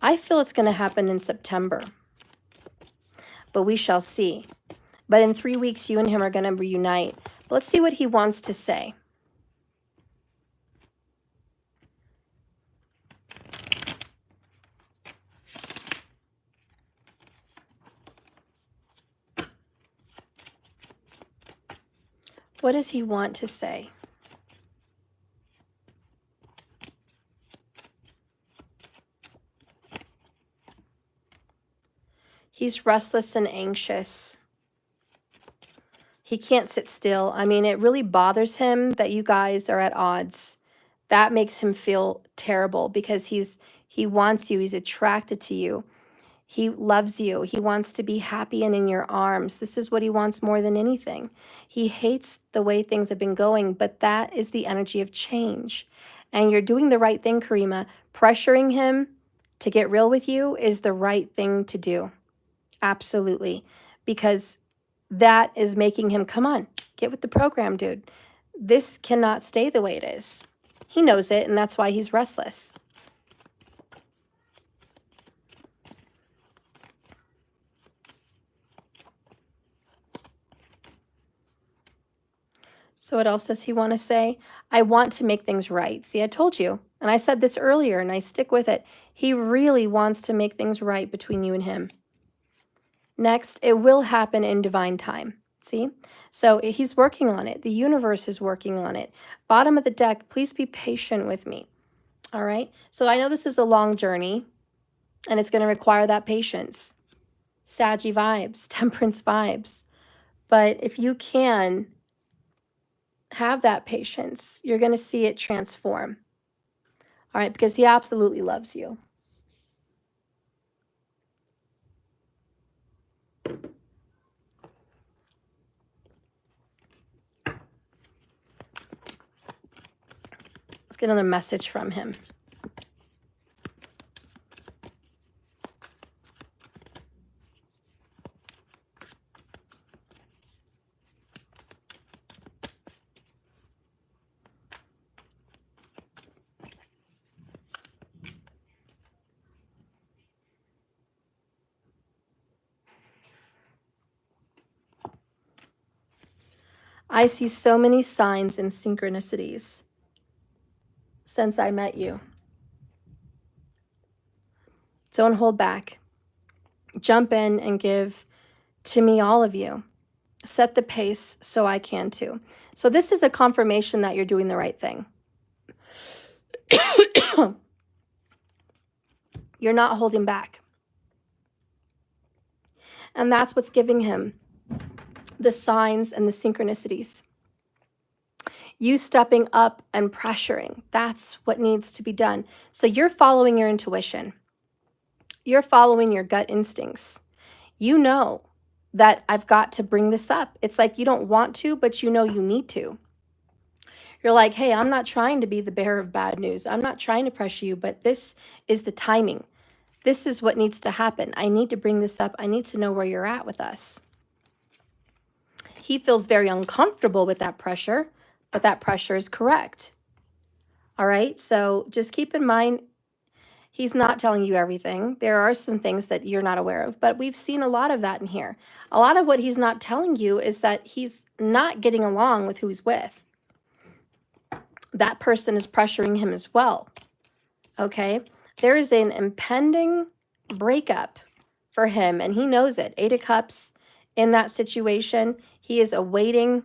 I feel it's going to happen in September. But we shall see. But in 3 weeks, you and him are going to reunite. But let's see what he wants to say. What does he want to say? He's restless and anxious. He can't sit still. I mean, it really bothers him that you guys are at odds. That makes him feel terrible because he wants you. He's attracted to you. He loves you. He wants to be happy and in your arms. This is what he wants more than anything. He hates the way things have been going, but that is the energy of change. And you're doing the right thing, Karima. Pressuring him to get real with you is the right thing to do. Absolutely. Because that is making him, come on, get with the program, dude. This cannot stay the way it is. He knows it, and that's why he's restless. So what else does he want to say? I want to make things right. See, I told you, and I said this earlier, and I stick with it. He really wants to make things right between you and him. Next, it will happen in divine time. See? So he's working on it. The universe is working on it. Bottom of the deck, please be patient with me. All right? So I know this is a long journey, and it's going to require that patience. Saggy vibes, temperance vibes. But if you can have that patience, you're going to see it transform. All right? Because he absolutely loves you. Let's get another message from him. I see so many signs and synchronicities since I met you. Don't hold back. Jump in and give to me, all of you. Set the pace so I can too. So this is a confirmation that you're doing the right thing. You're not holding back. And that's what's giving him the signs and the synchronicities. You stepping up and pressuring. That's what needs to be done. So you're following your intuition. You're following your gut instincts. You know that I've got to bring this up. It's like you don't want to, but you know you need to. You're like, hey, I'm not trying to be the bearer of bad news. I'm not trying to pressure you, but this is the timing. This is what needs to happen. I need to bring this up. I need to know where you're at with us. He feels very uncomfortable with that pressure, but that pressure is correct. All right, so just keep in mind, he's not telling you everything. There are some things that you're not aware of, but we've seen a lot of that in here. A lot of what he's not telling you is that he's not getting along with who he's with. That person is pressuring him as well. Okay, there is an impending breakup for him, and he knows it. 8 of Cups in that situation. He is awaiting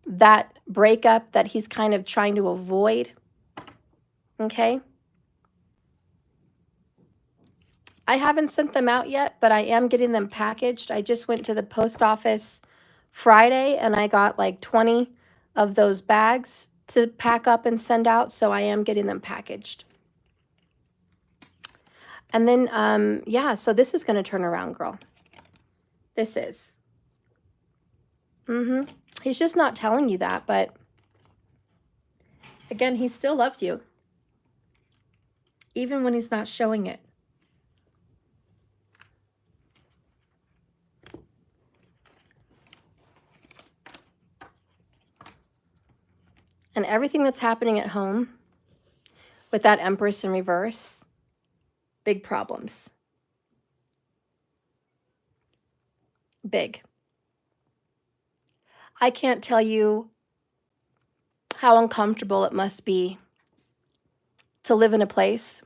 that breakup that he's kind of trying to avoid. Okay. I haven't sent them out yet, but I am getting them packaged. I just went to the post office Friday and I got like 20 of those bags to pack up and send out. So I am getting them packaged. And then, yeah, so this is going to turn around, girl. This is. He's just not telling you that, but again, he still loves you. Even when he's not showing it. And everything that's happening at home with that Empress in reverse, big problems. Big. I can't tell you how uncomfortable it must be to live in a place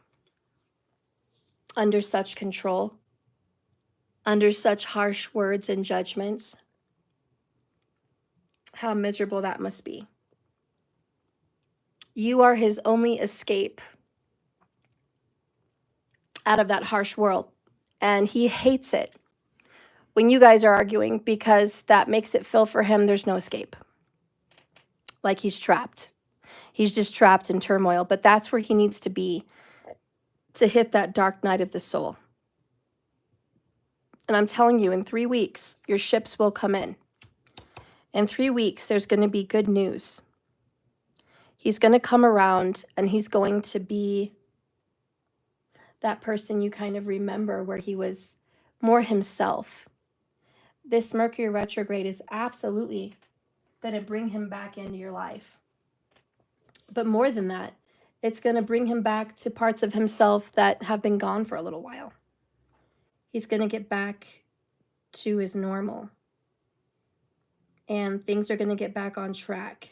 under such control, under such harsh words and judgments. How miserable that must be. You are his only escape out of that harsh world. And he hates it when you guys are arguing because that makes it feel for him there's no escape. Like he's trapped. He's just trapped in turmoil. But that's where he needs to be to hit that dark night of the soul. And I'm telling you, in 3 weeks, your ships will come in. In 3 weeks, there's going to be good news. He's going to come around and he's going to be that person you kind of remember where he was more himself. This Mercury retrograde is absolutely going to bring him back into your life. But more than that, it's going to bring him back to parts of himself that have been gone for a little while. He's going to get back to his normal. And things are going to get back on track.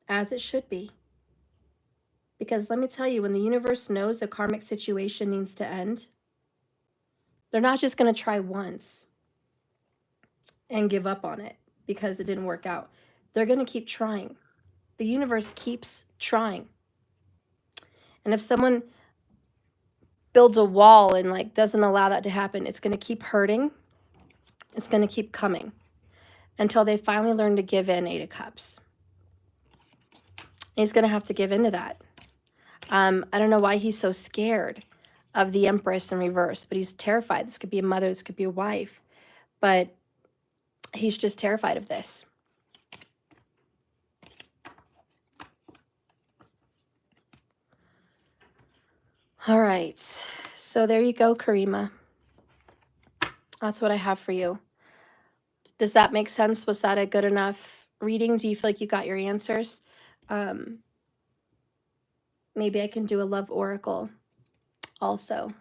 As it should be. Because let me tell you, when the universe knows a karmic situation needs to end, they're not just going to try once and give up on it because it didn't work out. They're going to keep trying. The universe keeps trying. And if someone builds a wall and like doesn't allow that to happen, it's going to keep hurting. It's going to keep coming until they finally learn to give in. 8 of Cups. He's going to have to give into that. I don't know why he's so scared of the Empress in reverse, but he's terrified. This could be a mother, this could be a wife, but he's just terrified of this. All right, so there you go, Karima. That's what I have for you. Does that make sense? Was that a good enough reading? Do you feel like you got your answers? Maybe I can do a love oracle also.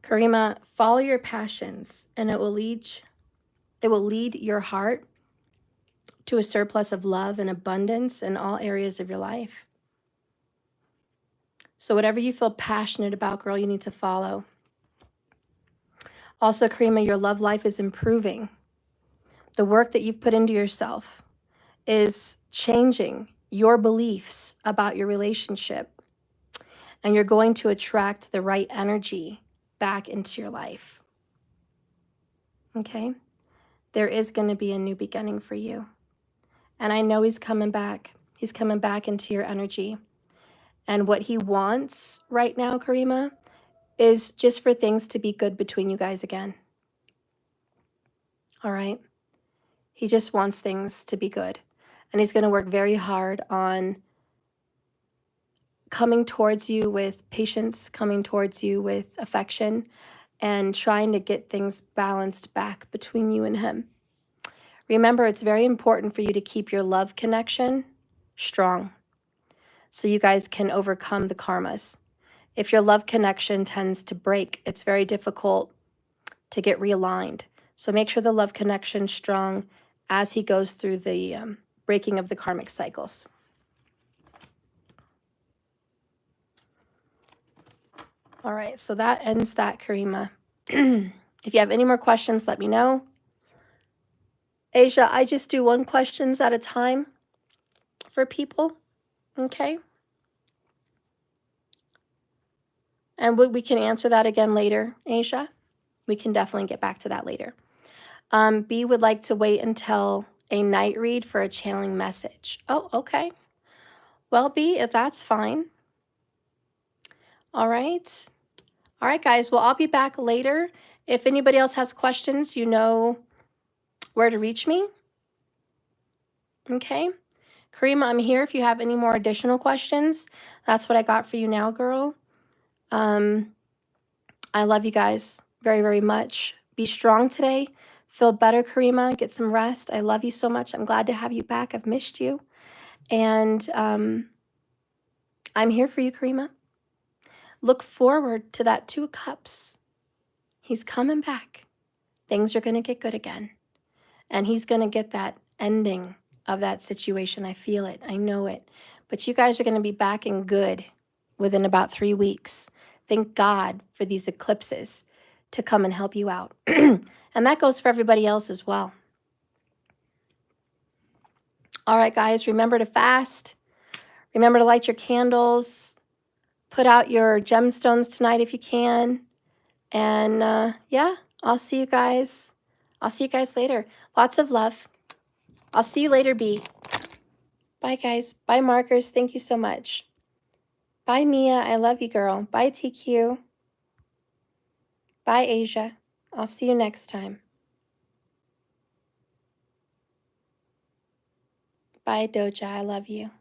Karima, follow your passions and it will lead your heart to a surplus of love and abundance in all areas of your life. So whatever you feel passionate about, girl, you need to follow. Also, Karima, your love life is improving. The work that you've put into yourself is changing your beliefs about your relationship. And you're going to attract the right energy back into your life. Okay? There is going to be a new beginning for you. And I know he's coming back. He's coming back into your energy. And what he wants right now, Karima, is just for things to be good between you guys again. All right? He just wants things to be good. And he's going to work very hard on coming towards you with patience, coming towards you with affection, and trying to get things balanced back between you and him. Remember, it's very important for you to keep your love connection strong so you guys can overcome the karmas. If your love connection tends to break, it's very difficult to get realigned. So make sure the love connection's strong as he goes through the breaking of the karmic cycles. All right, so that ends that, Karima. If you have any more questions, let me know. Asia, I just do 1 questions at a time for people, okay? And we can answer that again later, Asia. We can definitely get back to that later. B would like to wait until a night read for a channeling message. Oh, okay. Well, B, if that's fine. All right. All right, guys. Well, I'll be back later. If anybody else has questions, you know where to reach me. Okay. Karima, I'm here if you have any more additional questions. That's what I got for you now, girl. I love you guys very, very much. Be strong today. Feel better, Karima. Get some rest. I love you so much. I'm glad to have you back. I've missed you. And I'm here for you, Karima. Look forward to that 2 of Cups. He's coming back. Things are going to get good again. And he's going to get that ending of that situation. I feel it. I know it. But you guys are going to be back in good within about 3 weeks. Thank God for these eclipses to come and help you out. And that goes for everybody else as well. All right, guys, remember to fast. Remember to light your candles. Put out your gemstones tonight if you can. And yeah, I'll see you guys. I'll see you guys later. Lots of love. I'll see you later, B. Bye, guys. Bye, Markers. Thank you so much. Bye, Mia. I love you, girl. Bye, TQ. Bye, Asia. I'll see you next time. Bye, Doja. I love you.